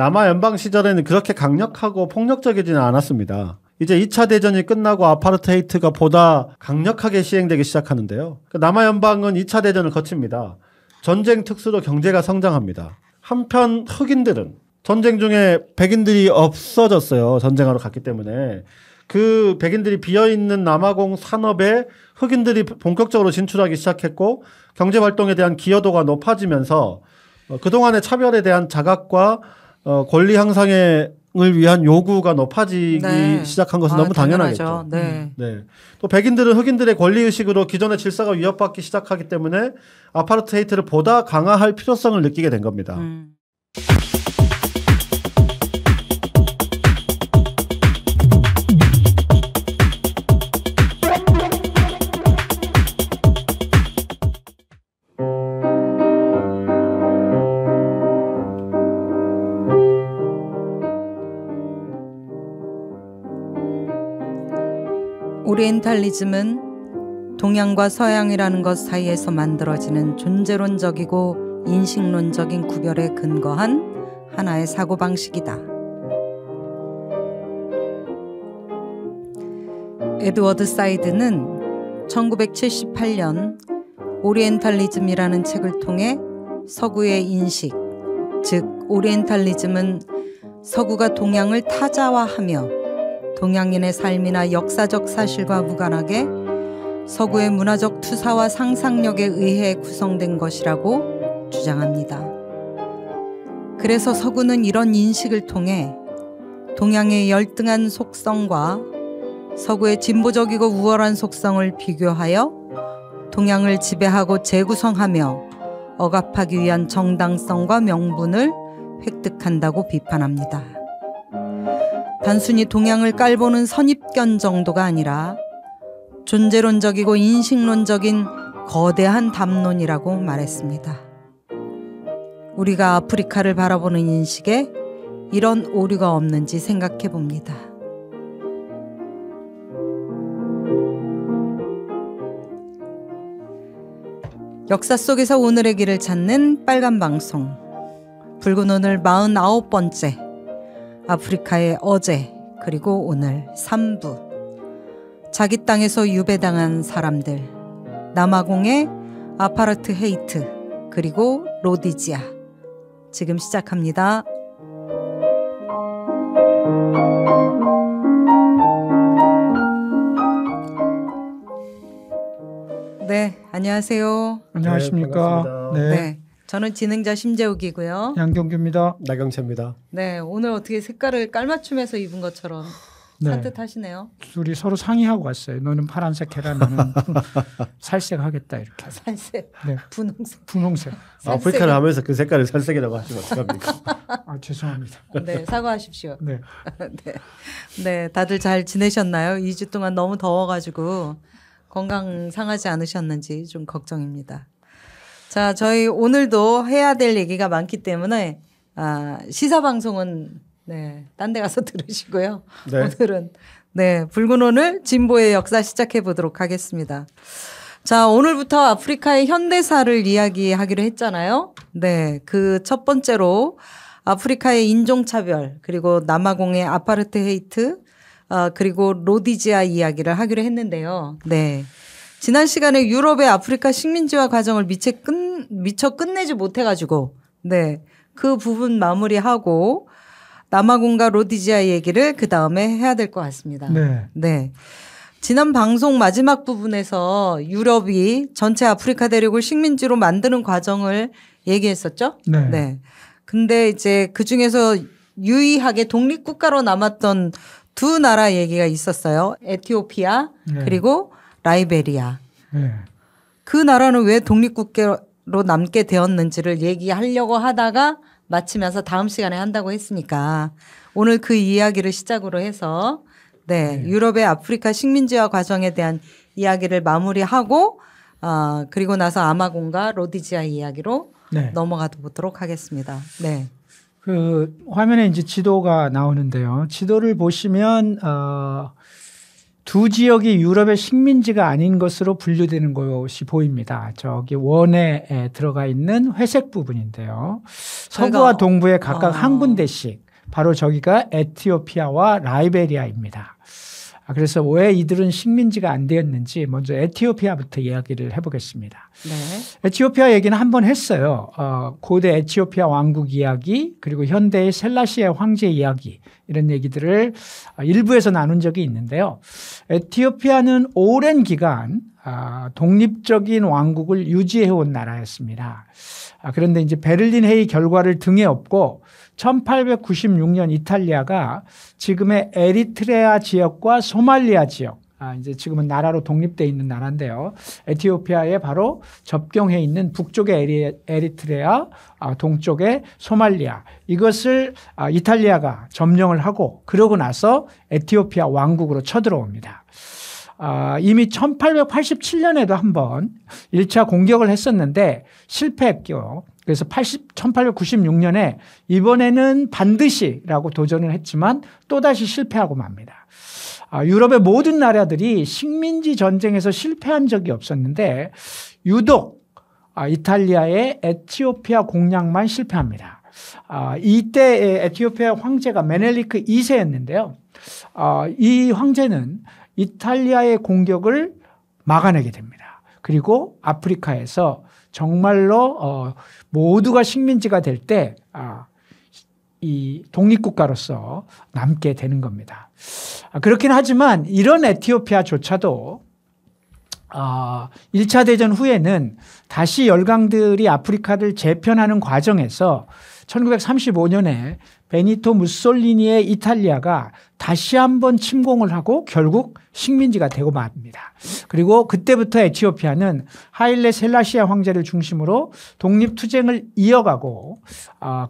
남아연방 시절에는 그렇게 강력하고 폭력적이지는 않았습니다. 이제 2차 대전이 끝나고 아파르테이트가 보다 강력하게 시행되기 시작하는데요. 남아연방은 2차 대전을 거칩니다. 전쟁 특수로 경제가 성장합니다. 한편 흑인들은 전쟁 중에 백인들이 없어졌어요. 전쟁하러 갔기 때문에. 그 백인들이 비어있는 남아공 산업에 흑인들이 본격적으로 진출하기 시작했고 경제활동에 대한 기여도가 높아지면서 그동안의 차별에 대한 자각과 권리 향상을 위한 요구가 높아지기 네. 시작한 것은 너무 당연하겠죠. 네. 네. 또 백인들은 흑인들의 권리의식으로 기존의 질서가 위협받기 시작하기 때문에 아파르테이트를 보다 강화할 필요성을 느끼게 된 겁니다. 오리엔탈리즘은 동양과 서양이라는 것 사이에서 만들어지는 존재론적이고 인식론적인 구별에 근거한 하나의 사고방식이다. 에드워드 사이드는 1978년 오리엔탈리즘이라는 책을 통해 서구의 인식, 즉 오리엔탈리즘은 서구가 동양을 타자화하며 동양인의 삶이나 역사적 사실과 무관하게 서구의 문화적 투사와 상상력에 의해 구성된 것이라고 주장합니다. 그래서 서구는 이런 인식을 통해 동양의 열등한 속성과 서구의 진보적이고 우월한 속성을 비교하여 동양을 지배하고 재구성하며 억압하기 위한 정당성과 명분을 획득한다고 비판합니다. 단순히 동양을 깔보는 선입견 정도가 아니라 존재론적이고 인식론적인 거대한 담론이라고 말했습니다. 우리가 아프리카를 바라보는 인식에 이런 오류가 없는지 생각해 봅니다. 역사 속에서 오늘의 길을 찾는 빨간 방송. 붉은 오늘 49번째. 아프리카의 어제 그리고 오늘 3부. 자기 땅에서 유배당한 사람들. 남아공의 아파르트헤이트 그리고 로디지아. 지금 시작합니다. 네, 안녕하세요. 안녕하십니까. 네. 저는 진행자 심재욱이고요. 양경규입니다. 나경채입니다. 네, 오늘 어떻게 색깔을 깔맞춤해서 입은 것처럼 산뜻하시네요. 둘이 서로 상의하고 왔어요. 너는 파란색 해라, 나는 살색 하겠다 이렇게. 살색, 네. 분홍색. 분홍색. 아프리카를 하면서 그 색깔을 살색이라고 하시면 어떡합니까? 아, 죄송합니다. 네, 사과하십시오. 네. 네. 네, 다들 잘 지내셨나요? 2주 동안 너무 더워가지고 건강 상하지 않으셨는지 좀 걱정입니다. 자, 저희 오늘도 해야 될 얘기가 많기 때문에 시사 방송은 딴 데 가서 들으시고요. 네. 오늘은 붉은 오늘 진보의 역사 시작해 보도록 하겠습니다. 자, 오늘부터 아프리카의 현대사를 이야기하기로 했잖아요. 네, 그 첫 번째로 아프리카의 인종차별 그리고 남아공의 아파르트헤이트 그리고 로디지아 이야기를 하기로 했는데요. 네. 지난 시간에 유럽의 아프리카 식민지화 과정을 미처 끝내지 못해가지고, 그 부분 마무리하고, 남아공과 로디지아 얘기를 그 다음에 해야 될 것 같습니다. 네. 지난 방송 마지막 부분에서 유럽이 전체 아프리카 대륙을 식민지로 만드는 과정을 얘기했었죠? 네. 근데 이제 그 중에서 유의하게 독립국가로 남았던 두 나라 얘기가 있었어요. 에티오피아, 그리고 라이베리아. 그 나라는 왜 독립국가로 남게 되었는지를 얘기하려고 하다가 마치면서 다음 시간에 한다고 했으니까 오늘 그 이야기를 시작으로 해서 유럽의 아프리카 식민지화 과정에 대한 이야기를 마무리하고 그리고 나서 아마공과 로디지아 이야기로 넘어가 보도록 하겠습니다. 네. 그 화면에 이제 지도가 나오는데요. 지도를 보시면 두 지역이 유럽의 식민지가 아닌 것으로 분류되는 것이 보입니다. 저기 원에 들어가 있는 회색 부분인데요. 서부와 동부에 각각 한 군데씩 바로 저기가 에티오피아와 라이베리아입니다. 그래서 왜 이들은 식민지가 안 되었는지 먼저 에티오피아부터 이야기를 해보겠습니다. 네. 에티오피아 얘기는 한번 했어요. 고대 에티오피아 왕국 이야기 그리고 현대의 셀라시아 황제 이야기 이런 얘기들을 일부에서 나눈 적이 있는데요. 에티오피아는 오랜 기간 독립적인 왕국을 유지해온 나라였습니다. 그런데 이제 베를린 회의 결과를 등에 업고 1896년 이탈리아가 지금의 에리트레아 지역과 소말리아 지역, 이제 지금은 나라로 독립되어 있는 나라인데요. 에티오피아에 바로 접경해 있는 북쪽의 에리트레아, 동쪽의 소말리아 이것을 이탈리아가 점령을 하고 그러고 나서 에티오피아 왕국으로 쳐들어옵니다. 이미 1887년에도 한번 1차 공격을 했었는데 실패했고요. 그래서 1896년에 이번에는 반드시라고 도전을 했지만 또다시 실패하고 맙니다. 유럽의 모든 나라들이 식민지 전쟁에서 실패한 적이 없었는데 유독 이탈리아의 에티오피아 공략만 실패합니다. 이때 에티오피아 황제가 메넬리크 2세였는데요. 이 황제는 이탈리아의 공격을 막아내게 됩니다. 그리고 아프리카에서 정말로 모두가 식민지가 될 때 이 독립국가로서 남게 되는 겁니다. 그렇긴 하지만 이런 에티오피아조차도 1차 대전 후에는 다시 열강들이 아프리카를 재편하는 과정에서 1935년에 베니토 무솔리니의 이탈리아가 다시 한번 침공을 하고 결국 식민지가 되고 맙니다. 그리고 그때부터 에티오피아는 하일레 셀라시아 황제를 중심으로 독립투쟁을 이어가고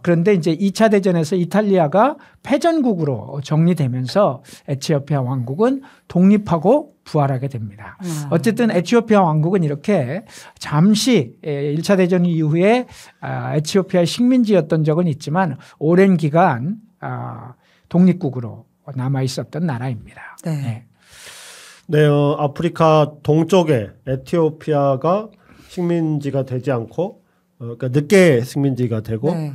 그런데 이제 2차 대전에서 이탈리아가 패전국으로 정리되면서 에티오피아 왕국은 독립하고 부활하게 됩니다. 어쨌든 에티오피아 왕국은 이렇게 잠시 1차 대전 이후에 에티오피아의 식민지였던 적은 있지만 오랜 기간 독립국으로 남아 있었던 나라입니다. 네. 네, 아프리카 동쪽에 에티오피아가 식민지가 되지 않고 그러니까 늦게 식민지가 되고 네.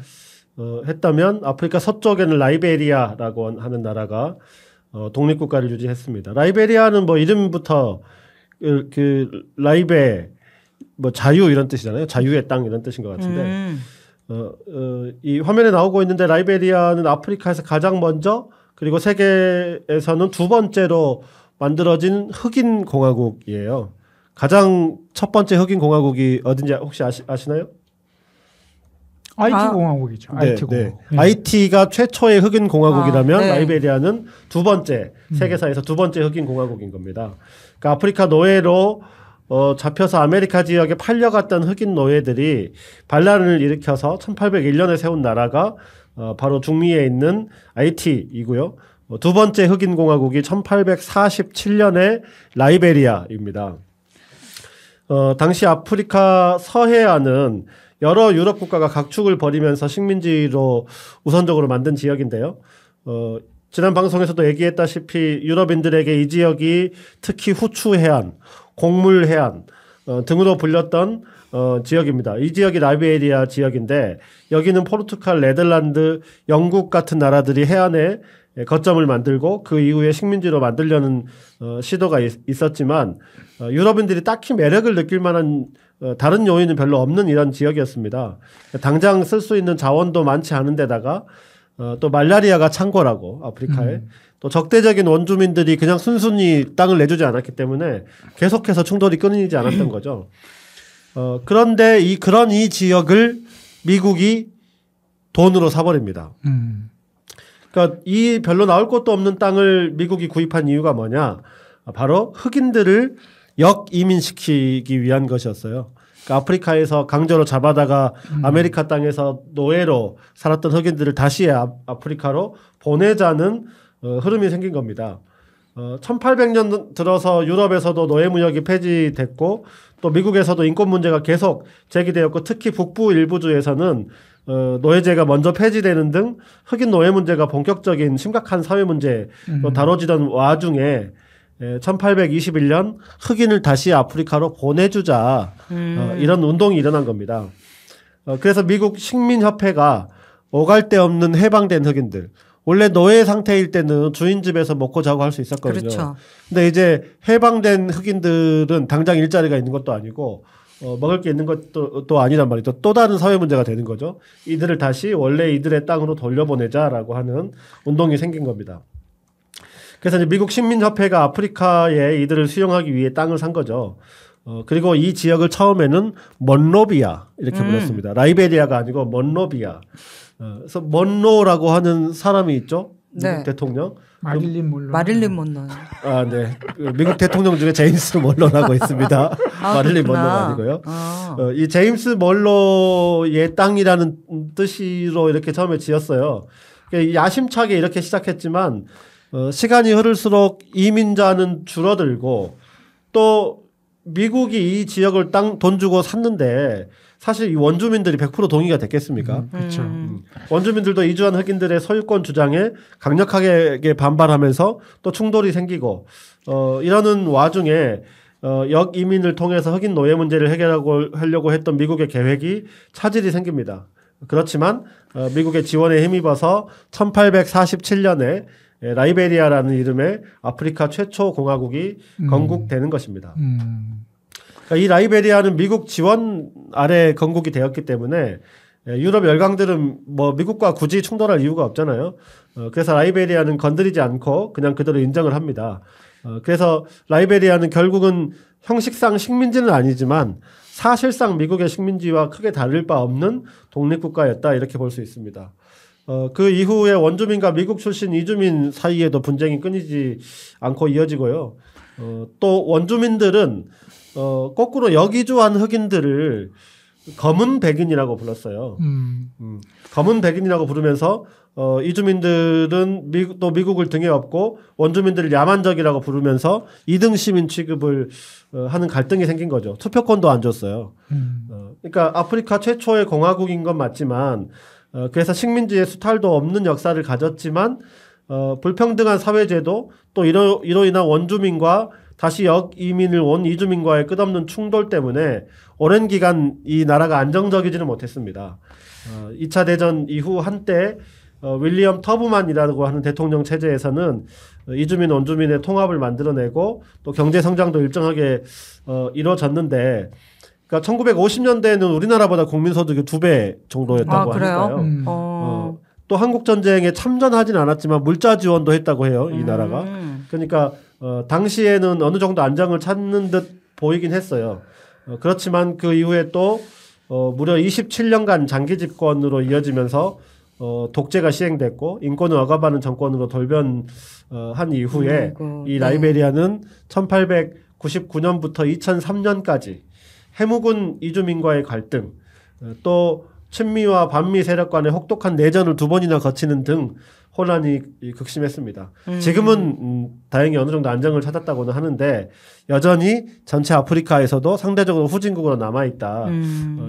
했다면 아프리카 서쪽에는 라이베리아라고 하는 나라가 독립국가를 유지했습니다. 라이베리아는 뭐 이름부터 그 라이베 뭐 자유 이런 뜻이잖아요. 자유의 땅 이런 뜻인 것 같은데 이 화면에 나오고 있는데 라이베리아는 아프리카에서 가장 먼저 그리고 세계에서는 두 번째로 만들어진 흑인 공화국이에요. 가장 첫 번째 흑인 공화국이 어딘지 혹시 아시나요? IT 공화국이죠. 네, IT 공화국. 네. IT가 최초의 흑인 공화국이라면 네. 라이베리아는 두 번째 세계사에서 두 번째 흑인 공화국인 겁니다. 그러니까 아프리카 노예로 잡혀서 아메리카 지역에 팔려갔던 흑인 노예들이 반란을 일으켜서 1801년에 세운 나라가 바로 중미에 있는 IT이고요. 두 번째 흑인 공화국이 1847년의 라이베리아입니다. 당시 아프리카 서해안은 여러 유럽 국가가 각축을 벌이면서 식민지로 우선적으로 만든 지역인데요. 지난 방송에서도 얘기했다시피 유럽인들에게 이 지역이 특히 후추 해안, 곡물 해안 등으로 불렸던 지역입니다. 이 지역이 라이베리아 지역인데 여기는 포르투갈, 네덜란드, 영국 같은 나라들이 해안에 거점을 만들고 그 이후에 식민지로 만들려는 시도가 있었지만 유럽인들이 딱히 매력을 느낄 만한 다른 요인은 별로 없는 이런 지역이었습니다. 당장 쓸 수 있는 자원도 많지 않은 데다가 또 말라리아가 창궐하고 아프리카에 또 적대적인 원주민들이 그냥 순순히 땅을 내주지 않았기 때문에 계속해서 충돌이 끊이지 않았던 거죠. 그런데 그런 이 지역을 미국이 돈으로 사버립니다. 그러니까 이 별로 나올 것도 없는 땅을 미국이 구입한 이유가 뭐냐? 바로 흑인들을 역이민시키기 위한 것이었어요. 그러니까 아프리카에서 강제로 잡아다가 아메리카 땅에서 노예로 살았던 흑인들을 다시 아프리카로 보내자는 흐름이 생긴 겁니다. 1800년 들어서 유럽에서도 노예무역이 폐지됐고 또 미국에서도 인권 문제가 계속 제기되었고 특히 북부 일부주에서는 노예제가 먼저 폐지되는 등 흑인 노예 문제가 본격적인 심각한 사회 문제로 다뤄지던 와중에 1821년 흑인을 다시 아프리카로 보내주자 이런 운동이 일어난 겁니다. 그래서 미국 식민협회가 오갈 데 없는 해방된 흑인들, 원래 노예 상태일 때는 주인 집에서 먹고 자고 할 수 있었거든요. 그렇죠. 근데 이제 해방된 흑인들은 당장 일자리가 있는 것도 아니고 먹을 게 있는 것도 또 아니란 말이죠. 또 다른 사회 문제가 되는 거죠. 이들을 다시 원래 이들의 땅으로 돌려보내자라고 하는 운동이 생긴 겁니다. 그래서 이제 미국 식민협회가 아프리카에 이들을 수용하기 위해 땅을 산 거죠. 그리고 이 지역을 처음에는 먼로비아 이렇게 불렀습니다. 라이베리아가 아니고 먼로비아. 그래서 먼로라고 하는 사람이 있죠. 미국 네. 대통령. 마릴린 monroe. 마릴린 먼로. 아, 네. 미국 대통령 중에 제임스 먼로라고 있습니다. 마릴린 먼로가 아니고요. 이 제임스 먼로의 땅이라는 뜻으로 이렇게 처음에 지었어요. 야심차게 이렇게 시작했지만 시간이 흐를수록 이민자는 줄어들고 또 미국이 이 지역을 돈 주고 샀는데 사실 이 원주민들이 100% 동의가 됐겠습니까? 그렇죠. 원주민들도 이주한 흑인들의 소유권 주장에 강력하게 반발하면서 또 충돌이 생기고 이러는 와중에 역이민을 통해서 흑인 노예 문제를 해결하려고 했던 미국의 계획이 차질이 생깁니다. 그렇지만 미국의 지원에 힘입어서 1847년에 라이베리아라는 이름의 아프리카 최초 공화국이 건국되는 것입니다. 그러니까 이 라이베리아는 미국 지원 아래 건국이 되었기 때문에 유럽 열강들은 뭐 미국과 굳이 충돌할 이유가 없잖아요. 그래서 라이베리아는 건드리지 않고 그냥 그대로 인정을 합니다. 그래서 라이베리아는 결국은 형식상 식민지는 아니지만 사실상 미국의 식민지와 크게 다를 바 없는 독립국가였다 이렇게 볼 수 있습니다. 그 이후에 원주민과 미국 출신 이주민 사이에도 분쟁이 끊이지 않고 이어지고요. 또 원주민들은 거꾸로 역이주한 흑인들을 검은 백인이라고 불렀어요. 검은 백인이라고 부르면서 이주민들은 또 미국을 등에 업고 원주민들을 야만적이라고 부르면서 2등 시민 취급을 하는 갈등이 생긴 거죠. 투표권도 안 줬어요. 그러니까 아프리카 최초의 공화국인 건 맞지만 그래서 식민지의 수탈도 없는 역사를 가졌지만 불평등한 사회제도 또 이로 인한 원주민과 다시 역이민을 온 이주민과의 끝없는 충돌 때문에 오랜 기간 이 나라가 안정적이지는 못했습니다. 2차 대전 이후 한때 윌리엄 터브만이라고 하는 대통령 체제에서는 이주민 원주민의 통합을 만들어내고 또 경제 성장도 일정하게 이루어졌는데 그러니까 1950년대에는 우리나라보다 국민소득이 2배 정도였다고 하니까요. 또 한국전쟁에 참전하진 않았지만 물자 지원도 했다고 해요. 이 나라가. 그러니까 당시에는 어느 정도 안정을 찾는 듯 보이긴 했어요. 그렇지만 그 이후에 또 무려 27년간 장기 집권으로 이어지면서 독재가 시행됐고 인권을 억압하는 정권으로 돌변한 이후에 이 라이베리아는 1899년부터 2003년까지 해묵은 이주민과의 갈등, 또 친미와 반미 세력 간의 혹독한 내전을 2번이나 거치는 등 혼란이 극심했습니다. 지금은 다행히 어느 정도 안정을 찾았다고는 하는데 여전히 전체 아프리카에서도 상대적으로 후진국으로 남아있다.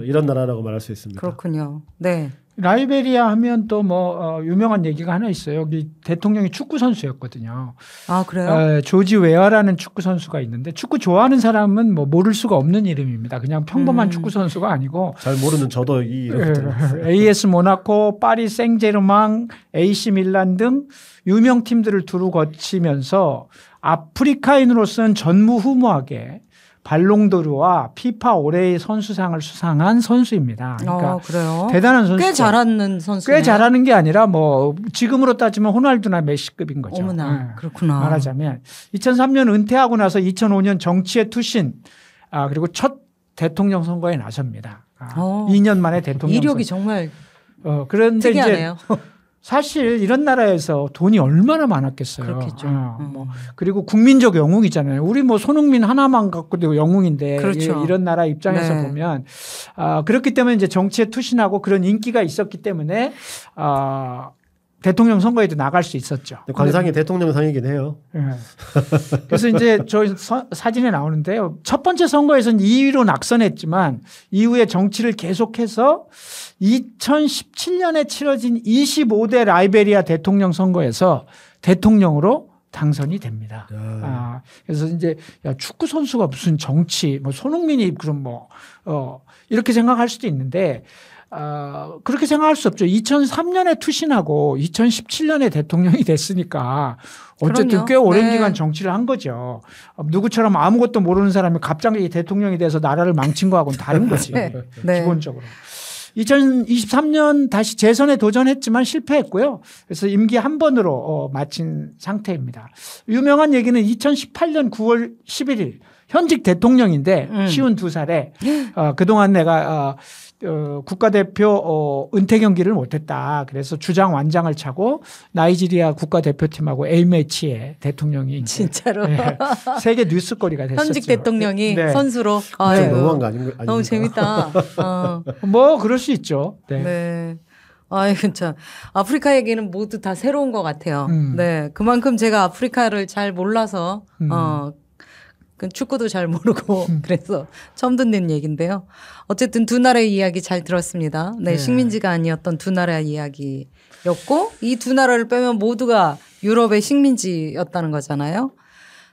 이런 나라라고 말할 수 있습니다. 그렇군요. 네. 라이베리아 하면 또 뭐 유명한 얘기가 하나 있어요. 여기 대통령이 축구 선수였거든요. 아 그래요? 조지 웨어라는 축구 선수가 있는데 축구 좋아하는 사람은 뭐 모를 수가 없는 이름입니다. 그냥 평범한 축구 선수가 아니고 잘 모르는 저도 이 이름 들었어요. AS 모나코, 파리 생제르맹, AC 밀란 등 유명 팀들을 두루 거치면서 아프리카인으로서는 전무후무하게 발롱도르와 피파 올해의 선수상을 수상한 선수입니다. 그러니까 그래요? 대단한 선수. 꽤 잘하는 선수. 꽤 잘하는 게 아니라 뭐 지금으로 따지면 호날두나 메시급인 거죠. 어머나, 그렇구나. 말하자면 2003년 은퇴하고 나서 2005년 정치의 투신 그리고 첫 대통령 선거에 나섭니다. 2년 만에 대통령 이력이 정말 그런데 특이하네요. 이제 사실 이런 나라에서 돈이 얼마나 많았겠어요. 그렇겠죠. 그리고 국민적 영웅이잖아요. 우리 뭐 손흥민 하나만 갖고도 영웅인데 그렇죠. 이런 나라 입장에서 네. 보면 그렇기 때문에 이제 정치에 투신하고 그런 인기가 있었기 때문에 대통령 선거에도 나갈 수 있었죠. 관상이 대통령상이긴 해요. 네. 그래서 이제 저 사진에 나오는데요. 첫 번째 선거에서는 2위로 낙선했지만 이후에 정치를 계속해서 2017년에 치러진 25대 라이베리아 대통령 선거에서 대통령으로 당선이 됩니다. 그래서 이제 야, 축구 선수가 무슨 정치, 뭐 손흥민이 그럼 이렇게 생각할 수도 있는데 그렇게 생각할 수 없죠. 2003년에 투신하고 2017년에 대통령이 됐으니까 어쨌든 그럼요. 꽤 오랜 네. 기간 정치를 한 거죠. 누구처럼 아무것도 모르는 사람이 갑자기 대통령이 돼서 나라를 망친 거하고는 다른 거지. 네. 네. 기본적으로. 2023년 다시 재선에 도전했지만 실패했고요. 그래서 임기 한 번으로 마친 상태입니다. 유명한 얘기는 2018년 9월 11일 현직 대통령인데 52살에 그동안 내가 국가대표 은퇴 경기를 못했다. 그래서 주장 완장을 차고 나이지리아 국가대표팀하고 A매치에 대통령이 진짜로 네, 세계 뉴스거리가 됐었죠. 현직 대통령이 네. 선수로 좀 아유, 너무한 거 아닌가? 너무 재밌다. 뭐 그럴 수 있죠. 네. 네. 아이, 참. 아프리카 얘기는 모두 다 새로운 것 같아요. 네. 그만큼 제가 아프리카를 잘 몰라서, 그 축구도 잘 모르고, 그래서 처음 듣는 얘기인데요. 어쨌든 두 나라의 이야기 잘 들었습니다. 네. 네. 식민지가 아니었던 두 나라의 이야기였고, 이 두 나라를 빼면 모두가 유럽의 식민지였다는 거잖아요.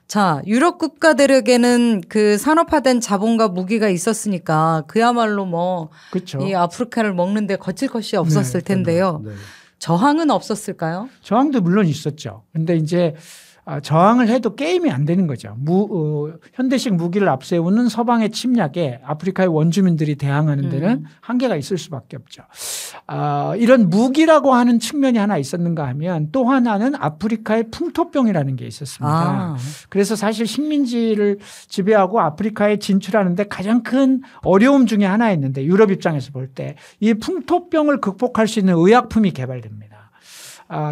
자, 유럽 국가들에게는 그 산업화된 자본과 무기가 있었으니까 그야말로 뭐 그렇죠. 이 아프리카를 먹는데 거칠 것이 없었을 텐데요. 네. 저항은 없었을까요? 저항도 물론 있었죠. 근데 이제 저항을 해도 게임이 안 되는 거죠. 현대식 무기를 앞세우는 서방의 침략에 아프리카의 원주민들이 대항하는 데는 한계가 있을 수밖에 없죠. 이런 무기라고 하는 측면이 하나 있었는가 하면 또 하나는 아프리카의 풍토병이라는 게 있었습니다. 그래서 사실 식민지를 지배하고 아프리카에 진출하는데 가장 큰 어려움 중에 하나였는데 유럽 입장에서 볼 때 이 풍토병을 극복할 수 있는 의약품이 개발됩니다.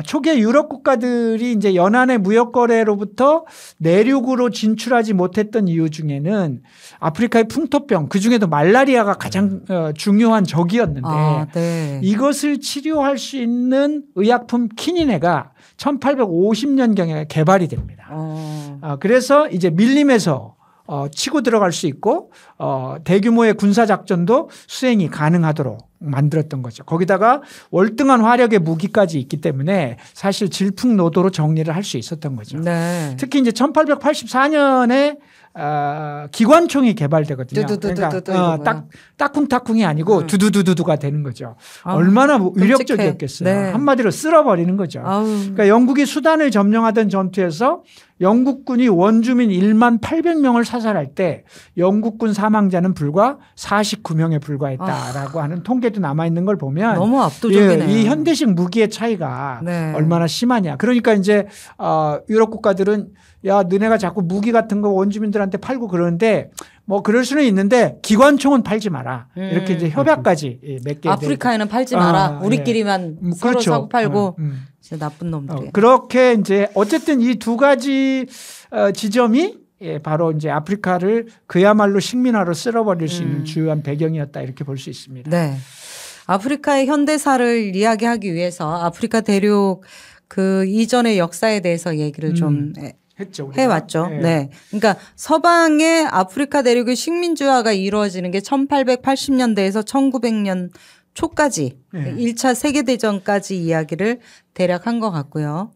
초기에 유럽 국가들이 이제 연안의 무역 거래로부터 내륙으로 진출하지 못했던 이유 중에는 아프리카의 풍토병, 그 중에도 말라리아가 가장 중요한 적이었는데 네. 이것을 치료할 수 있는 의약품 키니네가 1850년경에 개발이 됩니다. 그래서 이제 밀림에서 치고 들어갈 수 있고 대규모의 군사작전도 수행이 가능하도록 만들었던 거죠. 거기다가 월등한 화력의 무기까지 있기 때문에 사실 질풍노도로 정리를 할 수 있었던 거죠. 네. 특히 이제 1884년에 기관총이 개발되거든요. 그러니까 따쿵따쿵이 아니고 두두두두두가 되는 거죠. 얼마나 위력적이었겠어요. 네. 한마디로 쓸어버리는 거죠. 그러니까 영국이 수단을 점령하던 전투에서 영국군이 원주민 1만 800명을 사살할 때 영국군 사망자는 불과 49명에 불과했다라고 하는 통계도 남아있는 걸 보면 너무 압도적이네요. 이 현대식 무기의 차이가 네. 얼마나 심하냐. 그러니까 이제 유럽 국가들은 야, 너네가 자꾸 무기 같은 거 원주민들한테 팔고 그러는데 뭐 그럴 수는 있는데 기관총은 팔지 마라. 이렇게 이제 협약까지 맺게 아프리카에는 팔지 마라. 우리끼리만 서로 그렇죠. 사고 팔고 진짜 나쁜 놈들이. 그렇게 이제 어쨌든 이 두 가지 지점이 바로 이제 아프리카를 그야말로 식민화로 쓸어버릴 수 있는 주요한 배경이었다 이렇게 볼 수 있습니다. 네. 아프리카의 현대사를 이야기하기 위해서 아프리카 대륙 그 이전의 역사에 대해서 얘기를 좀 했죠. 우리가. 해왔죠. 네. 그러니까 서방의 아프리카 대륙의 식민지화가 이루어지는 게 1880년대에서 1900년 초까지 1차 세계대전까지 이야기를 대략 한 것 같고요.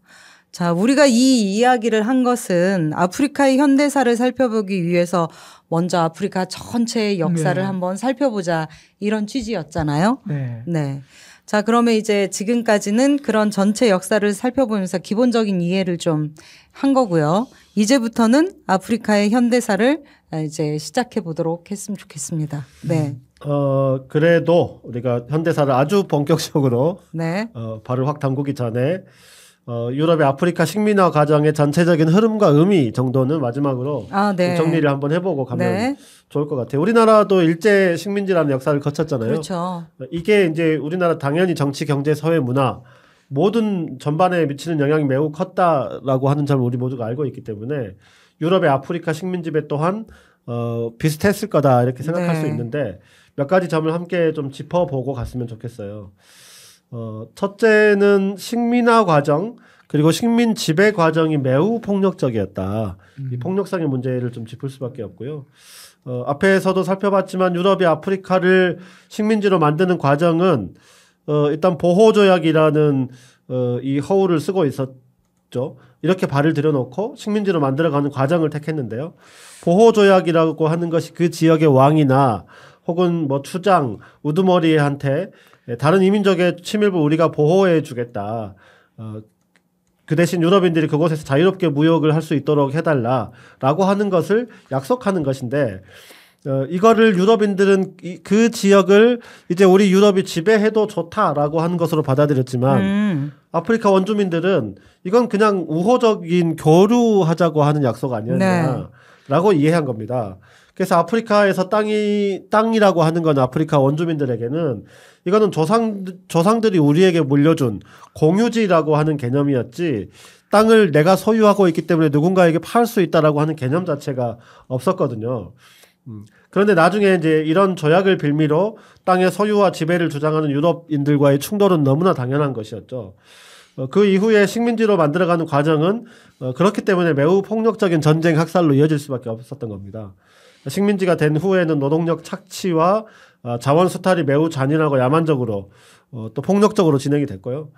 자, 우리가 이 이야기를 한 것은 아프리카의 현대사를 살펴보기 위해서 먼저 아프리카 전체의 역사를 한번 살펴보자 이런 취지였잖아요. 네. 자, 그러면 이제 지금까지는 그런 전체 역사를 살펴보면서 기본적인 이해를 좀 한 거고요. 이제부터는 아프리카의 현대사를 이제 시작해 보도록 했으면 좋겠습니다. 네. 그래도 우리가 현대사를 아주 본격적으로 네. 발을 확 담그기 전에 유럽의 아프리카 식민화 과정의 전체적인 흐름과 의미 정도는 마지막으로 네. 정리를 한번 해보고 가면 좋을 것 같아요. 우리나라도 일제 식민지라는 역사를 거쳤잖아요. 그렇죠. 이게 이제 우리나라 당연히 정치, 경제, 사회, 문화 모든 전반에 미치는 영향이 매우 컸다라고 하는 점을 우리 모두가 알고 있기 때문에 유럽의 아프리카 식민지배 또한 비슷했을 거다 이렇게 생각할 수 있는데 몇 가지 점을 함께 좀 짚어보고 갔으면 좋겠어요. 첫째는 식민화 과정 그리고 식민 지배 과정이 매우 폭력적이었다. 이 폭력성의 문제를 좀 짚을 수밖에 없고요. 앞에서도 살펴봤지만 유럽이 아프리카를 식민지로 만드는 과정은 일단 보호조약이라는 이 허울을 쓰고 이렇게 발을 들여놓고 식민지로 만들어가는 과정을 택했는데요. 보호조약이라고 하는 것이 그 지역의 왕이나 혹은 뭐 추장, 우두머리한테 다른 이민족의 침입을 우리가 보호해 주겠다. 그 대신 유럽인들이 그곳에서 자유롭게 무역을 할 수 있도록 해달라라고 하는 것을 약속하는 것인데 이거를 유럽인들은 그 지역을 이제 우리 유럽이 지배해도 좋다라고 하는 것으로 받아들였지만 아프리카 원주민들은 이건 그냥 우호적인 교류하자고 하는 약속 아니었냐라고 이해한 겁니다. 그래서 아프리카에서 땅이라고 하는 건 아프리카 원주민들에게는 이거는 조상들이 우리에게 물려준 공유지라고 하는 개념이었지 땅을 내가 소유하고 있기 때문에 누군가에게 팔 수 있다라고 하는 개념 자체가 없었거든요. 그런데 나중에 이제 이런 조약을 빌미로 땅의 소유와 지배를 주장하는 유럽인들과의 충돌은 너무나 당연한 것이었죠. 그 이후에 식민지로 만들어가는 과정은 그렇기 때문에 매우 폭력적인 전쟁 학살로 이어질 수밖에 없었던 겁니다. 식민지가 된 후에는 노동력 착취와 자원 수탈이 매우 잔인하고 야만적으로 또 폭력적으로 진행이 됐고요.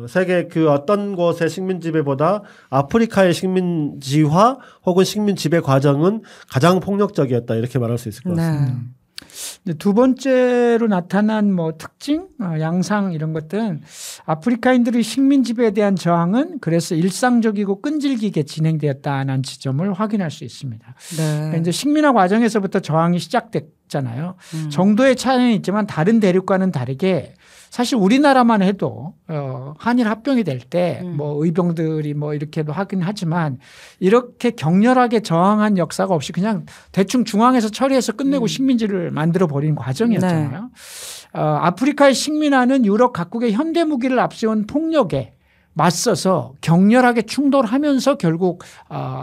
세계 그 어떤 곳의 식민 지배보다 아프리카의 식민지화 혹은 식민 지배 과정은 가장 폭력적이었다 이렇게 말할 수 있을 것 같습니다. 네. 두 번째로 나타난 뭐 특징, 양상 이런 것들은 아프리카인들의 식민 지배에 대한 저항은 그래서 일상적이고 끈질기게 진행되었다는 지점을 확인할 수 있습니다. 네. 그러니까 이제 식민화 과정에서부터 저항이 시작됐잖아요. 정도의 차이는 있지만 다른 대륙과는 다르게 사실 우리나라만 해도 한일 합병이 될 때 뭐 의병들이 뭐 이렇게도 하긴 하지만 이렇게 격렬하게 저항한 역사가 없이 그냥 대충 중앙에서 처리해서 끝내고 식민지를 만들어 버린 과정이었잖아요. 네. 아프리카의 식민화는 유럽 각국의 현대 무기를 앞세운 폭력에 맞서서 격렬하게 충돌하면서 결국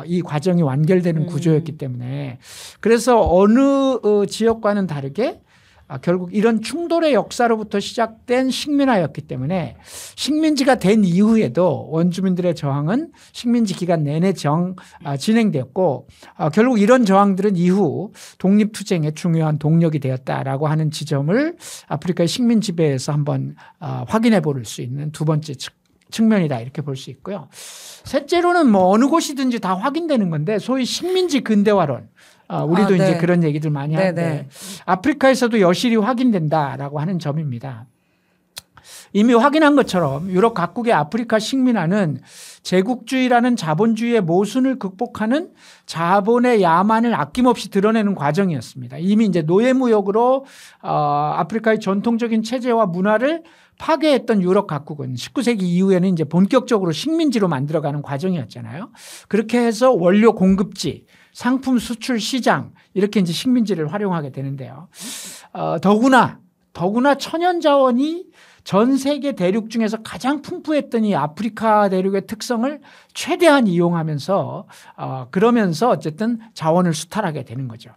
이 과정이 완결되는 구조였기 때문에 그래서 어느 지역과는 다르게 결국 이런 충돌의 역사로부터 시작된 식민화였기 때문에 식민지가 된 이후에도 원주민들의 저항은 식민지 기간 내내 진행되었고 결국 이런 저항들은 이후 독립투쟁의 중요한 동력이 되었다라고 하는 지점을 아프리카의 식민 지배에서 한번 확인해 볼 수 있는 두 번째 측면이다 이렇게 볼 수 있고요. 셋째로는 뭐 어느 곳이든지 다 확인되는 건데 소위 식민지 근대화론 우리도 이제 그런 얘기들 많이 하는데 아프리카에서도 여실히 확인된다라고 하는 점입니다. 이미 확인한 것처럼 유럽 각국의 아프리카 식민화는 제국주의라는 자본주의의 모순을 극복하는 자본의 야만을 아낌없이 드러내는 과정이었습니다. 이미 이제 노예무역으로 아프리카의 전통적인 체제와 문화를 파괴했던 유럽 각국은 19세기 이후에는 이제 본격적으로 식민지로 만들어가는 과정이었잖아요. 그렇게 해서 원료 공급지, 상품 수출 시장 이렇게 이제 식민지를 활용하게 되는데요. 더구나 천연 자원이 전 세계 대륙 중에서 가장 풍부했던 이 아프리카 대륙의 특성을 최대한 이용하면서 그러면서 어쨌든 자원을 수탈하게 되는 거죠.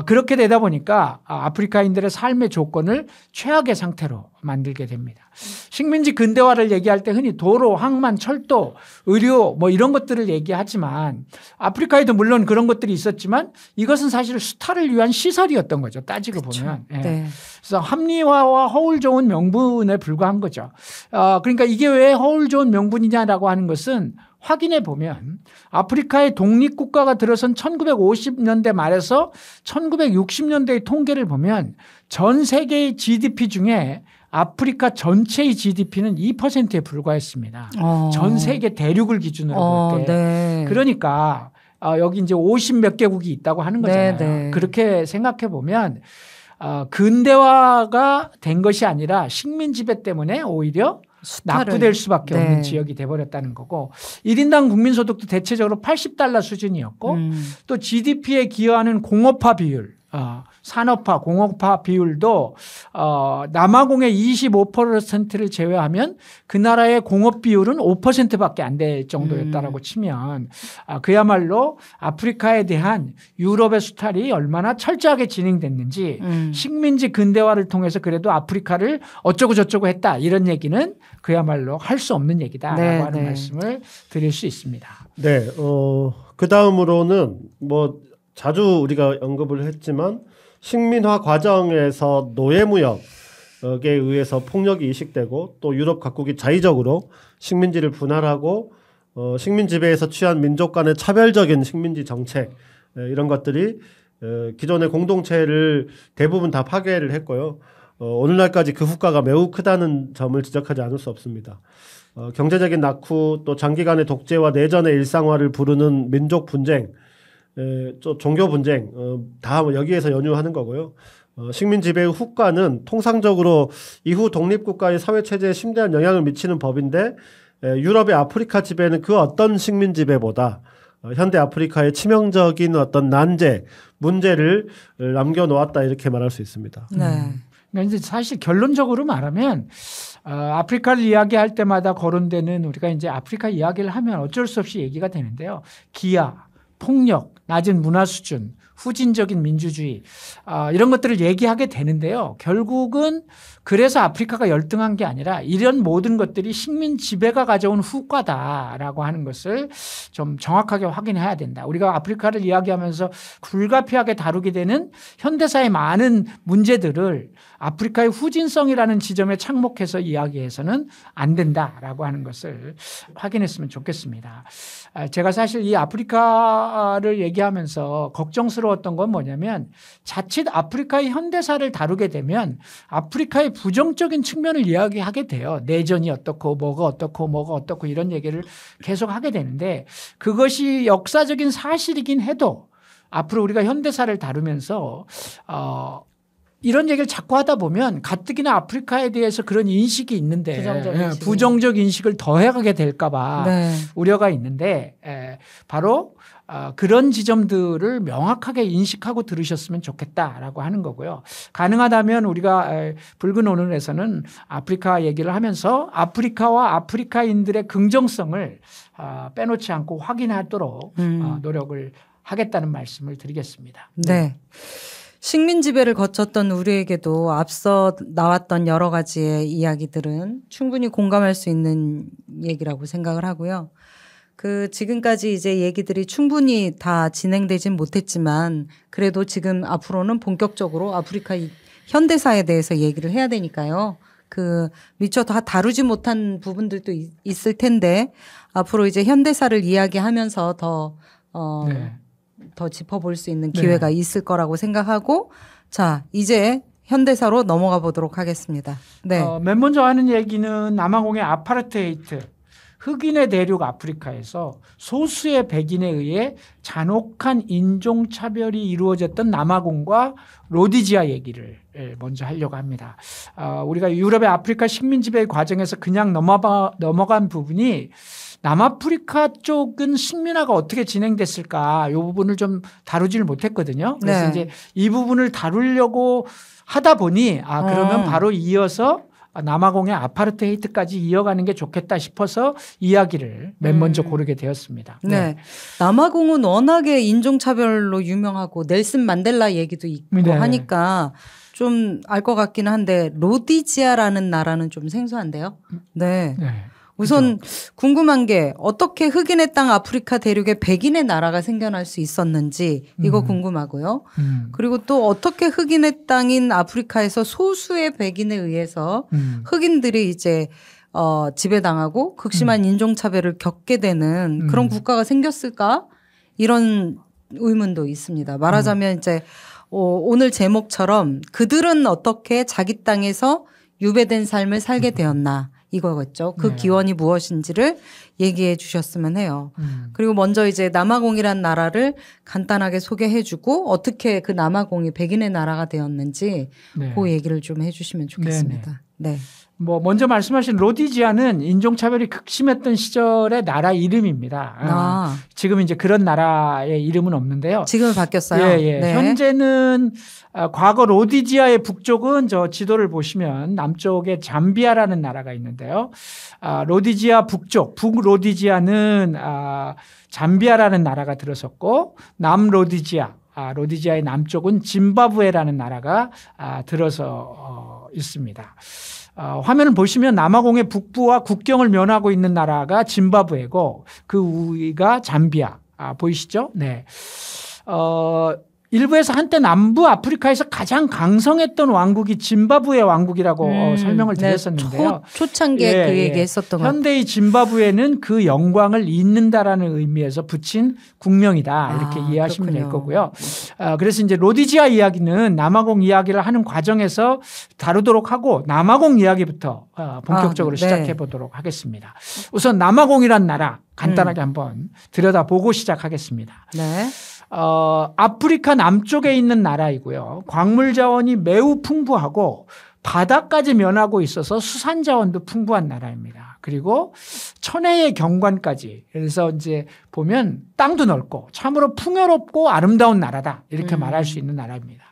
그렇게 되다 보니까 아프리카인들의 삶의 조건을 최악의 상태로 만들게 됩니다. 식민지 근대화를 얘기할 때 흔히 도로, 항만, 철도, 의료 뭐 이런 것들을 얘기하지만 아프리카에도 물론 그런 것들이 있었지만 이것은 사실 수탈을 위한 시설이었던 거죠. 따지고 그렇죠. 보면. 네. 그래서 합리화와 허울 좋은 명분에 불과한 거죠. 그러니까 이게 왜 허울 좋은 명분이냐라고 하는 것은 확인해 보면 아프리카의 독립국가가 들어선 1950년대 말에서 1960년대의 통계를 보면 전 세계의 GDP 중에 아프리카 전체의 GDP는 2%에 불과했습니다. 전 세계 대륙을 기준으로 볼 때. 네. 그러니까 여기 이제 50 몇 개국이 있다고 하는 거잖아요. 네. 그렇게 생각해 보면 근대화가 된 것이 아니라 식민 지배 때문에 오히려 낙후될 수밖에 없는 지역이 돼버렸다는 거고 1인당 국민소득도 대체적으로 $80 수준이었고 또 GDP에 기여하는 공업화 비율 산업화, 공업화 비율도 남아공의 25%를 제외하면 그 나라의 공업 비율은 5%밖에 안 될 정도였다라고 치면 그야말로 아프리카에 대한 유럽의 수탈이 얼마나 철저하게 진행됐는지 식민지 근대화를 통해서 그래도 아프리카를 어쩌고 저쩌고 했다 이런 얘기는 그야말로 할 수 없는 얘기다라고 하는 말씀을 드릴 수 있습니다. 네, 그 다음으로는 뭐 자주 우리가 언급을 했지만 식민화 과정에서 노예무역에 의해서 폭력이 이식되고 또 유럽 각국이 자의적으로 식민지를 분할하고 식민 지배에서 취한 민족 간의 차별적인 식민지 정책 이런 것들이 기존의 공동체를 대부분 다 파괴를 했고요. 오늘날까지 그 후과가 매우 크다는 점을 지적하지 않을 수 없습니다. 경제적인 낙후 또 장기간의 독재와 내전의 일상화를 부르는 민족 분쟁, 또 종교 분쟁 다 여기에서 연유하는 거고요. 식민 지배의 후과는 통상적으로 이후 독립국가의 사회 체제에 심대한 영향을 미치는 법인데 유럽의 아프리카 지배는 그 어떤 식민 지배보다 현대 아프리카의 치명적인 어떤 난제, 문제를 남겨놓았다 이렇게 말할 수 있습니다. 네. 그러니까 이제 사실 결론적으로 말하면 아프리카를 이야기할 때마다 거론되는 우리가 이제 아프리카 이야기를 하면 어쩔 수 없이 얘기가 되는데요. 기아, 폭력, 낮은 문화 수준, 후진적인 민주주의 이런 것들을 얘기하게 되는데요. 결국은 그래서 아프리카가 열등한 게 아니라 이런 모든 것들이 식민 지배가 가져온 후과다라고 하는 것을 좀 정확하게 확인해야 된다. 우리가 아프리카를 이야기하면서 불가피하게 다루게 되는 현대사의 많은 문제들을 아프리카의 후진성이라는 지점에 착목해서 이야기해서는 안 된다라고 하는 것을 확인했으면 좋겠습니다. 제가 사실 이 아프리카를 얘기하면서 걱정스러웠던 건 뭐냐면 자칫 아프리카의 현대사를 다루게 되면 아프리카의 부정적인 측면을 이야기하게 돼요. 내전이 어떻고 뭐가 어떻고 뭐가 어떻고 이런 얘기를 계속 하게 되는데 그것이 역사적인 사실이긴 해도 앞으로 우리가 현대사를 다루면서 이런 얘기를 자꾸 하다 보면 가뜩이나 아프리카에 대해서 그런 인식이 있는데 부정적 인식을 더해가게 될까 봐 네. 우려가 있는데 바로 그런 지점들을 명확하게 인식하고 들으셨으면 좋겠다라고 하는 거고요. 가능하다면 우리가 붉은 오늘에서는 아프리카 얘기를 하면서 아프리카와 아프리카인들의 긍정성을 빼놓지 않고 확인하도록 노력을 하겠다는 말씀을 드리겠습니다. 네. 식민 지배를 거쳤던 우리에게도 앞서 나왔던 여러 가지의 이야기들은 충분히 공감할 수 있는 얘기라고 생각을 하고요. 지금까지 이제 얘기들이 충분히 다 진행되진 못했지만 그래도 지금 앞으로는 본격적으로 아프리카 현대사에 대해서 얘기를 해야 되니까요. 미처 다 다루지 못한 부분들도 있을 텐데 앞으로 이제 현대사를 이야기하면서 더 짚어볼 수 있는 기회가 네. 있을 거라고 생각하고 자 이제 현대사로 넘어가 보도록 하겠습니다. 네. 맨 먼저 하는 얘기는 남아공의 아파르테이트 흑인의 대륙 아프리카에서 소수의 백인에 의해 잔혹한 인종차별이 이루어졌던 남아공과 로디지아 얘기를 먼저 하려고 합니다. 우리가 유럽의 아프리카 식민지배 과정에서 그냥 넘어간 부분이 남아프리카 쪽은 식민화가 어떻게 진행됐을까 이 부분을 좀 다루지를 못했거든요. 그래서 네. 이제 이 부분을 다루려고 하다 보니 그러면 바로 이어서 남아공의 아파르테이트까지 이어가는 게 좋겠다 싶어서 이야기를 맨 먼저 고르게 되었습니다. 네. 네. 남아공은 워낙에 인종차별로 유명하고 넬슨 만델라 얘기도 있고 네. 하니까 좀 알 것 같긴 한데 로디지아라는 나라는 좀 생소한데요. 네. 네. 우선 그렇죠. 궁금한 게 어떻게 흑인의 땅 아프리카 대륙에 백인의 나라가 생겨날 수 있었는지 이거 궁금하고요. 그리고 또 어떻게 흑인의 땅인 아프리카에서 소수의 백인에 의해서 흑인들이 이제 지배당하고 극심한 인종차별을 겪게 되는 그런 국가가 생겼을까? 이런 의문도 있습니다. 말하자면 이제 오늘 제목처럼 그들은 어떻게 자기 땅에서 유배된 삶을 살게 되었나. 이거겠죠. 그 기원이 무엇인지를 얘기해 주셨으면 해요. 그리고 먼저 이제 남아공이란 나라를 간단하게 소개해 주고 어떻게 그 남아공이 백인의 나라가 되었는지 네. 그 얘기를 좀 해 주시면 좋겠습니다. 네. 먼저 말씀하신 로디지아는 인종차별이 극심했던 시절의 나라 이름입니다. 지금 이제 그런 나라의 이름은 없는데요. 지금은 바뀌었어요. 예. 네. 현재는 과거 로디지아의 북쪽은 저 지도를 보시면 남쪽에 잠비아라는 나라가 있는데요. 로디지아 북쪽, 북로디지아는 잠비아라는 나라가 들어섰고 남로디지아, 로디지아의 남쪽은 짐바브웨라는 나라가 들어서 있습니다. 화면을 보시면 남아공의 북부와 국경을 면하고 있는 나라가 짐바브웨고 그 위가 잠비아 보이시죠? 네. 일부에서 한때 남부 아프리카에서 가장 강성했던 왕국이 짐바브웨 왕국이라고 설명을 드렸었는데요. 초창기에 그 얘기했었던 것 같아요. 현대의 짐바브웨는 그 영광을 잇는다라는 의미에서 붙인 국명이다 이렇게 이해하시면 될 거고요. 그래서 이제 로디지아 이야기는 남아공 이야기를 하는 과정에서 다루도록 하고 남아공 이야기부터 본격적으로 시작해 보도록 하겠습니다. 우선 남아공이란 나라 간단하게 한번 들여다보고 시작하겠습니다. 네. 아프리카 남쪽에 있는 나라이고요. 광물 자원이 매우 풍부하고 바다까지 면하고 있어서 수산 자원도 풍부한 나라입니다. 그리고 천혜의 경관까지. 그래서 이제 보면 땅도 넓고 참으로 풍요롭고 아름다운 나라다. 이렇게 말할 수 있는 나라입니다.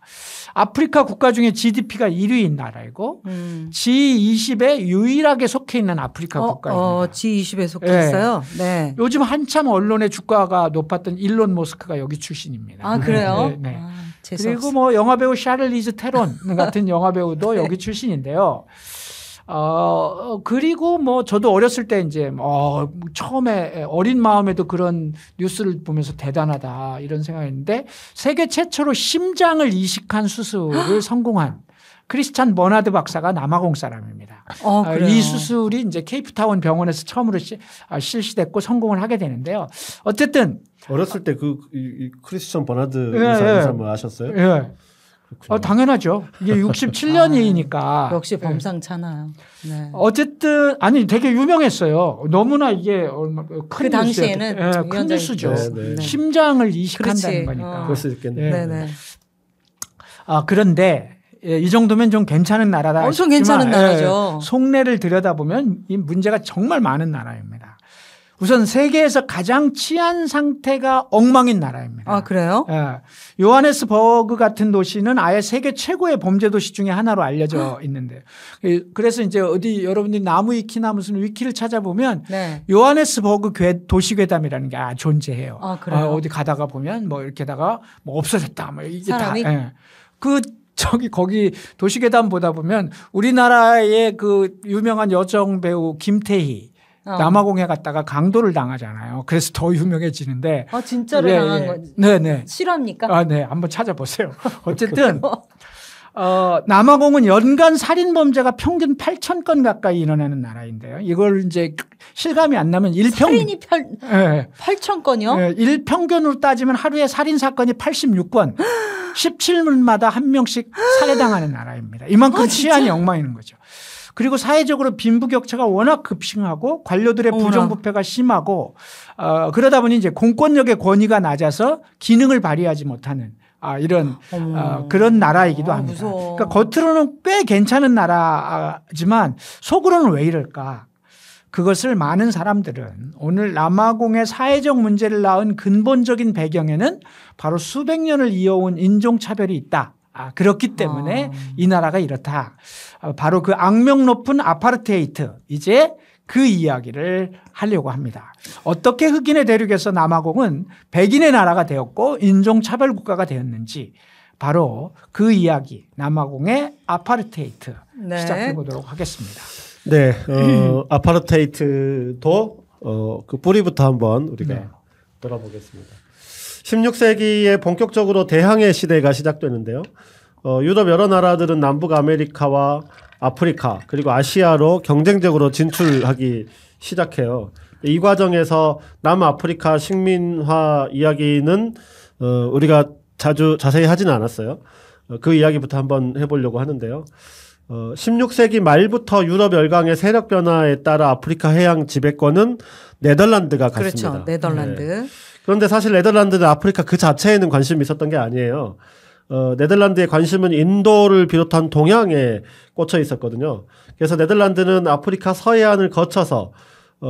아프리카 국가 중에 GDP가 1위인 나라이고 G20에 유일하게 속해 있는 아프리카 국가입니다. G20에 속해 있어요? 네. 요즘 한참 언론의 주가가 높았던 일론 머스크가 여기 출신입니다. 아, 그래요? 네. 그리고 뭐 영화배우 샤를리즈 테론 같은 영화배우도 여기 출신인데요. 그리고 뭐 저도 어렸을 때 이제 처음에 어린 마음에도 그런 뉴스를 보면서 대단하다 이런 생각했는데 세계 최초로 심장을 이식한 수술을 성공한 크리스찬 버나드 박사가 남아공 사람입니다. 이 수술이 이제 케이프타운 병원에서 처음으로 실시됐고 성공을 하게 되는데요. 어쨌든 어렸을 때 그 크리스찬 버나드 의사님을 아셨어요? 예. 당연하죠. 이게 67년이니까. 역시 범상찮아요. 네. 어쨌든 아니 되게 유명했어요. 너무나 이게 큰 그 당시에는 큰 뉴스죠. 네. 심장을 이식한다는 거니까. 그럴 수 있겠네요. 네네. 그런데 이 정도면 좀 괜찮은 나라다. 엄청 괜찮은 나라죠. 속내를 들여다보면 이 문제가 정말 많은 나라입니다. 우선 세계에서 가장 치안 상태가 엉망인 나라입니다. 아, 그래요? 요하네스버그 같은 도시는 아예 세계 최고의 범죄 도시 중에 하나로 알려져 있는데 그래서 이제 어디 여러분들이 나무 위키나 무슨 위키를 찾아보면 요하네스버그 도시괴담이라는 게 존재해요. 아, 그래요? 어디 가다가 보면 뭐 이렇게다가 뭐 없어졌다. 뭐 이게 사람이? 다. 거기 도시괴담 보다 보면 우리나라의 그 유명한 여성 배우 김태희 남아공에 갔다가 강도를 당하잖아요. 그래서 더 유명해지는데. 진짜로 당한 거지? 네네. 실화입니까? 네. 한번 찾아보세요. 어쨌든 남아공은 연간 살인 범죄가 평균 8,000건 가까이 일어나는 나라인데요. 이걸 이제 실감이 안 나면 살인이 8,000건이요? 일평균으로 따지면 하루에 살인 사건이 86건. 17분마다 한 명씩 살해당하는 나라입니다. 이만큼 치안이 엉망인 거죠. 그리고 사회적으로 빈부격차가 워낙 급증하고 관료들의 부정부패가 심하고 그러다 보니 이제 공권력의 권위가 낮아서 기능을 발휘하지 못하는 이런 그런 나라이기도 합니다. 무서워. 그러니까 겉으로는 꽤 괜찮은 나라지만 속으로는 왜 이럴까? 그것을 많은 사람들은 오늘 남아공의 사회적 문제를 낳은 근본적인 배경에는 바로 수백 년을 이어온 인종차별이 있다. 그렇기 때문에 이 나라가 이렇다. 바로 그 악명 높은 아파르테이트 이제 그 이야기를 하려고 합니다. 어떻게 흑인의 대륙에서 남아공은 백인의 나라가 되었고 인종차별 국가가 되었는지 바로 그 이야기 남아공의 아파르테이트 시작해 보도록 하겠습니다. 네, 아파르테이트도 그 뿌리부터 한번 우리가 돌아보겠습니다. 16세기에 본격적으로 대항해 시대가 시작되는데요. 유럽 여러 나라들은 남북 아메리카와 아프리카 그리고 아시아로 경쟁적으로 진출하기 시작해요. 이 과정에서 남아프리카 식민화 이야기는 우리가 자세히 하지는 않았어요. 그 이야기부터 한번 해보려고 하는데요. 16세기 말부터 유럽 열강의 세력 변화에 따라 아프리카 해양 지배권은 네덜란드가 갖습니다. 그렇죠. 네덜란드. 네. 그런데 사실 네덜란드는 아프리카 그 자체에는 관심이 있었던 게 아니에요. 네덜란드의 관심은 인도를 비롯한 동양에 꽂혀 있었거든요. 그래서 네덜란드는 아프리카 서해안을 거쳐서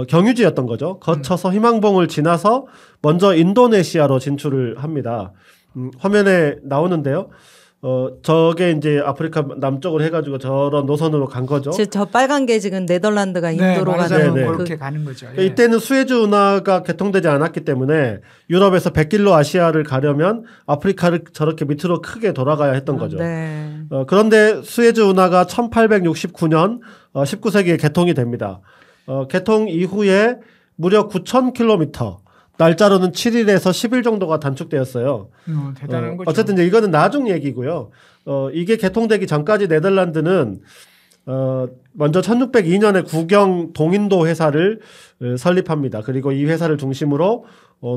경유지였던 거죠. 거쳐서 희망봉을 지나서 먼저 인도네시아로 진출을 합니다. 화면에 나오는데요. 저게 이제 아프리카 남쪽을 해가지고 저런 노선으로 간 거죠. 저 빨간 게 지금 네덜란드가 인도로 가는 그렇게 가는 거죠. 이때는 수에즈 운하가 개통되지 않았기 때문에 유럽에서 백길로 아시아를 가려면 아프리카를 저렇게 밑으로 크게 돌아가야 했던 거죠. 네. 그런데 수에즈 운하가 1869년 19세기에 개통이 됩니다. 개통 이후에 무려 9,000km 날짜로는 7일에서 10일 정도가 단축되었어요. 대단한 거죠. 어쨌든 이제 이거는 나중 얘기고요. 이게 개통되기 전까지 네덜란드는 먼저 1602년에 국영 동인도 회사를 설립합니다. 그리고 이 회사를 중심으로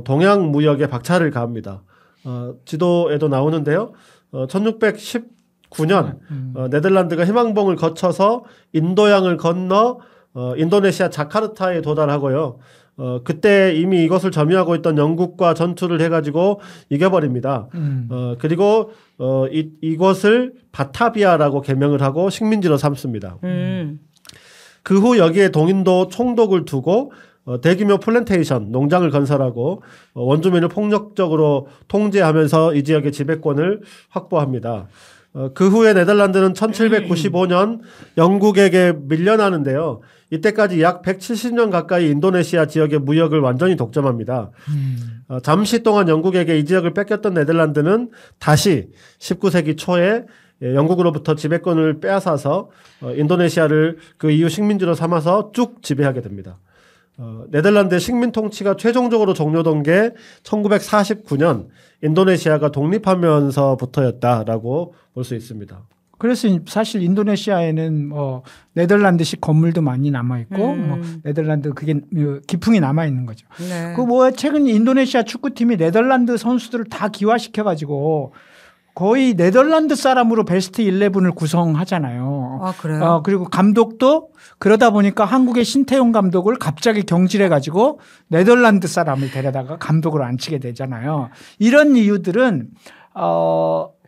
동양 무역에 박차를 가합니다. 지도에도 나오는데요. 1619년 네덜란드가 희망봉을 거쳐서 인도양을 건너 인도네시아 자카르타에 도달하고요. 그때 이미 이것을 점유하고 있던 영국과 전투를 해가지고 이겨버립니다. 그리고 이것을 바타비아라고 개명을 하고 식민지로 삼습니다. 그 후 여기에 동인도 총독을 두고 대규모 플랜테이션, 농장을 건설하고 원주민을 폭력적으로 통제하면서 이 지역의 지배권을 확보합니다. 그 후에 네덜란드는 1795년 영국에게 밀려나는데요. 이때까지 약 170년 가까이 인도네시아 지역의 무역을 완전히 독점합니다. 잠시 동안 영국에게 이 지역을 뺏겼던 네덜란드는 다시 19세기 초에 영국으로부터 지배권을 빼앗아서 인도네시아를 그 이후 식민지로 삼아서 쭉 지배하게 됩니다. 네덜란드의 식민 통치가 최종적으로 종료된 게 1949년 인도네시아가 독립하면서부터였다라고 볼 수 있습니다. 그래서 사실 인도네시아에는 뭐 네덜란드식 건물도 많이 남아 있고 뭐 네덜란드 그게 기풍이 남아 있는 거죠. 네. 그 뭐 최근 인도네시아 축구팀이 네덜란드 선수들을 다 기화시켜 가지고 거의 네덜란드 사람으로 베스트 11을 구성하잖아요. 아, 그래요? 그리고 감독도 그러다 보니까 한국의 신태용 감독을 갑자기 경질해 가지고 네덜란드 사람을 데려다가 감독으로 앉히게 되잖아요. 이런 이유들은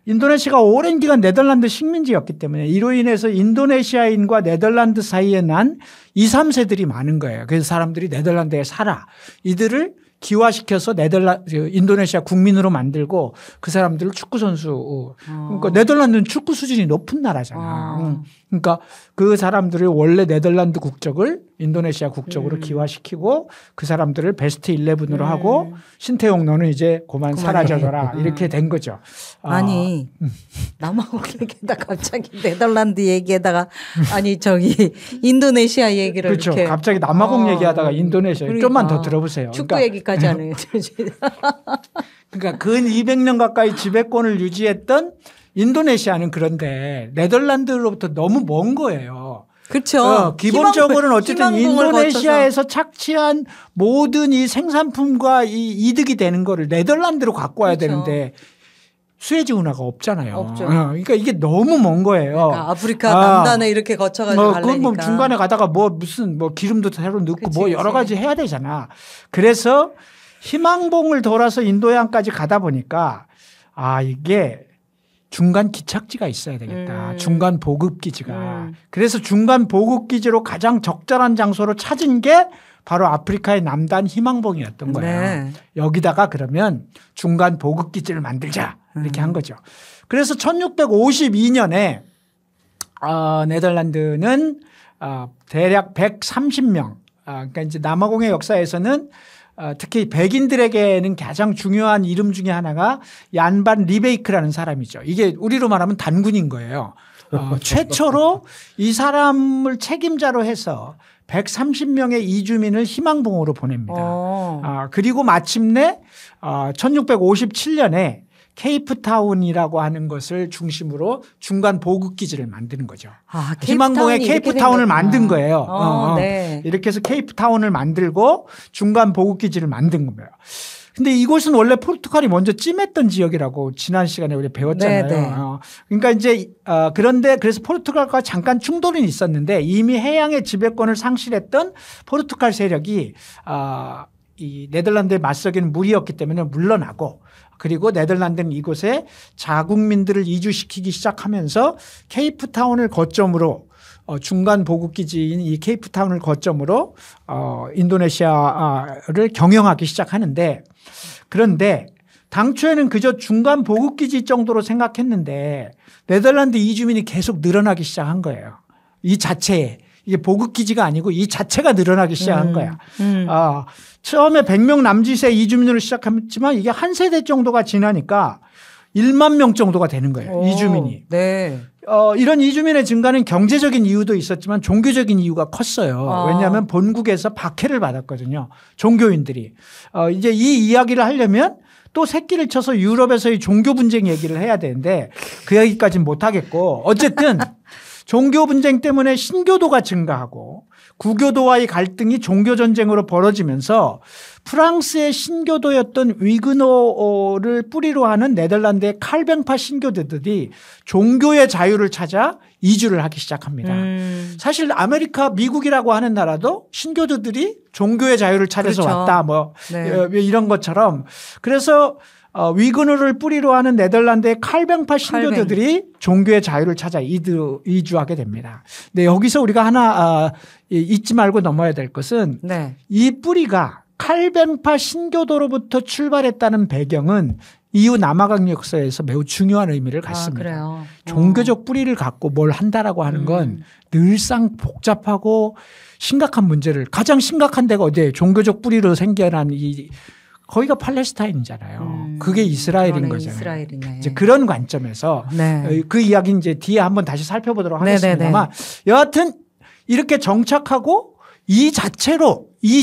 인도네시아가 오랜 기간 네덜란드 식민지였기 때문에 이로 인해서 인도네시아인과 네덜란드 사이에 난 2, 3세들이 많은 거예요. 그래서 사람들이 네덜란드에 살아. 이들을 기화시켜서 인도네시아 국민으로 만들고 그 사람들을 축구 선수. 그러니까 네덜란드는 축구 수준이 높은 나라잖아. 그러니까 그 사람들을 원래 네덜란드 국적을 인도네시아 국적으로 기화시키고 그 사람들을 베스트 11으로 하고 신태용 너는 이제 그만 사라져라 이렇게 된 거죠. 아니 남아공 얘기에다가 갑자기 네덜란드 얘기에다가 아니 저기 인도네시아 얘기를 그렇죠. 이렇게 갑자기 남아공 얘기하다가 인도네시아 그러니까. 좀만 더 들어보세요. 축구 그러니까 얘기까지 하네요. 그러니까 근 200년 가까이 지배권을 유지했던 인도네시아는 그런데 네덜란드로부터 너무 먼 거예요. 그렇죠. 기본적으로는 어쨌든 인도네시아에서 거쳐서. 착취한 모든 이 생산품과 이 이득이 되는 거를 네덜란드로 갖고 와야 그렇죠. 되는데 수에즈 운하가 없잖아요. 없죠. 그러니까 이게 너무 먼 거예요. 그러니까 아프리카 남단에 이렇게 거쳐가지고 가려니까. 뭐 중간에 가다가 무슨 기름도 새로 넣고 그치, 뭐 여러 가지 해야 되잖아. 그래서 희망봉을 돌아서 인도양까지 가다 보니까 이게 중간 기착지가 있어야 되겠다. 중간 보급기지가. 그래서 중간 보급기지로 가장 적절한 장소로 찾은 게 바로 아프리카의 남단 희망봉이었던 거예요. 네. 여기다가 그러면 중간 보급기지를 만들자. 이렇게 한 거죠. 그래서 1652년에 네덜란드는 대략 130명. 그러니까 이제 남아공의 역사에서는 특히 백인들에게는 가장 중요한 이름 중에 하나가 얀반 리베이크라는 사람이죠. 이게 우리로 말하면 단군인 거예요. 최초로 이 사람을 책임자로 해서 130명의 이주민을 희망봉으로 보냅니다. 그리고 마침내 1657년에 케이프타운이라고 하는 것을 중심으로 중간 보급기지를 만드는 거죠. 희망봉에 케이프타운을 만든 거예요. 네. 이렇게 해서 케이프타운을 만들고 중간 보급기지를 만든 거예요. 근데 이곳은 원래 포르투갈이 먼저 찜했던 지역이라고 지난 시간에 우리 배웠잖아요. 네. 그러니까 이제 그런데 그래서 포르투갈과 잠깐 충돌은 있었는데 이미 해양의 지배권을 상실했던 포르투갈 세력이 이 네덜란드에 맞서기는 무리였기 때문에 물러나고 그리고 네덜란드는 이곳에 자국민들을 이주시키기 시작하면서 케이프타운을 거점으로 중간 보급기지인 이 케이프타운을 거점으로 인도네시아를 경영하기 시작하는데 그런데 당초에는 그저 중간 보급기지 정도로 생각했는데 네덜란드 이주민이 계속 늘어나기 시작한 거예요. 이 자체에. 이게 보급기지가 아니고 이 자체가 늘어나기 시작한 거야. 처음에 100명 남짓의 이주민으로 시작했지만 이게 한 세대 정도가 지나니까 1만 명 정도가 되는 거예요. 이주민이. 네. 이런 이주민의 증가는 경제적인 이유도 있었지만 종교적인 이유가 컸어요. 왜냐하면 본국에서 박해를 받았거든요. 종교인들이. 이제 이 이야기를 하려면 또 새끼를 쳐서 유럽에서의 종교 분쟁 얘기를 해야 되는데 그 얘기까지는 못 하겠고 어쨌든 종교 분쟁 때문에 신교도가 증가하고 구교도와의 갈등이 종교 전쟁으로 벌어지면서 프랑스의 신교도였던 위그노를 뿌리로 하는 네덜란드의 칼뱅파 신교도들이 종교의 자유를 찾아 이주를 하기 시작합니다. 사실 아메리카 미국이라고 하는 나라도 신교도들이 종교의 자유를 찾아서 그렇죠. 왔다 뭐 이런 것처럼 그래서 위그노를 뿌리로 하는 네덜란드의 칼뱅파 신교도들이 종교의 자유를 찾아 이주하게 됩니다. 근데 여기서 우리가 하나 잊지 말고 넘어야 될 것은 이 뿌리가 칼뱅파 신교도로부터 출발했다는 배경은 이후 남아강 역사에서 매우 중요한 의미를 갖습니다. 그래요? 종교적 뿌리를 갖고 뭘 한다라고 하는 건 늘상 복잡하고 심각한 문제를 가장 심각한 데가 어디에 종교적 뿌리로 생겨난 거기가 팔레스타인이잖아요. 그게 이스라엘인 거잖아요. 이스라엘이네. 이제 그런 관점에서 그 이야기 이제 뒤에 한번 다시 살펴보도록 하겠습니다만 여하튼 이렇게 정착하고 이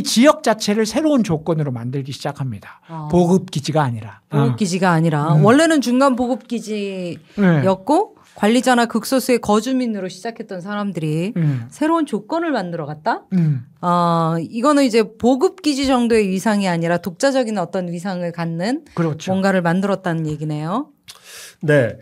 지역 자체를 새로운 조건으로 만들기 시작합니다. 보급기지가 아니라. 보급기지가 아니라 원래는 중간 보급기지였고 관리자나 극소수의 거주민으로 시작했던 사람들이 새로운 조건을 만들어 갔다? 이거는 이제 보급기지 정도의 위상이 아니라 독자적인 어떤 위상을 갖는 그렇죠. 뭔가를 만들었다는 얘기네요. 네.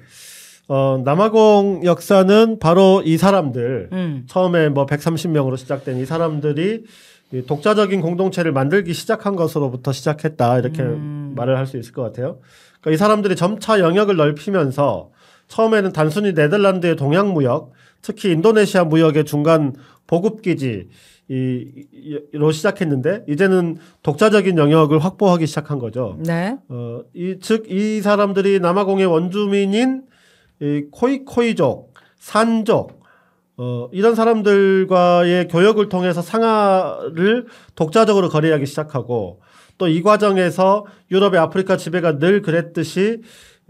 남아공 역사는 바로 이 사람들 처음에 뭐 130명으로 시작된 이 사람들이 이 독자적인 공동체를 만들기 시작한 것으로부터 시작했다 이렇게 말을 할 수 있을 것 같아요. 그러니까 이 사람들이 점차 영역을 넓히면서 처음에는 단순히 네덜란드의 동양 무역, 특히 인도네시아 무역의 중간 보급기지로 시작했는데 이제는 독자적인 영역을 확보하기 시작한 거죠. 네. 즉 이 사람들이 남아공의 원주민인 이 코이코이족, 산족 이런 사람들과의 교역을 통해서 상하를 독자적으로 거래하기 시작하고 또 이 과정에서 유럽의 아프리카 지배가 늘 그랬듯이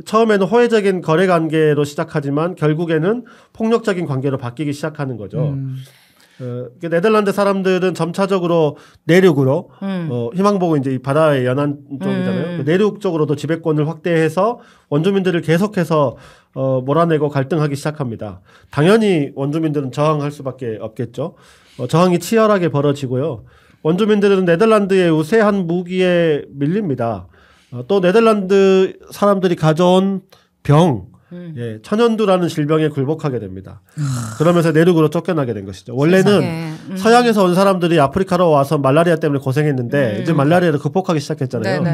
처음에는 호혜적인 거래 관계로 시작하지만 결국에는 폭력적인 관계로 바뀌기 시작하는 거죠. 네덜란드 사람들은 점차적으로 내륙으로 희망보고 이제 이 바다의 연안 쪽이잖아요. 내륙 쪽으로도 지배권을 확대해서 원주민들을 계속해서 몰아내고 갈등하기 시작합니다. 당연히 원주민들은 저항할 수밖에 없겠죠. 저항이 치열하게 벌어지고요. 원주민들은 네덜란드의 우세한 무기에 밀립니다. 또 네덜란드 사람들이 가져온 병, 천연두라는 질병에 굴복하게 됩니다. 그러면서 내륙으로 쫓겨나게 된 것이죠. 원래는 서양에서 온 사람들이 아프리카로 와서 말라리아 때문에 고생했는데 이제 말라리아를 극복하기 시작했잖아요.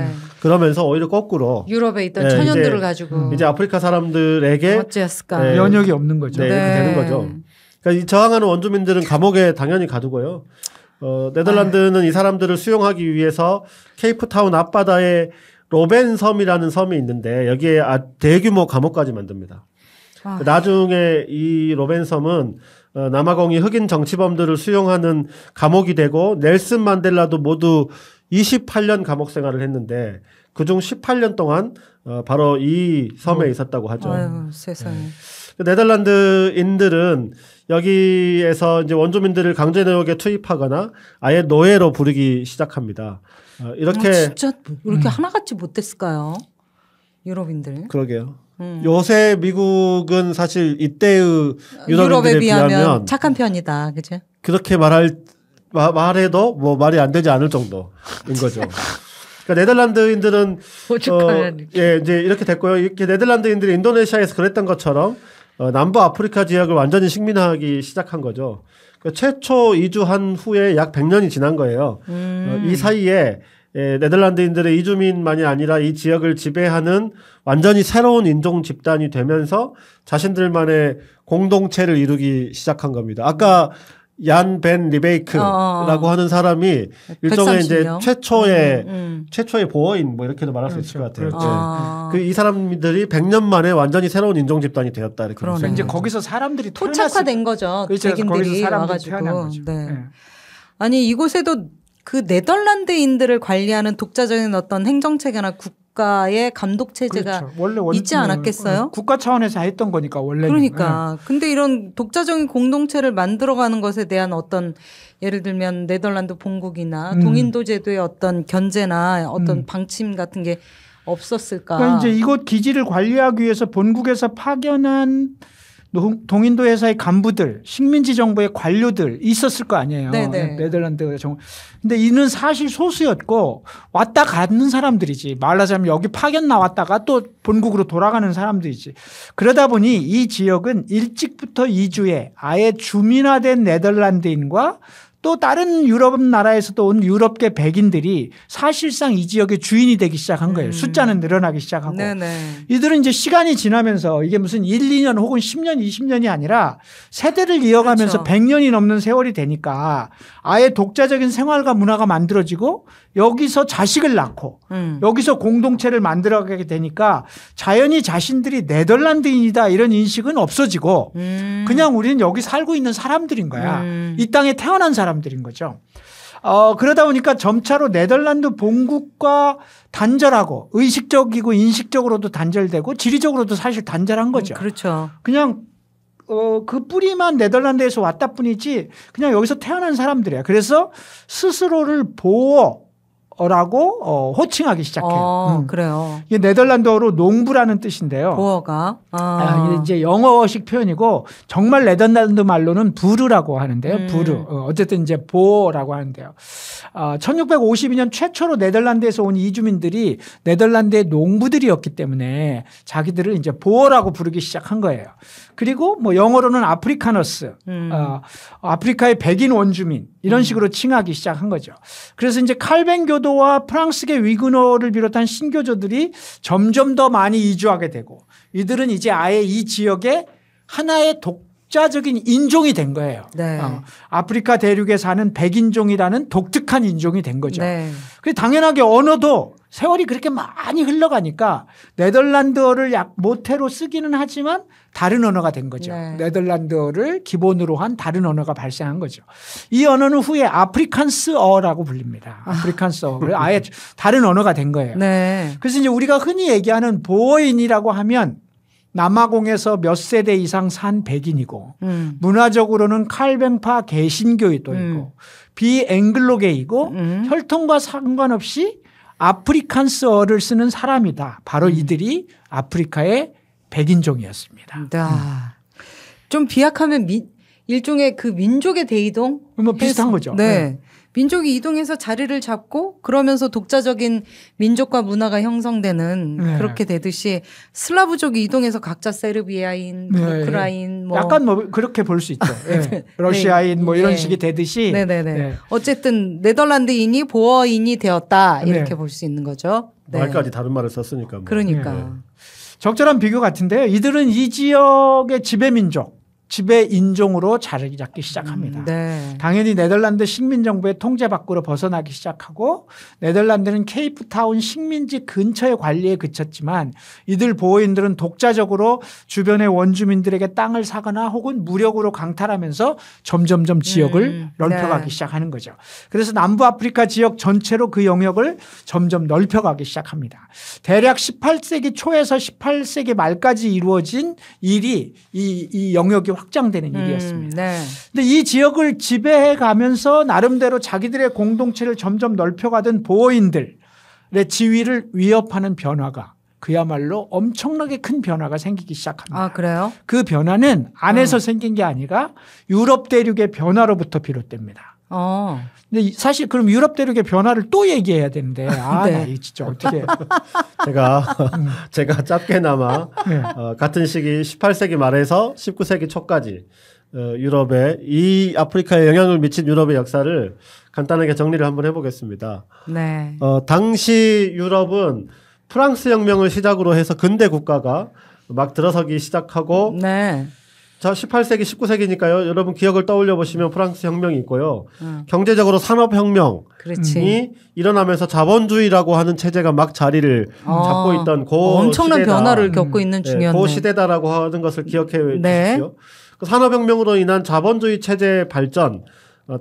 그러면서 오히려 거꾸로 유럽에 있던 천연두를 가지고 이제 아프리카 사람들에게 어찌했을까? 연역이 없는 거죠. 네, 이렇게 되는 거죠. 그러니까 이 저항하는 원주민들은 감옥에 당연히 가두고요. 네덜란드는 이 사람들을 수용하기 위해서 케이프타운 앞바다에 로벤 섬이라는 섬이 있는데 여기에 대규모 감옥까지 만듭니다. 나중에 이 로벤 섬은 남아공이 흑인 정치범들을 수용하는 감옥이 되고 넬슨 만델라도 모두 28년 감옥 생활을 했는데 그중 18년 동안 바로 이 섬에 있었다고 하죠. 아유, 세상에. 네덜란드인들은 여기에서 이제 원주민들을 강제노역에 투입하거나 아예 노예로 부르기 시작합니다. 이렇게 진짜 이렇게 하나같이 못됐을까요? 유럽인들. 그러게요. 요새 미국은 사실 이때의 유럽에 비하면 착한 편이다, 그죠? 그렇게 말해도 뭐 말이 안 되지 않을 정도인 거죠. 그러니까 네덜란드인들은 이제 이렇게 됐고요. 이렇게 네덜란드인들이 인도네시아에서 그랬던 것처럼 남부 아프리카 지역을 완전히 식민화하기 시작한 거죠. 최초 이주한 후에 약 100년이 지난 거예요. 이 사이에 네덜란드인들의 이주민만이 아니라 이 지역을 지배하는 완전히 새로운 인종 집단이 되면서 자신들만의 공동체를 이루기 시작한 겁니다. 아까 얀 벤 리베이크라고 하는 사람이 일종의 130년? 이제 최초의 보어인 뭐 이렇게도 말할 수 있을 것 같아요. 그렇죠. 이 사람들이 100년 만에 완전히 새로운 인종 집단이 되었다 이렇게. 그러니까 이제 거기서 사람들이 토착화된 거죠. 그렇죠. 백인들이 와가지고. 아니 이곳에도 그 네덜란드인들을 관리하는 독자적인 어떤 행정체계나 국가의 감독 체제가 그렇죠. 원래 있지 않았겠어요? 국가 차원에서 했던 거니까 원래는. 그러니까. 근데 이런 독자적인 공동체를 만들어가는 것에 대한 어떤 예를 들면 네덜란드 본국이나 동인도 제도의 어떤 견제나 어떤 방침 같은 게 없었을까? 그러니까 이제 이곳 기지를 관리하기 위해서 본국에서 파견한 동인도 회사의 간부들, 식민지 정부의 관료들 있었을 거 아니에요. 네네. 네덜란드 정부. 근데 이는 사실 소수였고 왔다 가는 사람들이지. 말하자면 여기 파견 나왔다가 또 본국으로 돌아가는 사람들이지. 그러다 보니 이 지역은 일찍부터 이주해 아예 주민화된 네덜란드인과 또 다른 유럽 나라에서도 온 유럽계 백인들이 사실상 이 지역의 주인이 되기 시작한 거예요. 숫자는 늘어나기 시작하고. 네네. 이들은 이제 시간이 지나면서 이게 무슨 1, 2년 혹은 10년, 20년이 아니라 세대를 이어가면서 그렇죠. 100년이 넘는 세월이 되니까 아예 독자적인 생활과 문화가 만들어지고 여기서 자식을 낳고 여기서 공동체를 만들어가게 되니까 자연히 자신들이 네덜란드인이다 이런 인식은 없어지고 그냥 우리는 여기 살고 있는 사람들인 거야. 이 땅에 태어난 사람들인 거죠. 그러다 보니까 점차로 네덜란드 본국과 단절하고 의식적이고 인식적으로도 단절되고 지리적으로도 사실 단절한 거죠. 그렇죠. 그냥 그 뿌리만 네덜란드에서 왔다 뿐이지 그냥 여기서 태어난 사람들이야. 그래서 스스로를 보어라고 호칭하기 시작해요. 그래요. 이게 네덜란드어로 농부라는 뜻인데요. 보어가. 이게 이제 영어식 표현이고 정말 네덜란드 말로는 부르라고 하는데요. 부르. 어쨌든 이제 보어라고 하는데요. 1652년 최초로 네덜란드에서 온 이주민들이 네덜란드의 농부들이었기 때문에 자기들을 이제 보어라고 부르기 시작한 거예요. 그리고 뭐 영어로는 아프리카너스, 아프리카의 백인 원주민 이런 식으로 칭하기 시작한 거죠. 그래서 이제 칼뱅 교도와 프랑스계 위그너를 비롯한 신교조들이 점점 더 많이 이주하게 되고 이들은 이제 아예 이 지역에 하나의 독자적인 인종이 된 거예요. 네. 아프리카 대륙에 사는 백인종이라는 독특한 인종이 된 거죠. 네. 그래서 당연하게 언어도 세월이 그렇게 많이 흘러가니까 네덜란드어를 모태로 쓰기는 하지만 다른 언어가 된 거죠. 네. 네덜란드어를 기본으로 한 다른 언어가 발생한 거죠. 이 언어는 후에 아프리칸스어라고 불립니다. 아프리칸스어. 아예 다른 언어가 된 거예요. 네. 그래서 이제 우리가 흔히 얘기하는 보어인이라고 하면 남아공에서 몇 세대 이상 산 백인이고 문화적으로는 칼뱅파 개신교도이고 비앵글로계이고 혈통과 상관없이 아프리칸스어를 쓰는 사람이다. 바로 이들이 아프리카의 백인종이었습니다. 좀 비약하면 일종의 그 민족의 대이동? 뭐 비슷한 거죠. 네. 민족이 이동해서 자리를 잡고 그러면서 독자적인 민족과 문화가 형성되는 그렇게 되듯이 슬라브족이 이동해서 각자 세르비아인, 우크라인 뭐 약간 뭐 그렇게 볼 수 있죠. 러시아인 뭐 이런 식이 되듯이. 네네네. 어쨌든 네덜란드인이 보어인이 되었다 이렇게 볼 수 있는 거죠. 네. 말까지 다른 말을 썼으니까. 뭐. 그러니까. 적절한 비교 같은데요. 이들은 이 지역의 지배민족. 지배 인종으로 자리 잡기 시작합니다. 네. 당연히 네덜란드 식민정부의 통제 밖으로 벗어나기 시작하고 네덜란드는 케이프타운 식민지 근처의 관리에 그쳤지만 이들 보호인들은 독자적으로 주변의 원주민들에게 땅을 사거나 혹은 무력으로 강탈하면서 점점점 지역을 넓혀가기 시작하는 거죠. 그래서 남부 아프리카 지역 전체로 그 영역을 점점 넓혀가기 시작합니다. 대략 18세기 초에서 18세기 말까지 이루어진 일이 이 영역이 확장되는 일이었습니다. 그런데 이 지역을 지배해 가면서 나름대로 자기들의 공동체를 점점 넓혀가던 보호인들의 지위를 위협하는 변화가 그야말로 엄청나게 큰 변화가 생기기 시작합니다. 아, 그래요? 그 변화는 안에서 생긴 게 아니라 유럽 대륙의 변화로부터 비롯됩니다. 근데 사실 그럼 유럽 대륙의 변화를 또 얘기해야 되는데 나 이 진짜 어떻게 제가 짧게나마 같은 시기 18세기 말에서 19세기 초까지 유럽의 이 아프리카에 영향을 미친 유럽의 역사를 간단하게 정리를 한번 해보겠습니다. 네. 당시 유럽은 프랑스 혁명을 시작으로 해서 근대 국가가 막 들어서기 시작하고 자, 18세기, 19세기니까요. 여러분 기억을 떠올려 보시면 프랑스 혁명이 있고요. 경제적으로 산업혁명이 일어나면서 자본주의라고 하는 체제가 막 자리를 잡고 있던 엄청난 시대다. 변화를 겪고 있는 중이었네. 그 시대다라고 하는 것을 기억해 주십시오. 그 산업혁명으로 인한 자본주의 체제의 발전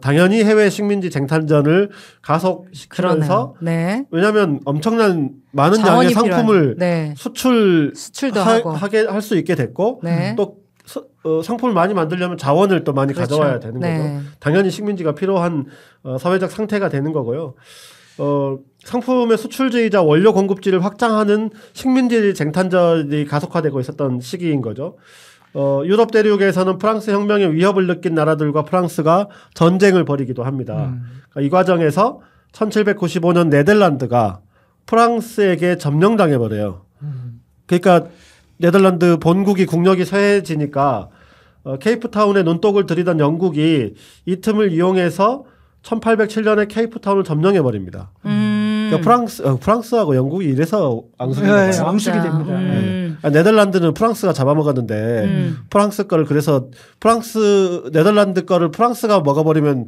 당연히 해외 식민지 쟁탈전을 가속시키면서 네. 왜냐하면 엄청난 많은 자원이 양의 상품을 네. 수출도 하게 할 수 있게 됐고 네. 또 상품을 많이 만들려면 자원을 또 많이 그렇죠. 가져와야 되는 네. 거죠. 당연히 식민지가 필요한 사회적 상태가 되는 거고요. 상품의 수출지이자 원료 공급지를 확장하는 식민지 쟁탈전이 가속화되고 있었던 시기인 거죠. 유럽 대륙에서는 프랑스 혁명의 위협을 느낀 나라들과 프랑스가 전쟁을 벌이기도 합니다. 그러니까 이 과정에서 1795년 네덜란드가 프랑스에게 점령당해 버려요. 그러니까 네덜란드 본국이 국력이 쇠해지니까 케이프타운에 눈독을 들이던 영국이 이 틈을 이용해서 1807년에 케이프타운을 점령해 버립니다. 그러니까 프랑스하고 영국이 이래서 앙숙이 됩니다. 앙숙이 됩니다. 네덜란드는 프랑스가 잡아먹었는데 프랑스 거를 그래서 네덜란드 거를 프랑스가 먹어버리면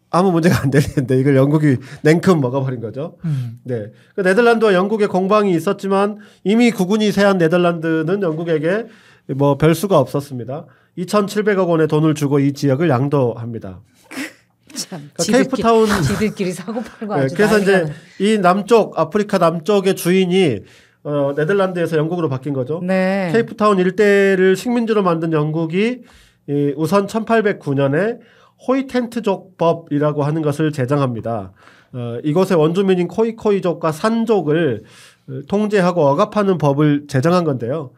아무 문제가 안 되는데 이걸 영국이 냉큼 먹어버린 거죠. 네, 네덜란드와 영국의 공방이 있었지만 이미 국군이 세한 네덜란드는 영국에게 뭐 별수가 없었습니다. 2,700억 원의 돈을 주고 이 지역을 양도합니다. 참, 그러니까 케이프타운 지들끼리 사고 팔고 아주 그래서 이제 이 남쪽 아프리카 남쪽의 주인이 네덜란드에서 영국으로 바뀐 거죠. 네. 케이프타운 일대를 식민지로 만든 영국이 우선 1809년에 호이텐트족 법이라고 하는 것을 제정합니다. 이곳의 원주민인 코이코이족과 산족을 통제하고 억압하는 법을 제정한 건데요.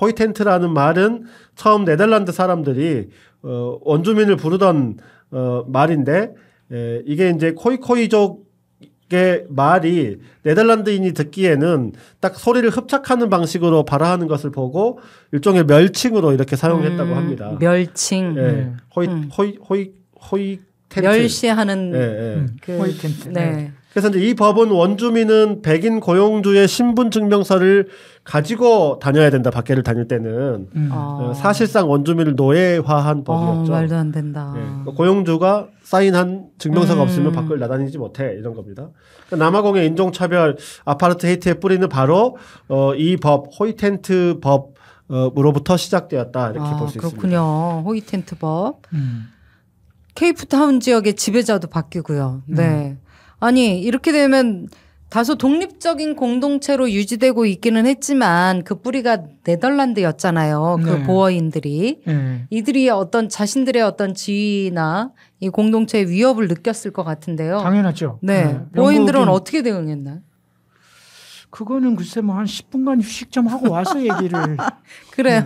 호이텐트라는 말은 처음 네덜란드 사람들이 원주민을 부르던 말인데 이게 이제 코이코이족의 말이 네덜란드인이 듣기에는 딱 소리를 흡착하는 방식으로 발화하는 것을 보고 일종의 멸칭으로 이렇게 사용했다고 합니다. 멸칭. 예. 호이텐트. 멸시하는 호이텐트. 네. 그래서 이제 이 법은 원주민은 백인 고용주의 신분 증명서를 가지고 다녀야 된다. 밖에를 다닐 때는 사실상 원주민을 노예화한 법이었죠. 말도 안 된다. 네. 고용주가 사인한 증명서가 없으면 밖을 나다니지 못해 이런 겁니다. 그러니까 남아공의 인종차별 아파르트헤이트의 뿌리는 바로 이 법 호이텐트 법으로부터 시작되었다 이렇게 볼 수 있습니다. 그렇군요. 호이텐트 법. 케이프타운 지역의 지배자도 바뀌고요. 네. 아니 이렇게 되면 다소 독립적인 공동체로 유지되고 있기는 했지만 그 뿌리가 네덜란드였잖아요. 그 네. 보어인들이. 네. 이들이 어떤 자신들의 어떤 지위나 이 공동체의 위협을 느꼈을 것 같은데요. 당연하죠. 네. 보어인들은 어떻게 대응했나요? 그거는 글쎄 뭐 한 10분간 휴식 좀 하고 와서 얘기를. 그래요.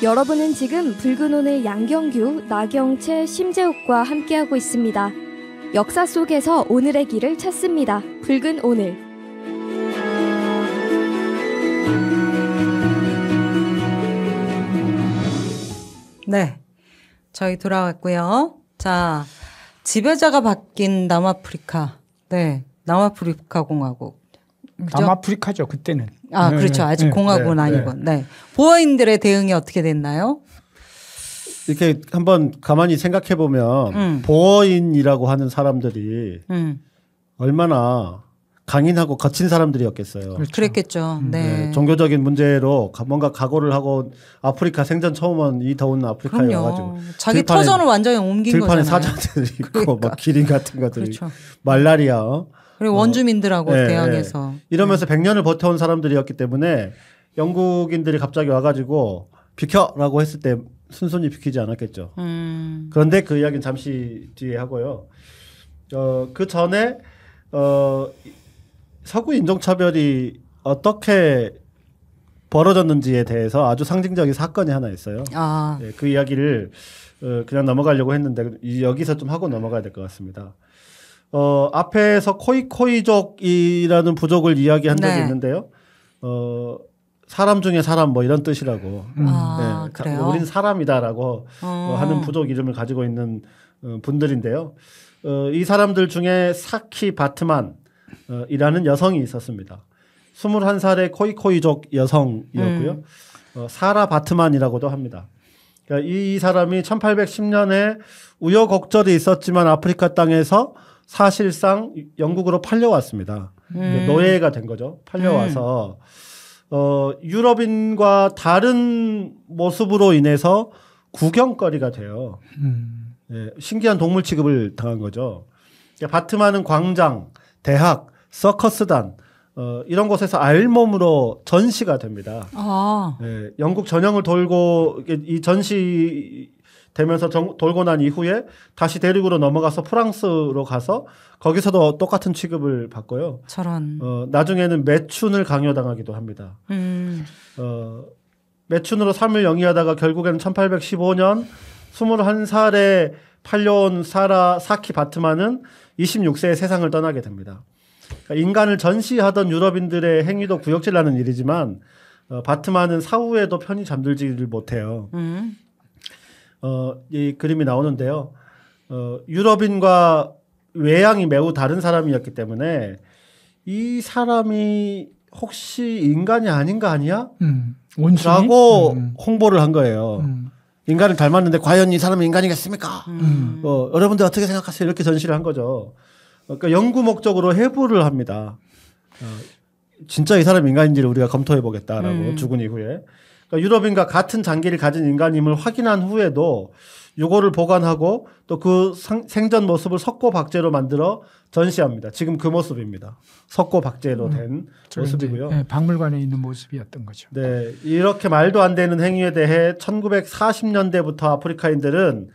여러분은 지금 붉은온의 양경규, 나경채, 심재욱과 함께하고 있습니다. 역사 속에서 오늘의 길을 찾습니다. 붉은 오늘. 네. 저희 돌아왔고요. 자, 지배자가 바뀐 남아프리카. 네. 남아프리카 공화국. 그죠? 남아프리카죠 그때는. 그렇죠. 아직 공화국은 아니고. 네. 보어인들의 대응이 어떻게 됐나요? 이렇게 한번 가만히 생각해 보면 보어인이라고 하는 사람들이 얼마나 강인하고 거친 사람들이었겠어요. 그렇죠. 그랬겠죠. 네. 종교적인 문제로 뭔가 각오를 하고 아프리카 생전 처음 온 이 더운 아프리카에 그럼요. 와가지고 자기 터전을 완전히 옮긴 들판에 거잖아요. 사자들이 있고 그러니까. 막 기린 같은 것들이 그렇죠. 말라리아 그리고 원주민들하고 네, 대항해서 이러면서 100년을 버텨온 사람들이었기 때문에 영국인들이 갑자기 와가지고 비켜라고 했을 때 순순히 비키지 않았겠죠. 그런데 그 이야기는 잠시 뒤에 하고요. 그 전에 서구 인종차별이 어떻게 벌어졌는지에 대해서 아주 상징적인 사건이 하나 있어요. 네, 그 이야기를 그냥 넘어가려고 했는데 여기서 좀 하고 넘어가야 될 것 같습니다. 앞에서 코이코이족이라는 부족을 이야기한 적이 있는데요. 사람 중에 사람 뭐 이런 뜻이라고. 네, 그래요? 우린 사람이다라고 하는 부족 이름을 가지고 있는 분들인데요. 이 사람들 중에 사키 바트만 이라는 여성이 있었습니다. 21살의 코이코이족 여성이었고요. 사라 바트만이라고도 합니다. 그러니까 이 사람이 1810년에 우여곡절이 있었지만 아프리카 땅에서 사실상 영국으로 팔려왔습니다. 노예가 된 거죠. 팔려와서 유럽인과 다른 모습으로 인해서 구경거리가 돼요. 예, 신기한 동물 취급을 당한 거죠. 그러니까 바트만은 광장, 대학, 서커스단 이런 곳에서 알몸으로 전시가 됩니다. 예, 영국 전역을 돌고 이 전시 되면서 돌고 난 이후에 다시 대륙으로 넘어가서 프랑스로 가서 거기서도 똑같은 취급을 받고요. 저런. 나중에는 매춘을 강요당하기도 합니다. 매춘으로 삶을 영위하다가 결국에는 1815년 21살에 팔려온 사키 바트만은 26세에 세상을 떠나게 됩니다. 그러니까 인간을 전시하던 유럽인들의 행위도 구역질나는 일이지만 바트만은 사후에도 편히 잠들지를 못해요. 이 그림이 나오는데요. 유럽인과 외양이 매우 다른 사람이었기 때문에 이 사람이 혹시 인간이 아닌가 아니야? 원숭이? 라고 홍보를 한 거예요. 인간을 닮았는데 과연 이 사람이 인간이겠습니까? 여러분들 어떻게 생각하세요? 이렇게 전시를 한 거죠. 그러니까 연구 목적으로 해부를 합니다. 진짜 이 사람이 인간인지를 우리가 검토해 보겠다라고 죽은 이후에. 그러니까 유럽인과 같은 장기를 가진 인간임을 확인한 후에도 요거를 보관하고 또 그 생전 모습을 석고박제로 만들어 전시합니다. 지금 그 모습입니다. 석고박제로 된 모습이고요. 네, 박물관에 있는 모습이었던 거죠. 네, 이렇게 말도 안 되는 행위에 대해 1940년대부터 아프리카인들은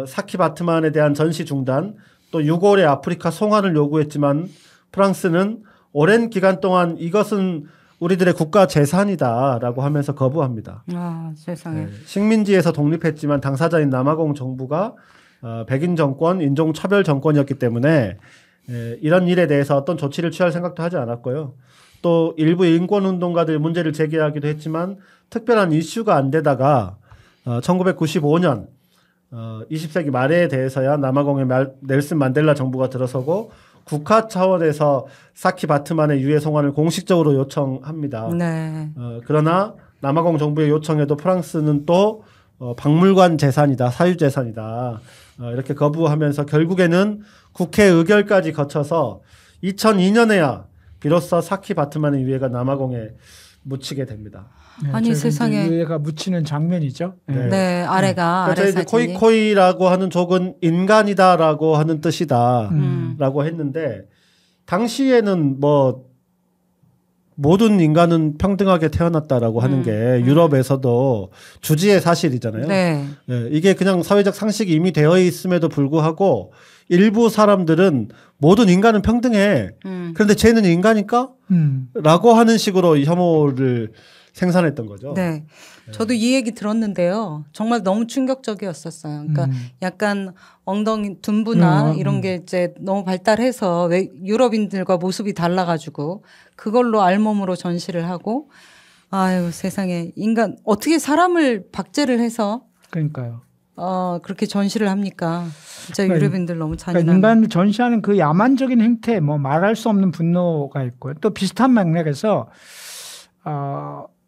사키 바트만에 대한 전시 중단, 또 6월에 아프리카 송환을 요구했지만 프랑스는 오랜 기간 동안 이것은 우리들의 국가 재산이다라고 하면서 거부합니다. 세상에. 네, 식민지에서 독립했지만 당사자인 남아공 정부가 백인 정권, 인종차별 정권이었기 때문에 이런 일에 대해서 어떤 조치를 취할 생각도 하지 않았고요. 또 일부 인권운동가들 문제를 제기하기도 했지만 특별한 이슈가 안 되다가 1995년 20세기 말에 대해서야 남아공의 넬슨 만델라 정부가 들어서고 국가 차원에서 사키 바트만의 유해 송환을 공식적으로 요청합니다. 네. 그러나 남아공 정부의 요청에도 프랑스는 또 박물관 재산이다, 사유재산이다 이렇게 거부하면서 결국에는 국회 의결까지 거쳐서 2002년에야 비로소 사키 바트만의 유해가 남아공에 묻히게 됩니다. 네, 아니 세상에. 유해가 묻히는 장면이죠. 네, 네 아래가 아래 그러니까 사진이. 코이코이라고 하는 족은 인간이다라고 하는 뜻이다라고 했는데 당시에는 뭐 모든 인간은 평등하게 태어났다라고 하는 게 유럽에서도 주지의 사실이잖아요. 네. 네, 이게 그냥 사회적 상식이 이미 되어 있음에도 불구하고 일부 사람들은 모든 인간은 평등해. 그런데 쟤는 인간일까? 라고 하는 식으로 혐오를 생산했던 거죠. 네. 저도 이 얘기 들었는데요. 정말 너무 충격적이었었어요. 그러니까 약간 엉덩이 둔부나 이런 게 이제 너무 발달해서 왜 유럽인들과 모습이 달라가지고 그걸로 알몸으로 전시를 하고 아유 세상에 인간 어떻게 사람을 박제를 해서 그러니까요. 그렇게 전시를 합니까? 진짜 그러니까 유럽인들 너무 잔인한. 그러니까 인간을 전시하는 그 야만적인 행태, 뭐 말할 수 없는 분노가 있고요. 또 비슷한 맥락에서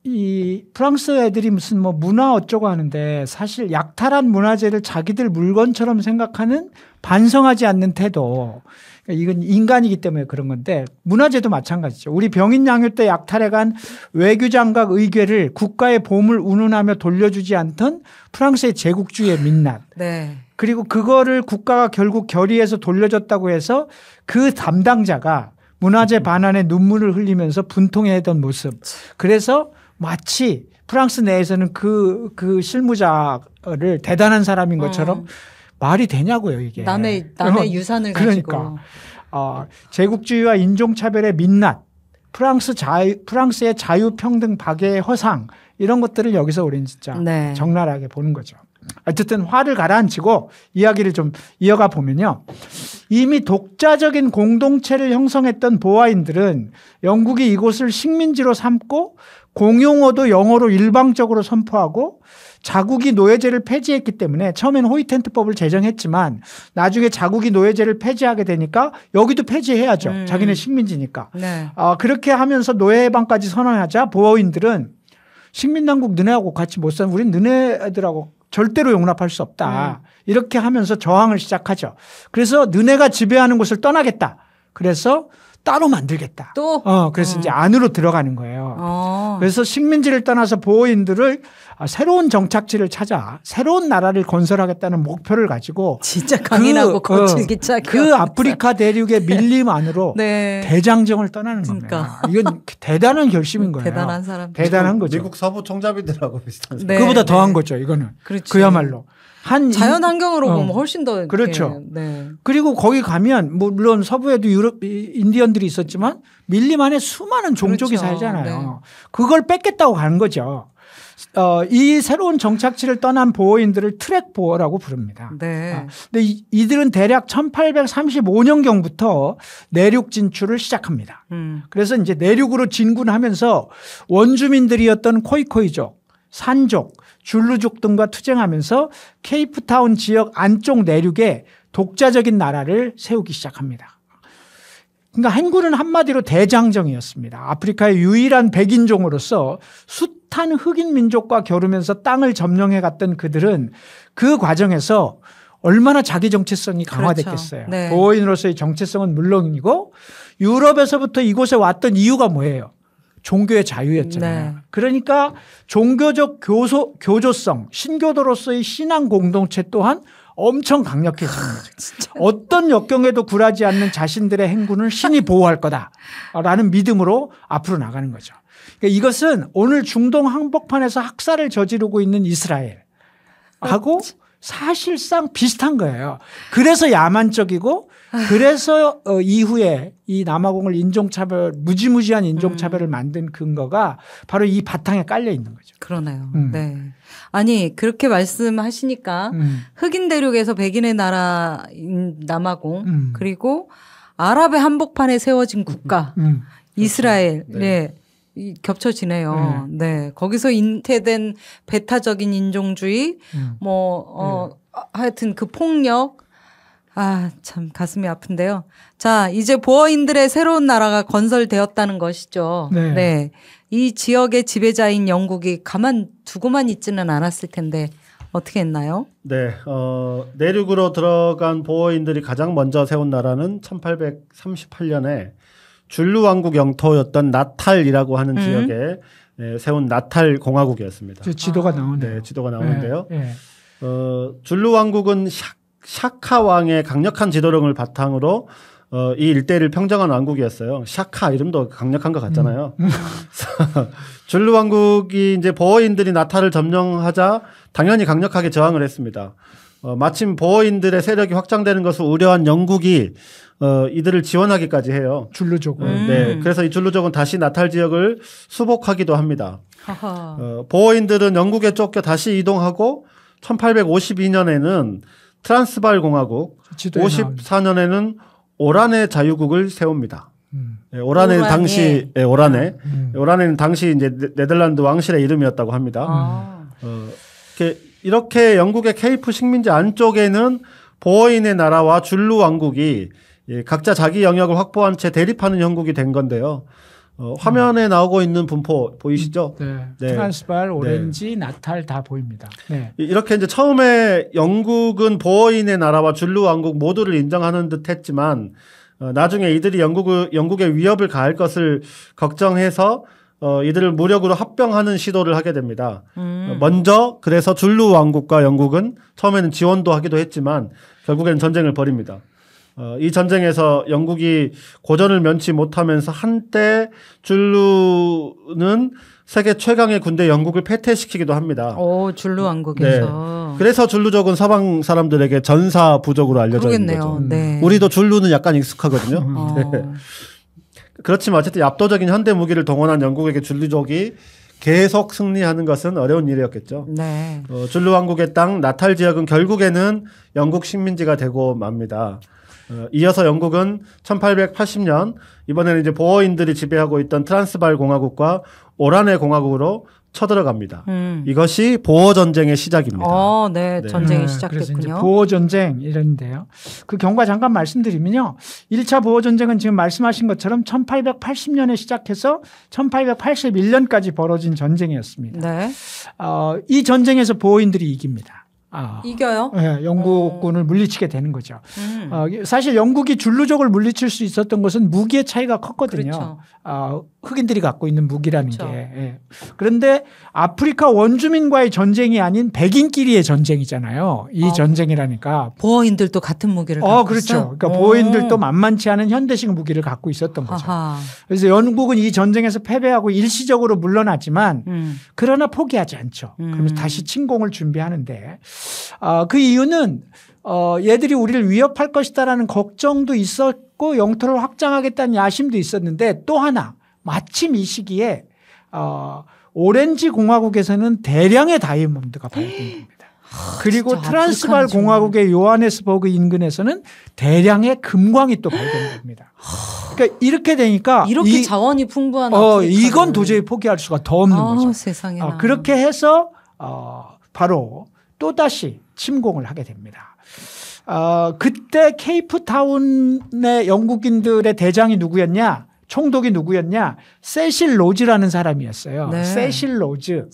이 프랑스 애들이 무슨 뭐 문화 어쩌고 하는데 사실 약탈한 문화재를 자기들 물건처럼 생각하는 반성하지 않는 태도. 그러니까 이건 인간이기 때문에 그런 건데 문화재도 마찬가지죠. 우리 병인 양육 때 약탈해간 외교장각 의궤를 국가의 보물 운운하며 돌려주지 않던 프랑스의 제국주의의 민낯. 네. 그리고 그거를 국가가 결국 결의해서 돌려줬다고 해서 그 담당자가 문화재 반환에 눈물을 흘리면서 분통해하던 모습. 그래서 마치 프랑스 내에서는 그 실무자를 대단한 사람인 것처럼 말이 되냐고요, 이게. 남의 유산을 그러니까. 가지고. 제국주의와 인종차별의 민낯, 프랑스의 자유평등 박애의 허상 이런 것들을 여기서 우리는 진짜 네. 적나라하게 보는 거죠. 어쨌든 화를 가라앉히고 이야기를 좀 이어가 보면요. 이미 독자적인 공동체를 형성했던 보아인들은 영국이 이곳을 식민지로 삼고 공용어도 영어로 일방적으로 선포하고 자국이 노예제를 폐지했기 때문에 처음엔 호위텐트법을 제정했지만 나중에 자국이 노예제를 폐지하게 되니까 여기도 폐지해야죠. 자기네 식민지니까. 네. 그렇게 하면서 노예 해방까지 선언하자 보어인들은 식민당국 너네하고 같이 못 사는 우린 너네들하고 절대로 용납할 수 없다. 이렇게 하면서 저항을 시작하죠. 그래서 너네가 지배하는 곳을 떠나겠다. 그래서 따로 만들겠다. 또? 그래서 이제 안으로 들어가는 거예요. 그래서 식민지를 떠나서 보호인들을 새로운 정착지를 찾아 새로운 나라를 건설하겠다는 목표를 가지고 진짜 강인하고 거칠기차게 그 아프리카 대륙의 밀림 안으로 네. 대장정을 떠나는 겁니다. 이건 대단한 결심인 거예요. 대단한 사람. 대단한 거죠. 미국 서부 총잡이들하고 비슷한. 네. 그보다 더한 거죠. 이거는. 그렇지. 그야말로. 자연 환경으로 보면 훨씬 더. 그렇죠. 네. 그리고 거기 가면 물론 서부에도 인디언들이 있었지만 밀림 안에 수많은 종족이 그렇죠. 살잖아요. 네. 그걸 뺏겠다고 가는 거죠. 이 새로운 정착지를 떠난 보호인들을 트랙 보어라고 부릅니다. 네. 근데 이들은 대략 1835년경부터 내륙 진출을 시작합니다. 그래서 이제 내륙으로 진군하면서 원주민들이었던 코이코이족, 산족, 줄루족 등과 투쟁하면서 케이프타운 지역 안쪽 내륙에 독자적인 나라를 세우기 시작합니다. 그러니까 행군은 한마디로 대장정이었습니다. 아프리카의 유일한 백인종으로서 숱한 흑인 민족과 겨루면서 땅을 점령해 갔던 그들은 그 과정에서 얼마나 자기 정체성이 강화됐겠어요. 그렇죠. 네. 보호인으로서의 정체성은 물론이고 유럽에서부터 이곳에 왔던 이유가 뭐예요? 종교의 자유였잖아요. 네. 그러니까 종교적 교조성, 신교도로서의 신앙 공동체 또한 엄청 강력해지는 거죠. 어떤 역경에도 굴하지 않는 자신들의 행군을 신이 보호할 거다라는 믿음으로 앞으로 나가는 거죠. 그러니까 이것은 오늘 중동 한복판에서 학살을 저지르고 있는 이스라엘하고 사실상 비슷한 거예요. 그래서 야만적이고 그래서 이후에 이 남아공을 무지무지한 인종차별을 만든 근거가 바로 이 바탕에 깔려 있는 거죠. 그러네요. 네. 아니, 그렇게 말씀하시니까 흑인 대륙에서 백인의 나라인 남아공 그리고 아랍의 한복판에 세워진 국가 이스라엘. 네. 겹쳐지네요. 네. 거기서 잉태된 배타적인 인종주의, 하여튼 그 폭력, 참 가슴이 아픈데요. 자, 이제 보어인들의 새로운 나라가 건설되었다는 것이죠. 네. 네. 이 지역의 지배자인 영국이 가만 두고만 있지는 않았을 텐데 어떻게 했나요? 네, 내륙으로 들어간 보어인들이 가장 먼저 세운 나라는 1838년에 줄루 왕국 영토였던 나탈이라고 하는 지역에 세운 나탈 공화국이었습니다. 지도가 나오네요. 네, 지도가 나오는데요. 네. 줄루 왕국은 샤카 왕의 강력한 지도력을 바탕으로 이 일대를 평정한 왕국이었어요. 샤카 이름도 강력한 것 같잖아요. 줄루 왕국이 이제 보어인들이 나탈을 점령하자 당연히 강력하게 저항을 했습니다. 마침 보어인들의 세력이 확장되는 것을 우려한 영국이 이들을 지원하기까지 해요. 줄루족은. 네, 그래서 이 줄루족은 다시 나탈 지역을 수복하기도 합니다. 보어인들은 영국에 쫓겨 다시 이동하고 1852년에는 트란스발 공화국, 54년에는 오라네 자유국을 세웁니다. 오라네는 당시 오라네는 당시 이제 네덜란드 왕실의 이름이었다고 합니다. 이렇게 영국의 케이프 식민지 안쪽에는 보어인의 나라와 줄루 왕국이 각자 자기 영역을 확보한 채 대립하는 형국이 된 건데요. 화면에 나오고 있는 분포 보이시죠? 네. 네. 트란스발, 오렌지, 나탈 다 보입니다. 네. 이렇게 이제 처음에 영국은 보어인의 나라와 줄루 왕국 모두를 인정하는 듯 했지만 나중에 이들이 영국에 위협을 가할 것을 걱정해서 이들을 무력으로 합병하는 시도를 하게 됩니다. 먼저 그래서 줄루 왕국과 영국은 처음에는 지원도 하기도 했지만 결국에는 전쟁을 벌입니다. 이 전쟁에서 영국이 고전을 면치 못하면서 한때 줄루는 세계 최강의 군대 영국을 패퇴시키기도 합니다. 오, 줄루 왕국에서. 네. 그래서 줄루족은 서방 사람들에게 전사 부족으로 알려져 있는 거죠. 네. 우리도 줄루는 약간 익숙하거든요. 네. 그렇지만 어쨌든 압도적인 현대 무기를 동원한 영국에게 줄루족이 계속 승리하는 것은 어려운 일이었겠죠. 네. 줄루 왕국의 땅 나탈 지역은 결국에는 영국 식민지가 되고 맙니다. 이어서 영국은 1880년 이번에는 이제 보어인들이 지배하고 있던 트란스발 공화국과 오란의 공화국으로 쳐들어갑니다. 이것이 보어 전쟁의 시작입니다. 네, 네. 전쟁이 그래서 이제 시작됐군요. 보호 전쟁 이런데요. 그 경과 잠깐 말씀드리면요. 1차 보호 전쟁은 지금 말씀하신 것처럼 1880년에 시작해서 1881년까지 벌어진 전쟁이었습니다. 네. 이 전쟁에서 보호인들이 이깁니다. 이겨요? 네, 영국군을 물리치게 되는 거죠. 사실 영국이 줄루족을 물리칠 수 있었던 것은 무기의 차이가 컸거든요. 그렇죠. 흑인들이 갖고 있는 무기라는 그렇죠. 게. 예. 그런데 아프리카 원주민과의 전쟁이 아닌 백인끼리의 전쟁이잖아요. 이 전쟁이라니까. 보어인들도 같은 무기를 갖고 그렇죠. 있어요? 그러니까 보호인들도 만만치 않은 현대식 무기를 갖고 있었던 거죠. 아하. 그래서 영국은 이 전쟁에서 패배하고 일시적으로 물러나지만 그러나 포기하지 않죠. 그러면서 다시 침공을 준비하는데 그 이유는 얘들이 우리를 위협할 것이다라는 걱정도 있었고 영토를 확장하겠다는 야심도 있었는데 또 하나 마침 이 시기에 오렌지 공화국에서는 대량의 다이아몬드가 발견된 겁니다. 그리고 진짜 트란스발 아프리카는 공화국의 요하네스버그 인근에서는 대량의 금광이 또 발견됩니다. 그러니까 이렇게 되니까 이렇게 자원이 풍부한 이건 도저히 포기할 수가 더 없는 거죠. 세상에. 그렇게 해서 바로 또다시 침공을 하게 됩니다. 그때 케이프타운의 영국인들의 대장이 누구였냐? 총독이 누구였냐? 세실 로즈라는 사람이었어요. 네. 세실 로즈.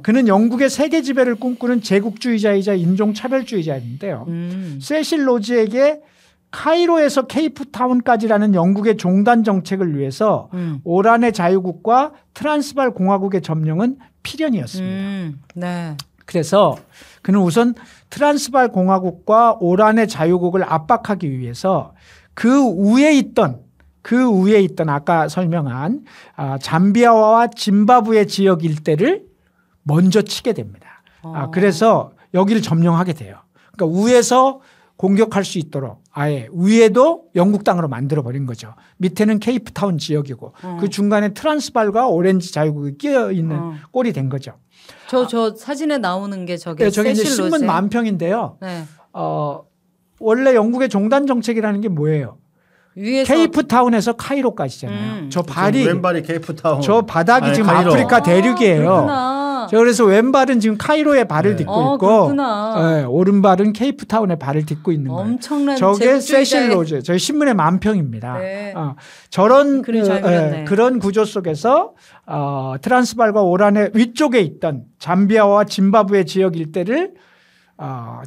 그는 영국의 세계 지배를 꿈꾸는 제국주의자이자 인종차별주의자였는데요. 세실 로즈에게 카이로에서 케이프타운까지라는 영국의 종단 정책을 위해서 오란의 자유국과 트란스발 공화국의 점령은 필연이었습니다. 네. 그래서 그는 우선 트란스발 공화국과 오란의 자유국을 압박하기 위해서 그 위에 있던 아까 설명한 잠비아와 짐바브웨 지역 일대를 먼저 치게 됩니다. 그래서 여기를 점령하게 돼요. 그러니까 위에서 공격할 수 있도록 아예 위에도 영국 땅으로 만들어버린 거죠. 밑에는 케이프타운 지역이고 그 중간에 트란스발과 오렌지 자유국이 끼어 있는 꼴이 된 거죠. 저 사진에 나오는 게 저게 저게 이제 세실 신문 로제? 만평인데요. 네. 원래 영국의 종단 정책이라는 게 뭐예요? 위에서 케이프타운에서 카이로까지잖아요. 저 발이 왼발이 케이프타운. 저 바닥이 지금 카이로. 아프리카 대륙이에요. 그렇구나. 그래서 왼발은 지금 카이로의 발을 딛고 있고 그렇구나. 오른발은 케이프타운의 발을 딛고 있는 거예요. 엄청난 저게 제국주의자의- 세실 로즈. 저희 신문의 만평입니다. 네. 저런 그림 잘 그렸네. 그런 구조 속에서 트란스발과 오란의 위쪽에 있던 잠비아와 짐바브웨 지역 일대를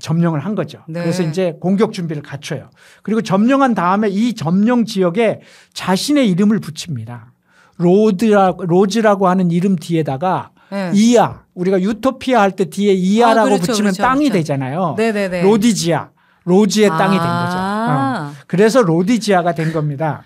점령을 한 거죠. 네. 그래서 이제 공격 준비를 갖춰요. 그리고 점령한 다음에 이 점령 지역에 자신의 이름을 붙입니다. 로즈라고 하는 이름 뒤에다가 네. 이하, 우리가 유토피아 할 때 뒤에 이하라고 그렇죠, 붙이면 그렇죠, 땅이 그렇죠. 되잖아요. 네네네. 로디지아, 로즈의 땅이 된 거죠. 그래서 로디지아가 된 겁니다.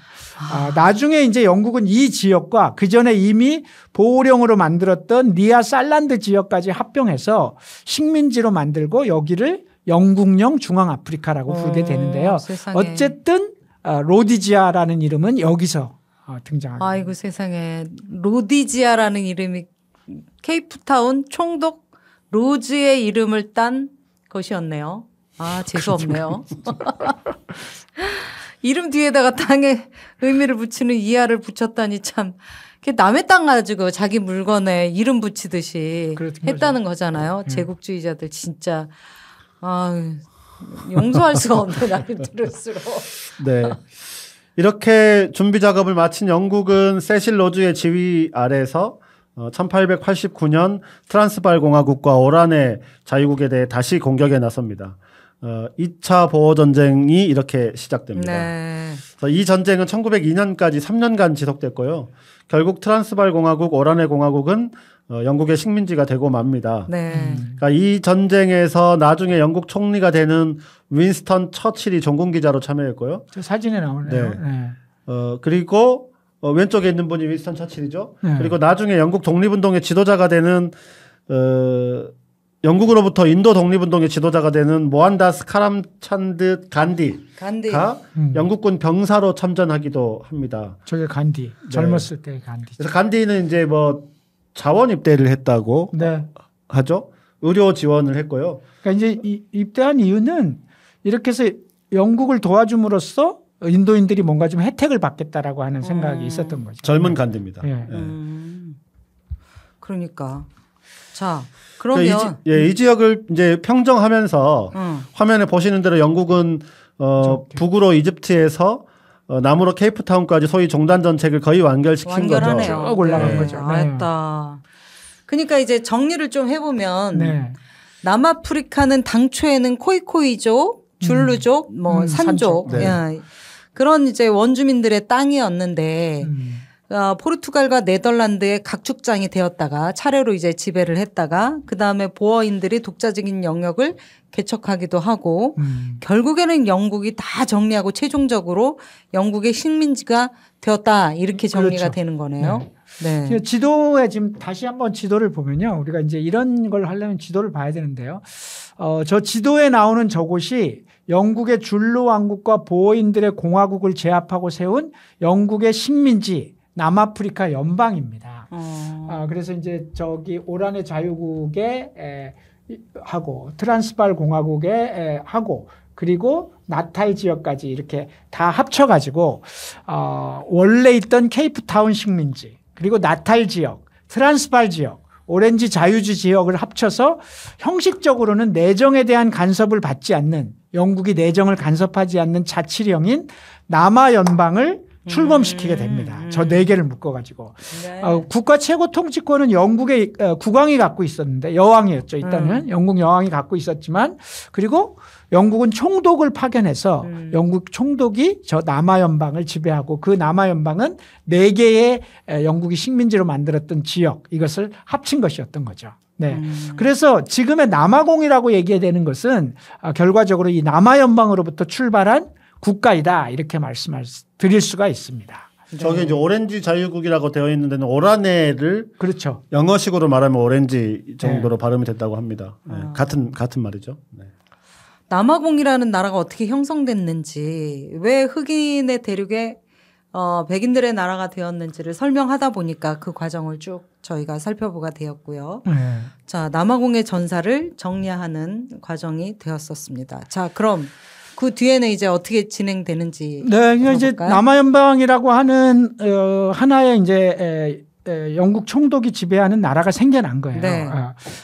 나중에 이제 영국은 이 지역과 그 전에 이미 보호령으로 만들었던 니아 살란드 지역까지 합병해서 식민지로 만들고 여기를 영국령 중앙아프리카라고 부르게 되는데요. 세상에. 어쨌든 로디지아라는 이름은 여기서 등장하게 됩니다. 아이고 세상에. 로디지아라는 이름이 케이프타운 총독 로즈의 이름을 딴 것이었네요. 재수 없네요. 이름 뒤에다가 땅에 의미를 붙이는 이하를 붙였다니 참 남의 땅 가지고 자기 물건에 이름 붙이듯이 했다는 거잖아요. 제국주의자들 진짜 용서할 수가 없네 나를 들을수록. 네. 이렇게 준비 작업을 마친 영국은 세실 로즈의 지휘 아래에서 1889년 트란스발 공화국과 오란의 자유국에 대해 다시 공격에 나섭니다. 2차 보호 전쟁이 이렇게 시작됩니다. 네. 그래서 이 전쟁은 1902년까지 3년간 지속됐고요. 결국 트란스발 공화국, 오란의 공화국은 영국의 식민지가 되고 맙니다. 네. 그러니까 이 전쟁에서 나중에 영국 총리가 되는 윈스턴 처칠이 종군 기자로 참여했고요. 저 사진에 나오네요. 네. 네. 그리고 왼쪽에 있는 분이 윈스턴 처칠이죠. 네. 그리고 나중에 영국 독립운동의 지도자가 되는 영국으로부터 인도 독립운동의 지도자가 되는 모한다스 카람찬드 간디가 영국군 병사로 참전하기도 합니다. 저게 간디. 네. 젊었을 때의 간디. 그래서 간디는 이제 뭐 자원 입대를 했다고 네. 하죠. 의료 지원을 했고요. 그러니까 이제 입대한 이유는 이렇게 해서 영국을 도와줌으로써 인도인들이 뭔가 좀 혜택을 받겠다라고 하는 생각이 있었던 거죠. 젊은 간디입니다. 예. 예. 그러니까. 자, 그러니까 그러면 이 지역을 이제 평정하면서 화면에 보시는 대로 영국은 북으로 이집트에서 남으로 케이프타운까지 소위 종단 전책을 거의 완결시킨 완결하네요. 거죠. 쭉 올라간 네. 거죠. 알았다. 그러니까 이제 정리를 좀 해보면 네. 남아프리카는 당초에는 코이코이족, 줄루족, 뭐 산족, 네. 예. 그런 이제 원주민들의 땅이었는데 포르투갈과 네덜란드의 각축장이 되었다가 차례로 이제 지배를 했다가 그 다음에 보어인들이 독자적인 영역을 개척하기도 하고 결국에는 영국이 다 정리하고 최종적으로 영국의 식민지가 되었다 이렇게 정리가 그렇죠. 되는 거네요. 네. 네. 지도에 지금 다시 한번 지도를 보면요. 우리가 이제 이런 걸 하려면 지도를 봐야 되는데요. 저 지도에 나오는 저곳이 영국의 줄루 왕국과 보어인들의 공화국을 제압하고 세운 영국의 식민지 남아프리카 연방입니다. 그래서 이제 저기 오란의 자유국에 하고 트란스발 공화국에 하고 그리고 나탈 지역까지 이렇게 다 합쳐가지고 원래 있던 케이프타운 식민지 그리고 나탈 지역, 트란스발 지역, 오렌지 자유주 지역을 합쳐서 형식적으로는 내정에 대한 간섭을 받지 않는 영국이 내정을 간섭하지 않는 자치령인 남아연방을 출범시키게 됩니다. 저 4개를 묶어가지고. 네. 국가 최고 통치권은 영국의 국왕이 갖고 있었는데 여왕이었죠. 일단은 영국 여왕이 갖고 있었지만 그리고 영국은 총독을 파견해서 영국 총독이 저 남아연방을 지배하고 그 남아연방은 4개의 영국이 식민지로 만들었던 지역 이것을 합친 것이었던 거죠. 네. 그래서 지금의 남아공이라고 얘기해야 되는 것은 결과적으로 이 남아연방으로부터 출발한 국가이다 이렇게 말씀을 드릴 수가 있습니다. 저게 이제 오렌지 자유국이라고 되어 있는 데는 오라네를 그렇죠. 영어식으로 말하면 오렌지 정도로 발음이 된다고 합니다. 네. 같은 말이죠. 네. 남아공이라는 나라가 어떻게 형성됐는지 왜 흑인의 대륙에 백인들의 나라가 되었는지를 설명하다 보니까 그 과정을 쭉 저희가 살펴보가 되었고요. 자, 남아공의 전사를 정리하는 과정이 되었었습니다. 자, 그럼 그 뒤에는 이제 어떻게 진행되는지. 네, 그러니까 이제 남아연방이라고 하는 하나의 이제 영국 총독이 지배하는 나라가 생겨난 거예요. 네.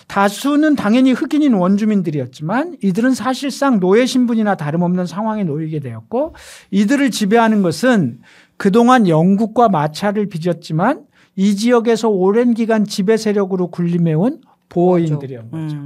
다수는 당연히 흑인인 원주민들이었지만 이들은 사실상 노예 신분이나 다름없는 상황에 놓이게 되었고 이들을 지배하는 것은 그동안 영국과 마찰을 빚었지만 이 지역에서 오랜 기간 지배 세력으로 군림해온 보어인들이었던 거죠.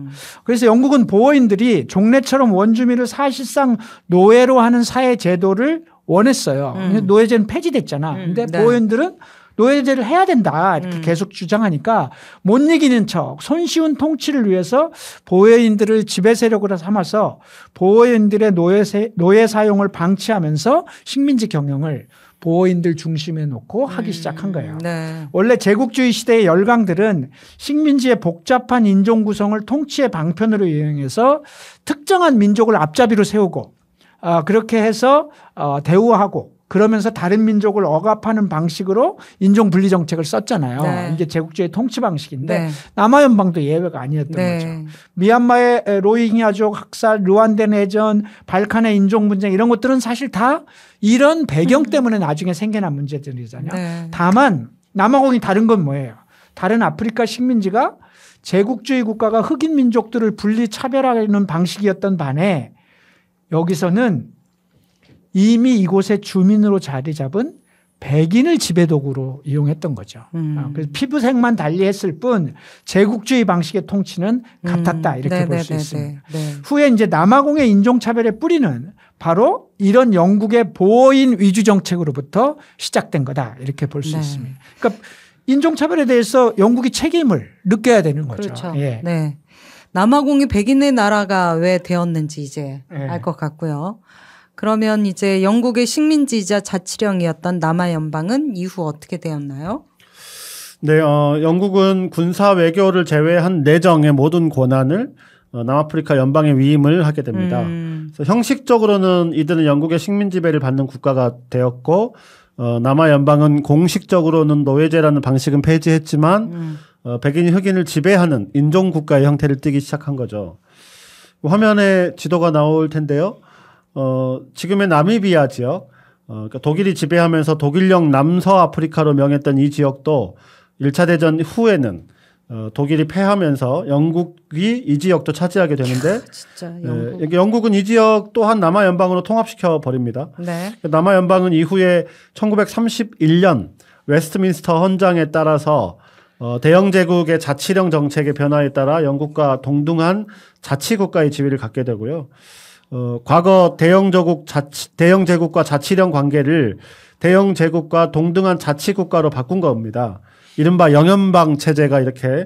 그래서 영국은 보어인들이 종래처럼 원주민을 사실상 노예로 하는 사회 제도를 원했어요. 노예제는 폐지됐잖아. 근데 네. 보어인들은 노예제를 해야 된다 이렇게 계속 주장하니까 못 이기는 척 손쉬운 통치를 위해서 보어인들을 지배 세력으로 삼아서 보어인들의 노예 사용을 방치하면서 식민지 경영을 보어인들 중심에 놓고 하기 시작한 거예요. 네. 원래 제국주의 시대의 열강들은 식민지의 복잡한 인종 구성을 통치의 방편으로 이용해서 특정한 민족을 앞잡이로 세우고 그렇게 해서 대우하고 그러면서 다른 민족을 억압하는 방식으로 인종 분리 정책을 썼잖아요. 네. 이게 제국주의 통치 방식인데 네. 남아연방도 예외가 아니었던 네. 거죠. 미얀마의 로힝야족 학살, 르완다 내전, 발칸의 인종 분쟁 이런 것들은 사실 다 이런 배경 때문에 나중에 생겨난 문제들이잖아요. 네. 다만 남아공이 다른 건 뭐예요? 다른 아프리카 식민지가 제국주의 국가가 흑인 민족들을 분리 차별하는 방식이었던 반에 여기서는 이미 이곳에 주민으로 자리 잡은 백인을 지배도구로 이용했던 거죠. 그래서 피부색만 달리했을 뿐 제국주의 방식의 통치는 같았다 이렇게 볼 수 있습니다. 네. 후에 이제 남아공의 인종차별의 뿌리는 바로 이런 영국의 보어인 위주 정책으로부터 시작된 거다 이렇게 볼 수 네. 있습니다. 그러니까 인종차별에 대해서 영국이 책임을 느껴야 되는 거죠. 그렇죠. 예. 네. 남아공이 백인의 나라가 왜 되었는지 이제 네. 알 것 같고요. 그러면 이제 영국의 식민지이자 자치령이었던 남아연방은 이후 어떻게 되었나요? 네, 영국은 군사 외교를 제외한 내정의 모든 권한을 남아프리카 연방에 위임을 하게 됩니다. 그래서 형식적으로는 이들은 영국의 식민 지배를 받는 국가가 되었고 남아연방은 공식적으로는 노예제라는 방식은 폐지했지만 백인이 흑인을 지배하는 인종국가의 형태를 띠기 시작한 거죠. 화면에 지도가 나올 텐데요. 지금의 나미비아 지역, 그러니까 독일이 지배하면서 독일령 남서아프리카로 명했던 이 지역도 1차 대전 후에는 독일이 패하면서 영국이 이 지역도 차지하게 되는데 진짜 영국은 이 지역 또한 남아 연방으로 통합시켜 버립니다. 네. 남아 연방은 이후에 1931년 웨스트민스터 헌장에 따라서 대영 제국의 자치령 정책의 변화에 따라 영국과 동등한 자치국가의 지위를 갖게 되고요. 과거 대영 제국과 자치령 관계를 대영 제국과 동등한 자치국가로 바꾼 겁니다. 이른바 영연방 체제가 이렇게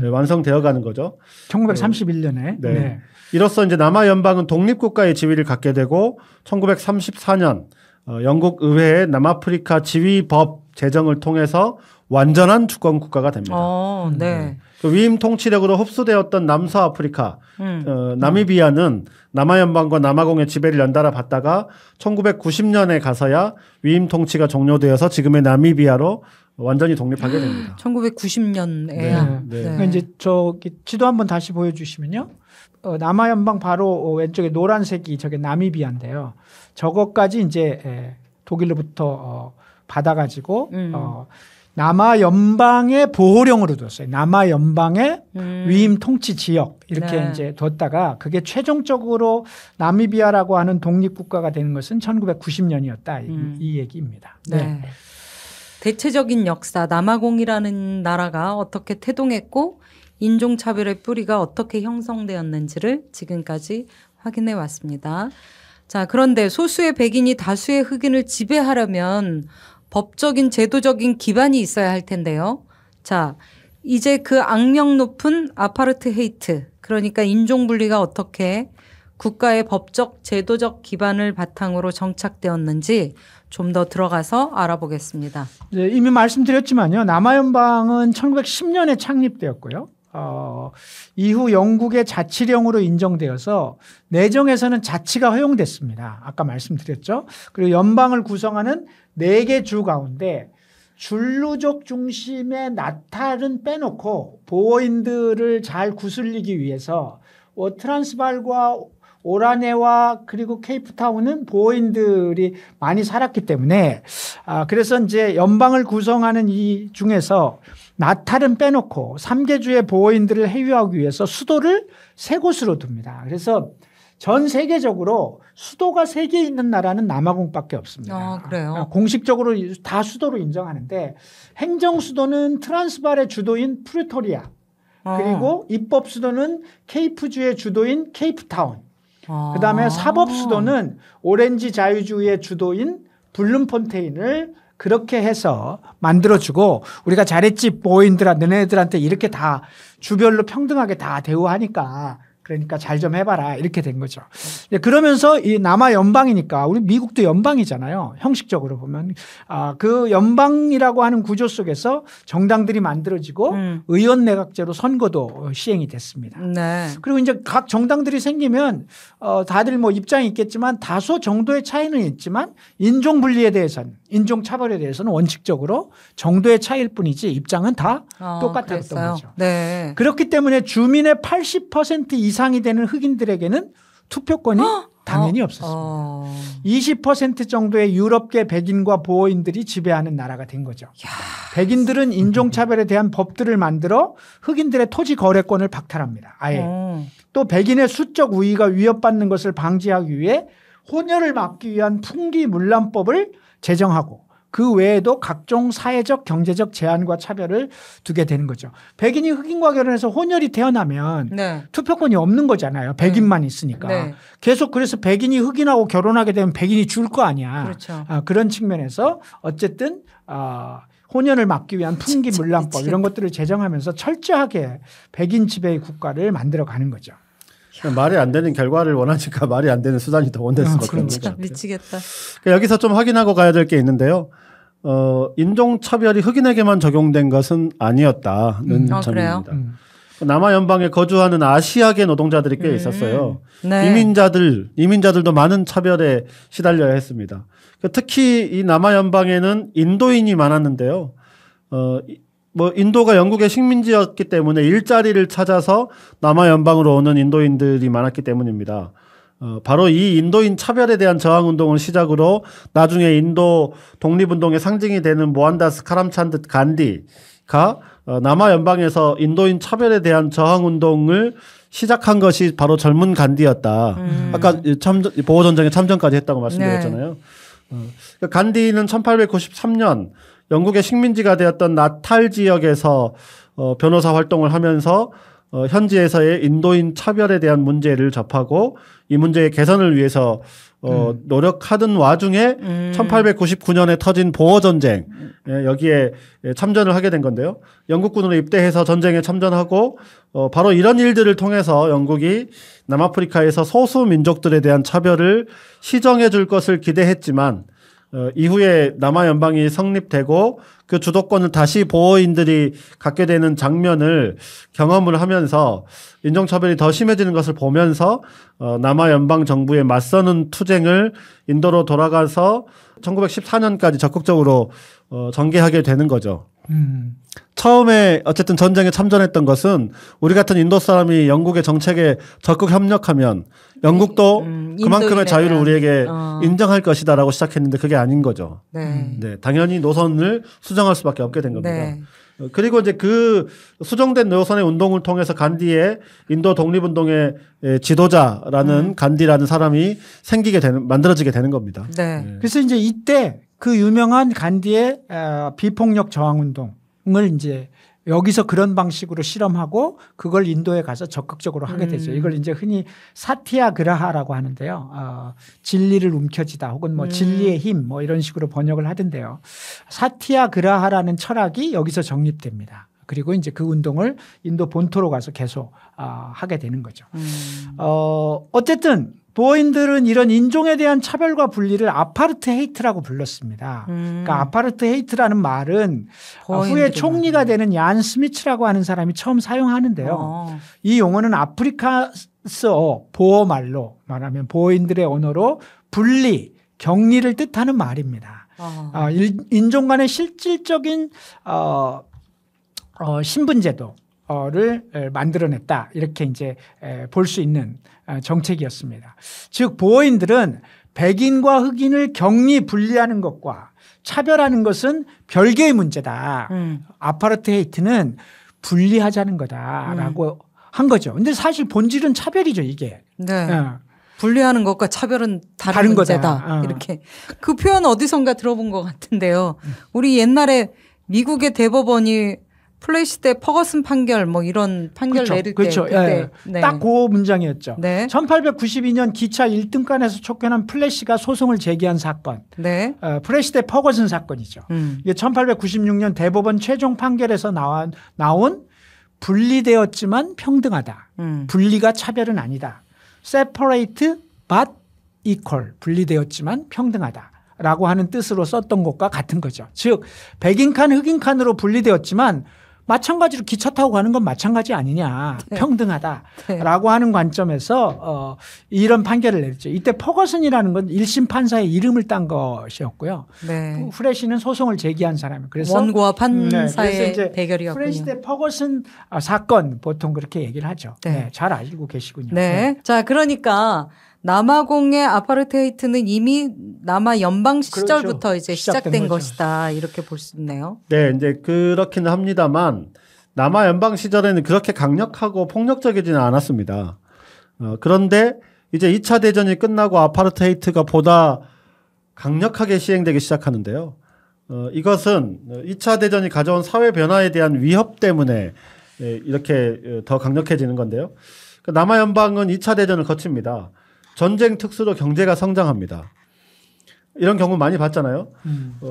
완성되어 가는 거죠. 1931년에. 네. 네. 이로써 이제 남아 연방은 독립국가의 지위를 갖게 되고 1934년 영국 의회에 남아프리카 지위법 제정을 통해서 완전한 주권 국가가 됩니다. 네. 그 위임 통치력으로 흡수되었던 남서아프리카, 나미비아는 남아연방과 남아공의 지배를 연달아 받다가 1990년에 가서야 위임 통치가 종료되어서 지금의 나미비아로 완전히 독립하게 됩니다. 1990년에야. 네. 그러니까 이제 저기 지도 한번 다시 보여주시면요. 남아연방 바로 왼쪽에 노란색이 저게 나미비아인데요. 저것까지 이제 독일로부터 받아가지고 남아 연방의 보호령으로 뒀어요. 남아 연방의 위임 통치 지역 이렇게 네. 이제 뒀다가 그게 최종적으로 나미비아라고 하는 독립국가가 되는 것은 1990년이었다 이 얘기입니다. 네. 대체적인 역사 남아공이라는 나라가 어떻게 태동했고 인종차별의 뿌리가 어떻게 형성되었는지를 지금까지 확인해 왔습니다. 자, 그런데 소수의 백인이 다수의 흑인을 지배하려면 법적인 제도적인 기반이 있어야 할 텐데요. 자, 이제 그 악명 높은 아파르트헤이트, 그러니까 인종분리가 어떻게 국가의 법적 제도적 기반을 바탕으로 정착되었는지 좀 더 들어가서 알아보겠습니다. 네, 이미 말씀드렸지만요. 남아연방은 1910년에 창립되었고요. 이후 영국의 자치령으로 인정되어서 내정에서는 자치가 허용됐습니다. 아까 말씀드렸죠. 그리고 연방을 구성하는 4개 주 가운데 줄루족 중심의 나탈은 빼놓고 보호인들을 잘 구슬리기 위해서 트란스발과 오라네와 그리고 케이프타운은 보호인들이 많이 살았기 때문에 그래서 이제 연방을 구성하는 이 중에서 나탈은 빼놓고 3개 주의 보호인들을 해유하기 위해서 수도를 3곳으로 둡니다. 그래서 전 세계적으로 수도가 3개 있는 나라는 남아공밖에 없습니다. 그래요? 공식적으로 다 수도로 인정하는데 행정 수도는 트란스발의 주도인 프리토리아 그리고 입법 수도는 케이프주의 주도인 케이프타운 그다음에 사법 수도는 오렌지 자유주의 주도인 블룸폰테인을 그렇게 해서 만들어주고 우리가 잘했지 보호인들아 너네들한테 이렇게 다 주별로 평등하게 다 대우하니까 그러니까 잘 좀 해봐라 이렇게 된 거죠. 그러면서 이 남아 연방이니까 우리 미국도 연방이잖아요. 형식적으로 보면 그 연방이라고 하는 구조 속에서 정당들이 만들어지고 의원 내각제로 선거도 시행이 됐습니다. 네. 그리고 이제 각 정당들이 생기면 다들 뭐 입장이 있겠지만 다소 정도의 차이는 있지만 인종 분리에 대해서는 인종 차별에 대해서는 원칙적으로 정도의 차이일 뿐이지 입장은 다 똑같았던 거죠. 네. 그렇기 때문에 주민의 80% 이상이 되는 흑인들에게는 투표권이 당연히 없었습니다. 20% 정도의 유럽계 백인과 보호인들이 지배하는 나라가 된 거죠. 백인들은 인종차별에 대한 법들을 만들어 흑인들의 토지 거래권을 박탈합니다. 아예. 또 백인의 수적 우위가 위협받는 것을 방지하기 위해 혼혈을 막기 위한 풍기문란법을 제정하고 그 외에도 각종 사회적 경제적 제한과 차별을 두게 되는 거죠. 백인이 흑인과 결혼해서 혼혈이 태어나면 투표권이 없는 거잖아요. 백인만 있으니까. 계속 그래서 백인이 흑인하고 결혼하게 되면 백인이 줄 거 아니야. 그렇죠. 그런 측면에서 어쨌든 혼혈을 막기 위한 풍기문란법 이런 것들을 제정하면서 철저하게 백인 지배의 국가를 만들어가는 거죠. 말이 안 되는 결과를 원하니까 말이 안 되는 수단이 더 원될 수밖에 없는 거죠. 미치겠다. 여기서 좀 확인하고 가야 될 게 있는데요. 인종차별이 흑인에게만 적용된 것은 아니었다는 점입니다. 남아 연방에 거주하는 아시아계 노동자들이 꽤 있었어요. 네. 이민자들도 많은 차별에 시달려야 했습니다. 특히 이 남아 연방에는 인도인이 많았는데요. 인도가 영국의 식민지였기 때문에 일자리를 찾아서 남아 연방으로 오는 인도인들이 많았기 때문입니다. 바로 이 인도인 차별에 대한 저항 운동을 시작으로 나중에 인도 독립운동의 상징이 되는 모한다스 카람찬드 간디가 남아 연방에서 인도인 차별에 대한 저항 운동을 시작한 것이 바로 젊은 간디였다. 아까 보호 전쟁에 참전까지 했다고 말씀드렸잖아요. 네. 간디는 1893년 영국의 식민지가 되었던 나탈 지역에서 변호사 활동을 하면서 현지에서의 인도인 차별에 대한 문제를 접하고 이 문제의 개선을 위해서 노력하던 와중에 1899년에 터진 보어 전쟁 여기에 참전을 하게 된 건데요. 영국군으로 입대해서 전쟁에 참전하고 바로 이런 일들을 통해서 영국이 남아프리카에서 소수 민족들에 대한 차별을 시정해 줄 것을 기대했지만 이후에 남아 연방이 성립되고 그 주도권을 다시 보어인들이 갖게 되는 장면을 경험을 하면서 인종차별이 더 심해지는 것을 보면서 남아 연방 정부에 맞서는 투쟁을 인도로 돌아가서 1914년까지 적극적으로 전개하게 되는 거죠. 처음에 어쨌든 전쟁에 참전했던 것은 우리 같은 인도 사람이 영국의 정책에 적극 협력하면 영국도 그만큼의 자유를 우리에게 인정할 것이다라고 시작했는데 그게 아닌 거죠. 네, 당연히 노선을 수정할 수밖에 없게 된 겁니다. 네. 그리고 이제 그 수정된 노선의 운동을 통해서 간디의 인도 독립운동의 지도자라는 간디라는 사람이 만들어지게 되는 겁니다. 네. 네. 그래서 이제 이때 그 유명한 간디의 비폭력 저항운동을 이제 여기서 그런 방식으로 실험하고 그걸 인도에 가서 적극적으로 하게 되죠. 이걸 이제 흔히 사티아그라하라고 하는데요. 진리를 움켜쥐다 혹은 뭐 진리의 힘 뭐 이런 식으로 번역을 하던데요. 사티아그라하라는 철학이 여기서 정립됩니다. 그리고 이제 그 운동을 인도 본토로 가서 계속 하게 되는 거죠. 어쨌든 보어인들은 이런 인종에 대한 차별과 분리를 아파르트헤이트라고 불렀습니다. 그러니까 아파르트헤이트라는 말은 후에 총리가 되는 얀 스미츠라고 하는 사람이 처음 사용하는데요. 이 용어는 아프리카서 보어 말로 말하면 보어인들의 언어로 분리, 격리를 뜻하는 말입니다. 인종 간의 실질적인 신분제도를 만들어냈다. 이렇게 이제 볼 수 있는 정책이었습니다. 즉 보어인들은 백인과 흑인을 격리 분리하는 것과 차별하는 것은 별개의 문제다. 아파르트헤이트는 분리하자는 거다라고 한 거죠. 근데 사실 본질은 차별이죠, 이게. 네. 분리하는 것과 차별은 다른 문제다. 이렇게. 그 표현 어디선가 들어본 것 같은데요. 우리 옛날에 미국의 대법원이 플래시 때 퍼거슨 판결 뭐 이런 판결 그렇죠. 내릴 그렇죠. 때 예. 네. 딱 그 문장이었죠. 네. 1892년 기차 1등간에서 쫓겨난 플래시가 소송을 제기한 사건. 네. 플래시 때 퍼거슨 사건이죠. 이게 1896년 대법원 최종 판결에서 나온 분리되었지만 평등하다. 분리가 차별은 아니다. Separate but equal. 분리되었지만 평등하다. 라고 하는 뜻으로 썼던 것과 같은 거죠. 즉 백인 칸 흑인 칸으로 분리되었지만 마찬가지로 기차 타고 가는 건 마찬가지 아니냐. 네. 평등하다라고 하는 관점에서 이런 판결을 내렸죠. 이때 퍼거슨이라는 건 1심 판사의 이름을 딴 것이었고요. 네. 프레시는 소송을 제기한 사람이에요. 그래서 원고와 판사의 대결이었군요. 프레시 때 퍼거슨 사건 보통 그렇게 얘기를 하죠. 네. 네, 잘 알고 계시군요. 네. 네. 자, 그러니까 남아공의 아파르테이트는 이미 남아 연방 시절부터 그렇죠. 이제 시작된 것이다. 이렇게 볼 수 있네요. 네, 이제 그렇기는 합니다만 남아 연방 시절에는 그렇게 강력하고 폭력적이지는 않았습니다. 그런데 이제 2차 대전이 끝나고 아파르테이트가 보다 강력하게 시행되기 시작하는데요. 이것은 2차 대전이 가져온 사회 변화에 대한 위협 때문에 이렇게 더 강력해지는 건데요. 남아 연방은 2차 대전을 거칩니다. 전쟁 특수로 경제가 성장합니다. 이런 경우 많이 봤잖아요.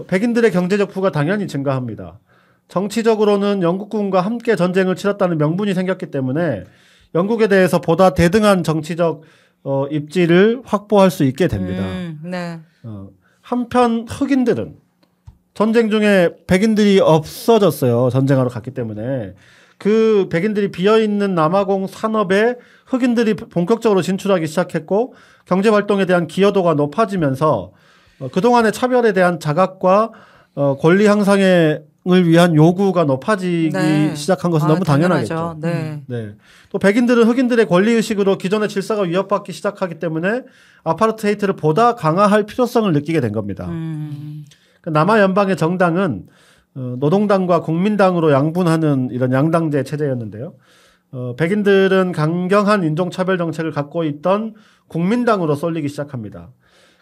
백인들의 경제적 부가 당연히 증가합니다. 정치적으로는 영국군과 함께 전쟁을 치렀다는 명분이 생겼기 때문에 영국에 대해서 보다 대등한 정치적 입지를 확보할 수 있게 됩니다. 네. 한편 흑인들은 전쟁 중에 백인들이 없어졌어요. 전쟁하러 갔기 때문에. 그 백인들이 비어있는 남아공 산업에 흑인들이 본격적으로 진출하기 시작했고 경제활동에 대한 기여도가 높아지면서 그동안의 차별에 대한 자각과 권리 향상을 위한 요구가 높아지기 네. 시작한 것은 너무 당연하겠죠. 네. 네. 또 백인들은 흑인들의 권리의식으로 기존의 질서가 위협받기 시작하기 때문에 아파르트헤이트를 보다 강화할 필요성을 느끼게 된 겁니다. 남아 연방의 정당은 노동당과 국민당으로 양분하는 이런 양당제 체제였는데요. 백인들은 강경한 인종차별 정책을 갖고 있던 국민당으로 쏠리기 시작합니다.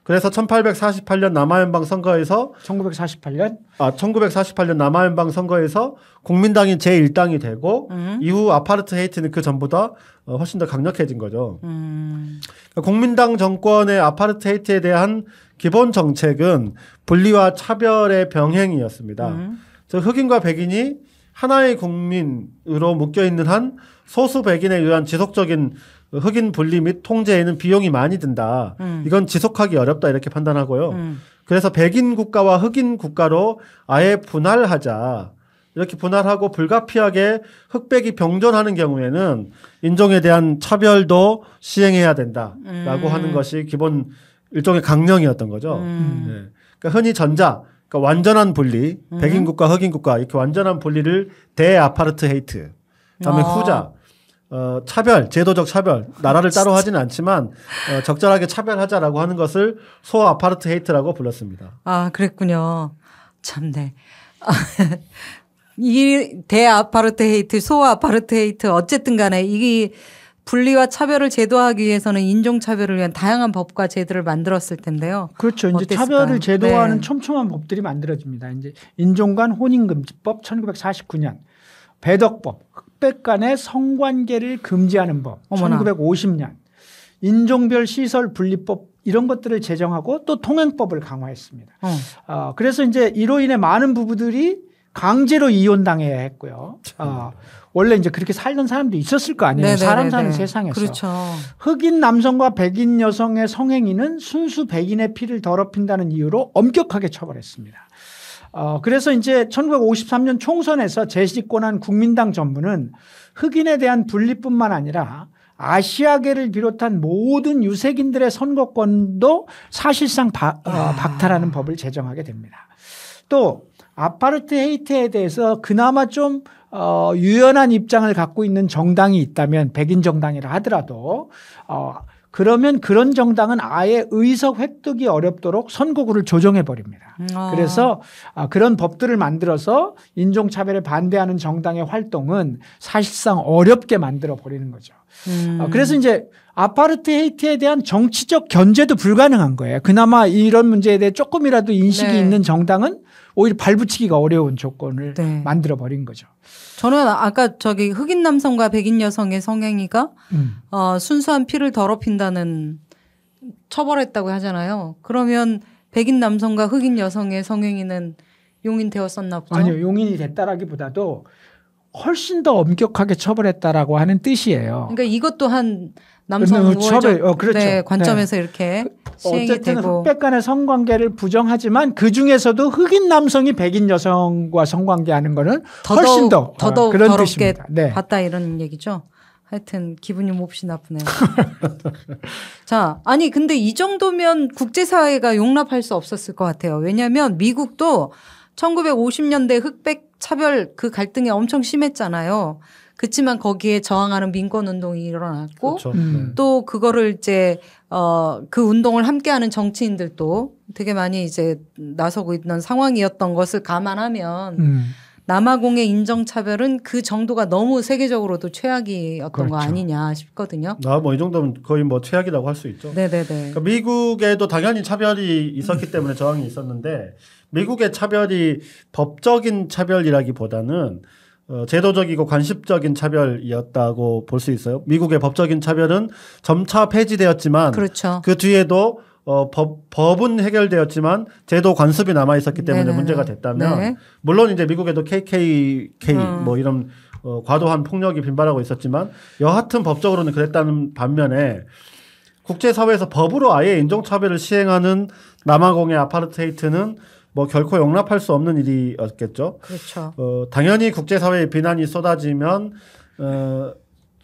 그래서 1848년 남아연방 선거에서 1948년 남아연방 선거에서 국민당이 제1당이 되고 이후 아파르트헤이트는 그 전보다 훨씬 더 강력해진 거죠. 그러니까 국민당 정권의 아파르트헤이트에 대한 기본 정책은 분리와 차별의 병행이었습니다. 즉 흑인과 백인이 하나의 국민으로 묶여있는 한 소수 백인에 의한 지속적인 흑인 분리 및 통제에는 비용이 많이 든다. 이건 지속하기 어렵다 이렇게 판단하고요. 그래서 백인 국가와 흑인 국가로 아예 분할하자. 이렇게 분할하고 불가피하게 흑백이 병존하는 경우에는 인종에 대한 차별도 시행해야 된다라고 하는 것이 기본 일종의 강령이었던 거죠. 네. 그러니까 흔히 전자, 그러니까 완전한 분리, 백인 국가, 흑인 국가 이렇게 완전한 분리를 대아파르트헤이트. 그다음에 후자. 차별, 제도적 차별, 나라를 따로 하지는 않지만 적절하게 차별하자라고 하는 것을 소아파르트헤이트라고 불렀습니다. 아, 그랬군요. 참네. 이 대아파르트헤이트, 소아파르트헤이트 어쨌든 간에 이 분리와 차별을 제도하기 위해서는 인종차별을 위한 다양한 법과 제도를 만들었을 텐데요. 그렇죠. 이제 어땠을까요? 차별을 제도화하는 네. 촘촘한 법들이 만들어집니다. 이제 인종간 혼인금지법 1949년, 배덕법, 흑백 간의 성관계를 금지하는 법 어머나. 1950년, 인종별 시설 분리법 이런 것들을 제정하고 또 통행법을 강화했습니다. 그래서 이제 이로 인해 많은 부부들이 강제로 이혼당해야 했고요. 원래 이제 그렇게 살던 사람도 있었을 거 아니에요. 네네네네. 사람 사는 세상에서. 그렇죠. 흑인 남성과 백인 여성의 성행위는 순수 백인의 피를 더럽힌다는 이유로 엄격하게 처벌했습니다. 그래서 이제 1953년 총선에서 재집권한 국민당 정부는 흑인에 대한 분리뿐만 아니라 아시아계를 비롯한 모든 유색인들의 선거권도 사실상 박탈하는 법을 제정하게 됩니다. 또 아파르트헤이트에 대해서 그나마 좀 유연한 입장을 갖고 있는 정당이 있다면 백인 정당이라 하더라도 그러면 그런 정당은 아예 의석 획득이 어렵도록 선거구를 조정해 버립니다. 그래서 그런 법들을 만들어서 인종차별에 반대하는 정당의 활동은 사실상 어렵게 만들어 버리는 거죠. 그래서 이제 아파르트헤이트에 대한 정치적 견제도 불가능한 거예요. 그나마 이런 문제에 대해 조금이라도 인식이 네. 있는 정당은 오히려 발붙이기가 어려운 조건을 네. 만들어 버린 거죠. 저는 아까 저기 흑인 남성과 백인 여성의 성행위가 순수한 피를 더럽힌다는 처벌했다고 하잖아요. 그러면 백인 남성과 흑인 여성의 성행위는 용인되었었나 보죠? 아니요. 용인이 됐다라기보다도 훨씬 더 엄격하게 처벌했다라고 하는 뜻이에요. 그러니까 이것도 한 남성 우월적 그렇죠. 네, 관점에서 이렇게 시행이 어쨌든 되고. 흑백 간의 성관계를 부정하지만 그중에서도 흑인 남성이 백인 여성과 성관계하는 거는 훨씬 더 그런 더럽게 뜻입니다. 네. 봤다 이런 얘기죠. 하여튼 기분이 몹시 나쁘네요. 자, 아니 근데 이 정도면 국제사회가 용납할 수 없었을 것 같아요. 왜냐하면 미국도 1950년대 흑백 차별 그 갈등이 엄청 심했잖아요. 그렇지만 거기에 저항하는 민권운동이 일어났고 그렇죠. 또 그거를 이제 그 운동을 함께하는 정치인들도 되게 많이 이제 나서고 있는 상황이었던 것을 감안하면 남아공의 인종차별은 그 정도가 너무 세계적으로도 최악이었던 그렇죠. 거 아니냐 싶거든요. 뭐 이 정도면 거의 뭐 최악이라고 할 수 있죠. 네네네. 그러니까 미국에도 당연히 차별이 있었기 때문에 저항이 있었는데 미국의 차별이 법적인 차별이라기보다는 제도적이고 관습적인 차별이었다고 볼 수 있어요. 미국의 법적인 차별은 점차 폐지되었지만 그렇죠. 그 뒤에도 법은 해결되었지만 제도 관습이 남아 있었기 때문에 네네. 문제가 됐다면 네. 물론 이제 미국에도 KKK 뭐 이런 과도한 폭력이 빈발하고 있었지만 여하튼 법적으로는 그랬다는 반면에 국제사회에서 법으로 아예 인종차별을 시행하는 남아공의 아파르트헤이트는 뭐 결코 용납할 수 없는 일이었겠죠. 그렇죠. 당연히 국제사회의 비난이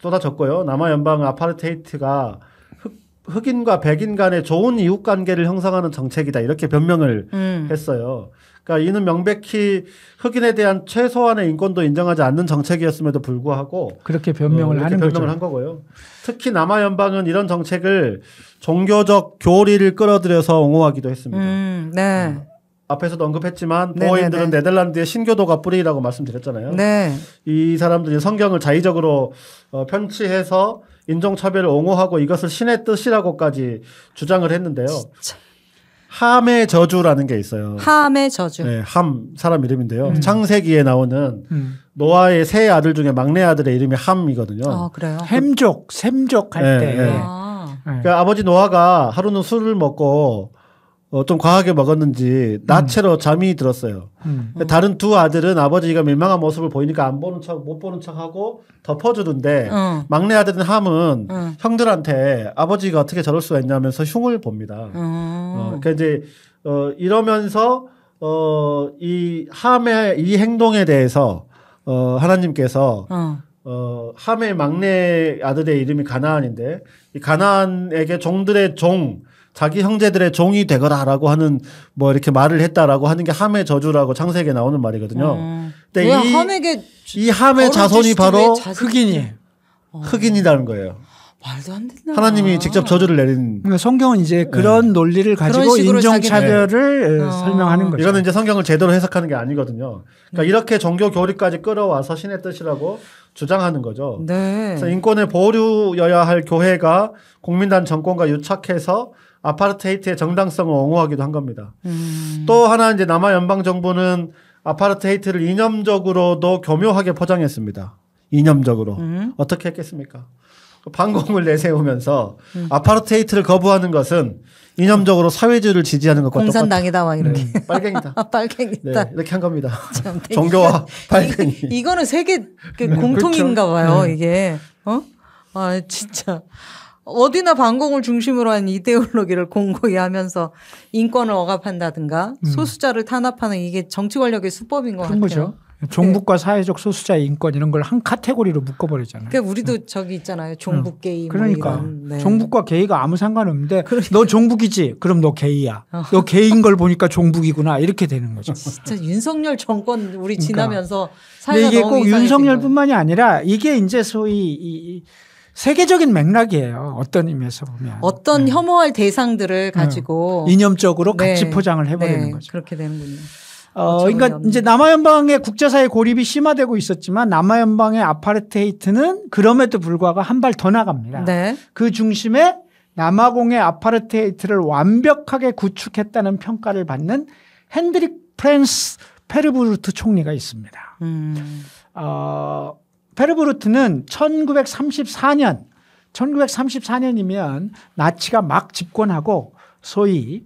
쏟아졌고요. 남아연방 아파르트헤이트가 흑인과 백인 간의 좋은 이웃 관계를 형성하는 정책이다 이렇게 변명을 했어요. 그러니까 이는 명백히 흑인에 대한 최소한의 인권도 인정하지 않는 정책이었음에도 불구하고 그렇게 변명을 하는 변명을 거죠. 한 거고요. 특히 남아연방은 이런 정책을 종교적 교리를 끌어들여서 옹호하기도 했습니다. 네. 앞에서도 언급했지만 네네네. 보호인들은 네덜란드의 신교도가 뿌리라고 말씀드렸잖아요. 네. 이 사람들이 성경을 자의적으로 편취해서 인종차별을 옹호하고 이것을 신의 뜻이라고까지 주장을 했는데요. 진짜. 함의 저주라는 게 있어요. 함의 저주. 네, 함 사람 이름인데요. 창세기에 나오는 노아의 세 아들 중에 막내 아들의 이름이 함이거든요. 아, 그래요? 햄족, 샘족 할 네, 때. 네. 아. 그러니까 아버지 노아가 하루는 술을 먹고 좀 과하게 먹었는지 낮채로 잠이 들었어요. 다른 두 아들은 아버지가 민망한 모습을 보이니까 안 보는 척, 못 보는 척하고 덮어주는데 막내 아들은 함은 형들한테 아버지가 어떻게 저럴 수가 있냐면서 흉을 봅니다. 그러니까 이제 이러면서 이 함의 이 행동에 대해서 하나님께서 함의 막내 아들의 이름이 가나안인데 이 가나안에게 종들의 종 자기 형제들의 종이 되거라라고 하는 뭐 이렇게 말을 했다라고 하는 게 함의 저주라고 창세기에 나오는 말이거든요. 근데 왜 함에게 이 함의 자손이 바로 흑인이에요. 흑인이라는 거예요. 말도 안 된다. 하나님이 직접 저주를 내린. 그러니까 성경은 이제 그런 논리를 가지고 식으로 인종차별을 설명하는 거죠. 이거는 이제 성경을 제대로 해석하는 게 아니거든요. 그러니까 이렇게 종교 교리까지 끌어와서 신의 뜻이라고 주장하는 거죠. 네. 그래서 인권의 보류여야 할 교회가 국민단 정권과 유착해서 아파르테이트의 정당성을 옹호하기도 한 겁니다. 또 하나 이제 남아 연방 정부는 아파르테이트를 이념적으로도 교묘하게 포장했습니다. 이념적으로 어떻게 했겠습니까? 반공을 내세우면서 아파르테이트를 거부하는 것은 이념적으로 사회주의를 지지하는 것과 똑같다. 공산당이다 막 이렇게. 빨갱이다. 빨갱이다. 네, 이렇게 한 겁니다. 참, 종교와 빨갱이. 이거는 세계 공통인가 봐요, 이게. 아, 진짜. 어디나 반공을 중심으로 한 이데올로기를 공고히 하면서 인권을 억압한다든가 소수자를 탄압하는 이게 정치 권력의 수법인 것 그런 같아요. 거죠. 종북과 사회적 소수자의 인권 이런 걸 한 카테고리로 묶어버리잖아요. 그러니까 우리도 저기 있잖아요. 종북 게이. 그러니까 뭐 이런. 네. 종북과 게이가 아무 상관없는데 너 종북이지? 그럼 너 게이야. 너 게이인 걸 보니까 종북이구나. 이렇게 되는 거죠. 진짜 윤석열 정권 우리 그러니까. 지나면서 근데 사회가 이게 너무 꼭 이상해진 윤석열뿐만이 아니라 이게 이제 소위 이 세계적인 맥락이에요. 어떤 의미에서 보면. 어떤 혐오할 대상들을 가지고 이념적으로 같이 네. 포장을 해버리는 네, 거죠. 그렇게 되는군요. 그러니까 이제 남아연방의 국제사회 고립이 심화되고 있었지만 남아연방의 아파르테이트는 그럼에도 불구하고 한 발 더 나갑니다. 네. 그 중심에 남아공의 아파르테이트를 완벽하게 구축했다는 평가를 받는 핸드릭 프랜스 페르브루트 총리가 있습니다. 페르브루트는 1934년이면 나치가 막 집권하고 소위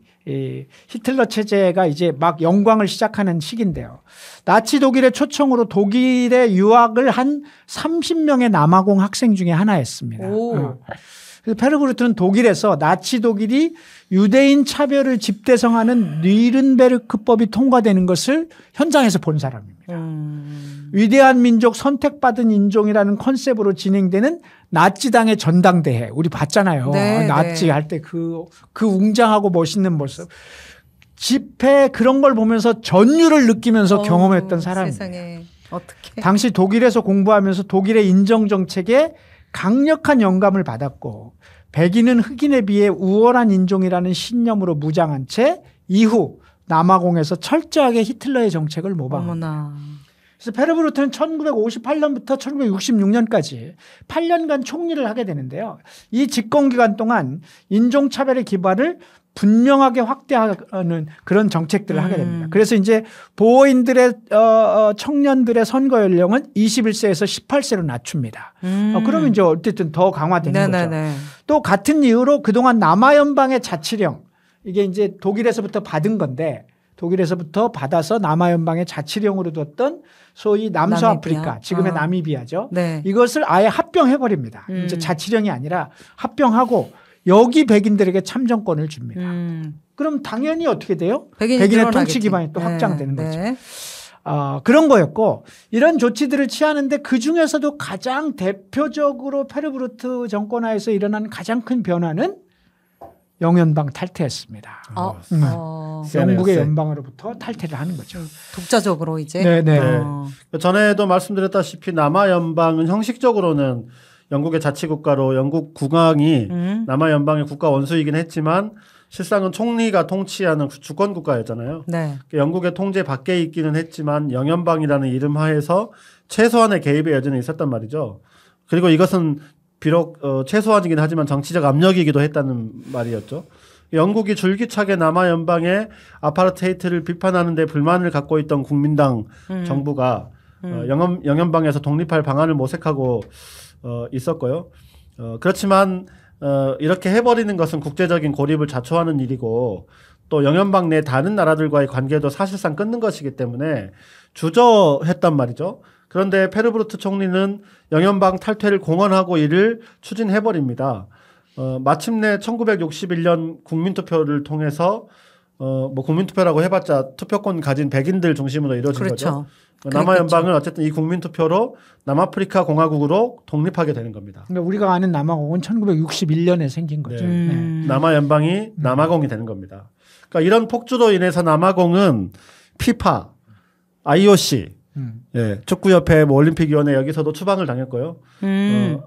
히틀러 체제가 이제 막 영광을 시작하는 시기인데요. 나치 독일의 초청으로 독일에 유학을 한 30명의 남아공 학생 중에 하나였습니다. 그래서 페르브루트는 독일에서 나치 독일이 유대인 차별을 집대성하는 뉘른베르크법이 통과되는 것을 현장에서 본 사람입니다. 위대한 민족 선택받은 인종이라는 컨셉으로 진행되는 나치당의 전당대회 우리 봤잖아요. 네, 나치 네. 할 때 그 웅장하고 멋있는 모습. 집회 그런 걸 보면서 전율을 느끼면서 경험했던 사람입니다. 세상에 어떻게? 당시 독일에서 공부하면서 독일의 인정 정책에 강력한 영감을 받았고 백인은 흑인에 비해 우월한 인종이라는 신념으로 무장한 채 이후 남아공에서 철저하게 히틀러의 정책을 모방합니다. 어머나. 그래서 페르브루트는 1958년부터 1966년까지 8년간 총리를 하게 되는데요. 이 집권 기간 동안 인종차별의 기반을 분명하게 확대하는 그런 정책들을 하게 됩니다. 그래서 이제 보호인들의 청년들의 선거 연령은 21세에서 18세로 낮춥니다. 그러면 이제 어쨌든 더 강화되는 네네네. 거죠. 또 같은 이유로 그동안 남아연방의 자치령 이게 이제 독일에서부터 받은 건데 독일에서부터 받아서 남아연방의 자치령으로 뒀던 소위 남서아프리카 나미비아. 지금의 나미비아죠. 네. 이것을 아예 합병해버립니다. 이제 자치령이 아니라 합병하고 여기 백인들에게 참정권을 줍니다. 그럼 당연히 어떻게 돼요? 백인의 늘어나겠지. 통치 기반이 또 네, 확장되는 거죠. 네. 그런 거였고 이런 조치들을 취하는데 그중에서도 가장 대표적으로 페르브루트 정권하에서 일어난 가장 큰 변화는 영연방 탈퇴였습니다. 영국의 연방으로부터 탈퇴를 하는 거죠. 독자적으로 이제. 네네. 전에도 말씀드렸다시피 남아 연방은 형식적으로는 영국의 자치국가로 영국 국왕이 남아 연방의 국가 원수이긴 했지만 실상은 총리가 통치하는 주권 국가였잖아요. 네. 영국의 통제 밖에 있기는 했지만 영연방이라는 이름 하에서 최소한의 개입의 여지는 있었단 말이죠. 그리고 이것은 비록 최소한이긴 하지만 정치적 압력이기도 했다는 말이었죠. 영국이 줄기차게 남아 연방의 아파르테이트를 비판하는 데 불만을 갖고 있던 국민당 정부가 영연방에서 독립할 방안을 모색하고 있었고요. 그렇지만 이렇게 해버리는 것은 국제적인 고립을 자초하는 일이고 또 영연방 내 다른 나라들과의 관계도 사실상 끊는 것이기 때문에 주저했단 말이죠. 그런데 페르브루트 총리는 영연방 탈퇴를 공언하고 이를 추진해버립니다. 마침내 1961년 국민투표를 통해서 뭐 국민투표라고 해봤자 투표권 가진 백인들 중심으로 이루어진 그렇죠. 거죠. 남아연방은 어쨌든 이 국민투표로 남아프리카 공화국으로 독립하게 되는 겁니다. 그러니까 우리가 아는 남아공은 1961년에 생긴 거죠. 네. 남아연방이 남아공이 되는 겁니다. 그러니까 이런 폭주로 인해서 남아공은 피파, IOC, 예, 축구협회, 뭐 올림픽위원회 여기서도 추방을 당했고요.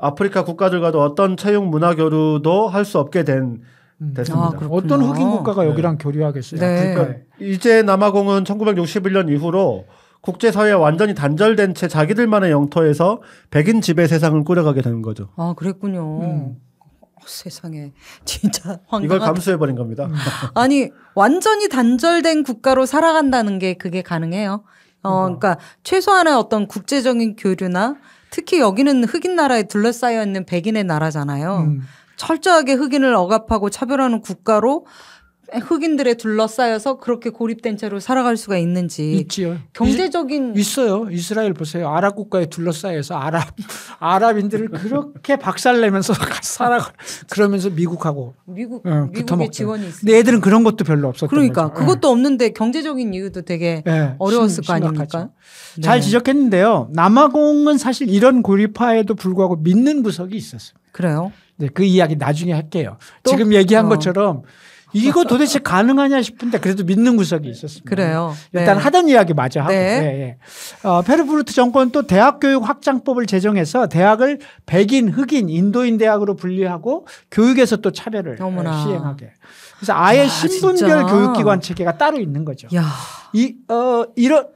아프리카 국가들과도 어떤 채용 문화 교류도 할 수 없게 됐습니다. 어떤 흑인 국가가 여기랑 교류하겠어요? 네. 그러니까 이제 남아공은 1961년 이후로 국제사회에 완전히 단절된 채 자기들만의 영토에서 백인 지배 세상을 꾸려가게 되는 거죠. 아, 그랬군요. 세상에 진짜 황당하다. 이걸 감수해버린 겁니다. 아니 완전히 단절된 국가로 살아간다는 게 그게 가능해요. 그러니까 최소한의 어떤 국제적인 교류나 특히 여기는 흑인 나라에 둘러싸여 있는 백인의 나라잖아요. 철저하게 흑인을 억압하고 차별하는 국가로 흑인들에 둘러싸여서 그렇게 고립된 채로 살아갈 수가 있는지. 있지요. 경제적인 있어요. 이스라엘 보세요. 아랍 국가에 둘러싸여서 아랍인들을 그렇게 박살내면서 살아가. 그러면서 미국하고 미국의 지원이 있어요. 근데 애들은 그런 것도 별로 없었던 그러니까 거죠. 그것도 없는데 경제적인 이유도 되게 어려웠을 거 아닙니까? 네. 잘 지적했는데요. 남아공은 사실 이런 고립화에도 불구하고 믿는 구석이 있었습니다. 그래요? 네, 그 이야기 나중에 할게요. 지금 얘기한 것처럼 이거 도대체 가능하냐 싶은데 그래도 믿는 구석이 있었습니다. 그래요. 일단 네. 하던 이야기 마저 하고. 네. 네. 페르브루트 정권은 또 대학교육 확장법을 제정해서 대학을 백인, 흑인, 인도인 대학으로 분리하고 교육에서 또 차별을 시행하게. 그래서 아예 신분별 진짜. 교육기관 체계가 따로 있는 거죠. 야.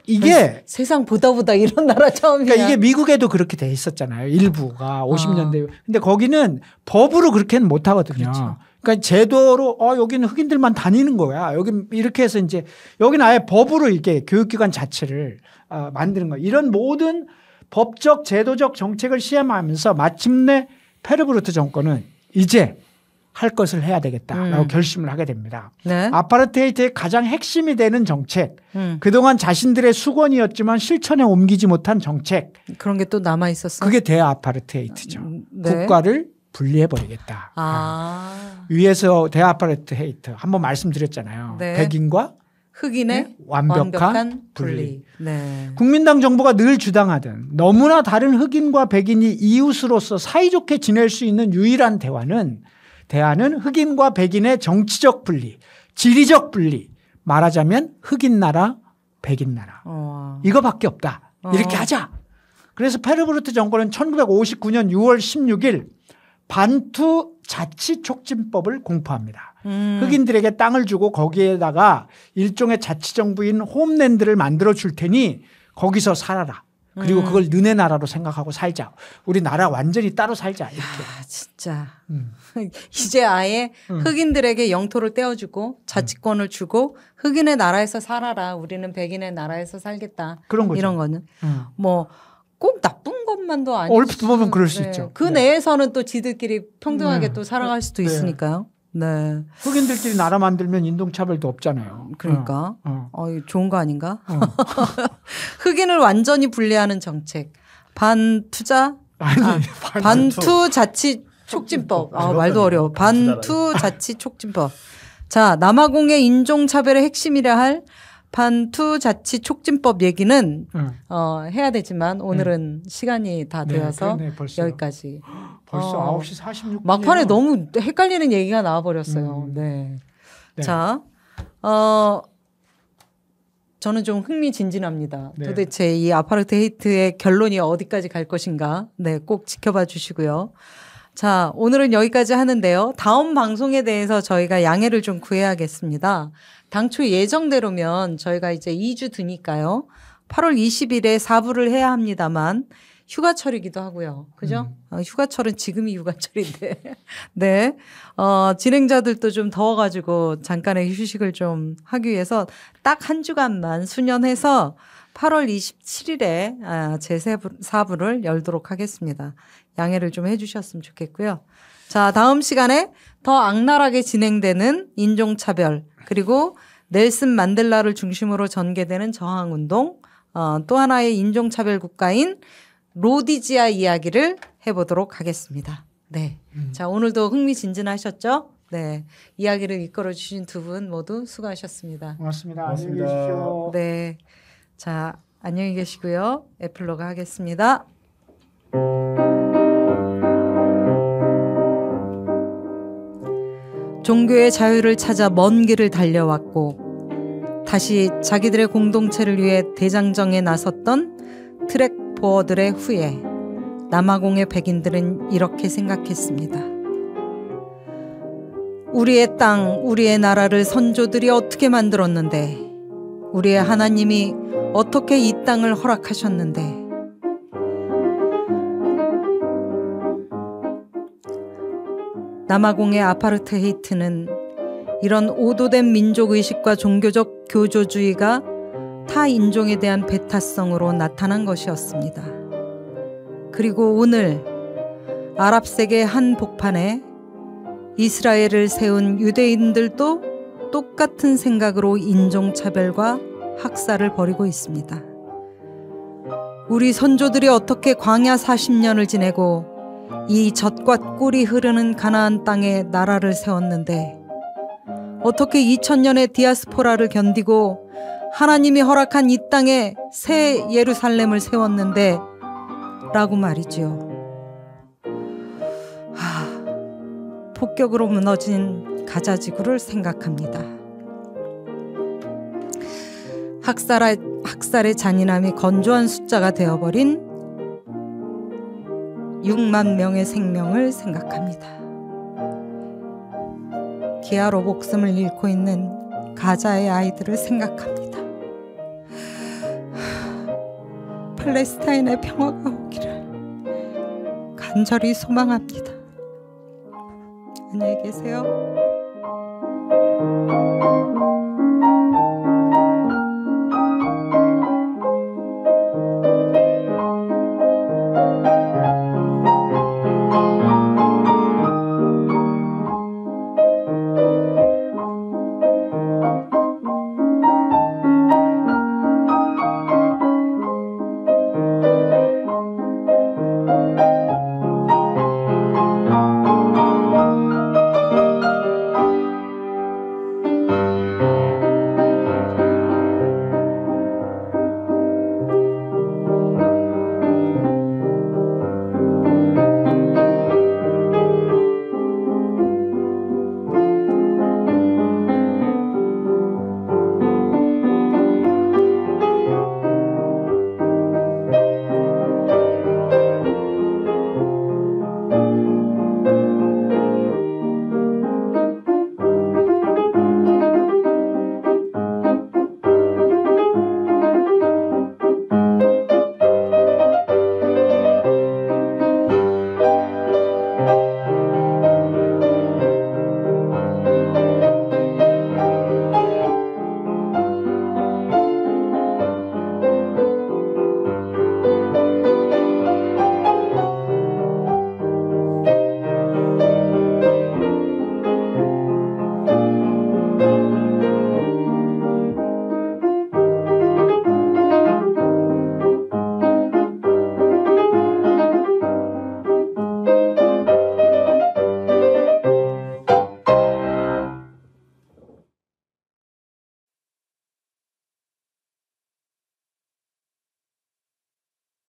이게 세상 보다 이런 나라 처음이야. 그러니까 이게 미국에도 그렇게 돼 있었잖아요. 일부가 50년대. 근데 거기는 법으로 그렇게는 못 하거든요. 그렇죠. 그러니까 제도로 여기는 흑인들만 다니는 거야. 여기 이렇게 해서 이제 여기는 아예 법으로 이렇게 교육기관 자체를 만드는 거예요. 이런 모든 법적 제도적 정책을 시행하면서 마침내 페르브루트 정권은 이제 할 것을 해야 되겠다라고 결심을 하게 됩니다. 네. 아파르테이트의 가장 핵심이 되는 정책, 그동안 자신들의 수건이었지만 실천에 옮기지 못한 정책. 그런 게 또 남아 있었어요. 그게 대아파르테이트죠. 네. 국가를 분리해버리겠다. 위에서 대아파르테이트 한번 말씀드렸잖아요. 네. 백인과 흑인의 완벽한 분리. 네. 국민당 정부가 늘 주장하던 너무나 다른 흑인과 백인이 이웃으로서 사이좋게 지낼 수 있는 유일한 대안은 흑인과 백인의 정치적 분리, 지리적 분리, 말하자면 흑인 나라, 백인 나라. 이거밖에 없다. 이렇게 하자. 그래서 페르브루트 정권은 1959년 6월 16일 반투 자치 촉진법을 공포합니다. 흑인들에게 땅을 주고 거기에다가 일종의 자치정부인 홈랜드를 만들어 줄 테니 거기서 살아라. 그리고 그걸 너네 나라로 생각하고 살자. 우리 나라 완전히 따로 살자. 이렇게. 진짜. 이제 아예 흑인들에게 영토를 떼어주고 자치권을 주고 흑인의 나라에서 살아라. 우리는 백인의 나라에서 살겠다. 그런 거죠. 이런 거는. 뭐 꼭 나쁜 것만도 아니고. 얼핏 보면 그럴 수 있죠. 그 내에서는 또 지들끼리 평등하게 또 살아갈 수도 있으니까요. 네. 흑인들끼리 나라 만들면 인종차별도 없잖아요. 그러니까. 좋은 거 아닌가? 흑인을 완전히 분리하는 정책. 반투 자치 촉진법. 말도 어려워. 반투 자치 촉진법. 자, 남아공의 인종차별의 핵심이라 할 반투 자치 촉진법 얘기는 해야 되지만 오늘은 시간이 다 되어서 여기까지. 벌써 9시 46분. 막판에 너무 헷갈리는 얘기가 나와버렸어요. 네. 자, 저는 좀 흥미진진합니다. 네. 도대체 이 아파르테이트의 결론이 어디까지 갈 것인가. 네, 꼭 지켜봐 주시고요. 자, 오늘은 여기까지 하는데요. 다음 방송에 대해서 저희가 양해를 좀 구해야겠습니다. 당초 예정대로면 저희가 이제 2주 드니까요. 8월 20일에 4부를 해야 합니다만 휴가철이기도 하고요. 그죠? 휴가철은 지금이 휴가철인데. 네. 진행자들도 좀 더워가지고 잠깐의 휴식을 좀 하기 위해서 딱 한 주간만 수년해서 8월 27일에 제 4부를 열도록 하겠습니다. 양해를 좀 해주셨으면 좋겠고요. 자, 다음 시간에 더 악랄하게 진행되는 인종차별, 그리고 넬슨 만델라를 중심으로 전개되는 저항운동, 또 하나의 인종차별 국가인 로디지아 이야기를 해보도록 하겠습니다. 네. 자, 오늘도 흥미진진하셨죠? 네. 이야기를 이끌어주신 두 분 모두 수고하셨습니다. 고맙습니다. 고맙습니다. 안녕히 계십시오. 네. 자, 안녕히 계시고요. 에필로그 하겠습니다. 종교의 자유를 찾아 먼 길을 달려왔고 다시 자기들의 공동체를 위해 대장정에 나섰던 트랙 보어들의 후예 남아공의 백인들은 이렇게 생각했습니다. 우리의 땅, 우리의 나라를 선조들이 어떻게 만들었는데, 우리의 하나님이 어떻게 이 땅을 허락하셨는데, 남아공의 아파르테이트는 이런 오도된 민족의식과 종교적 교조주의가 타 인종에 대한 배타성으로 나타난 것이었습니다. 그리고 오늘 아랍 세계 한 복판에 이스라엘을 세운 유대인들도 똑같은 생각으로 인종차별과 학살을 벌이고 있습니다. 우리 선조들이 어떻게 광야 40년을 지내고 이 젖과 꿀이 흐르는 가나안 땅에 나라를 세웠는데, 어떻게 2000년의 디아스포라를 견디고 하나님이 허락한 이 땅에 새 예루살렘을 세웠는데 라고 말이죠. 폭격으로 무너진 가자지구를 생각합니다. 학살의 잔인함이 건조한 숫자가 되어버린 6만 명의 생명을 생각합니다. 기아로 목숨을 잃고 있는 가자의 아이들을 생각합니다. 팔레스타인의 평화가 오기를 간절히 소망합니다. 안녕히 계세요.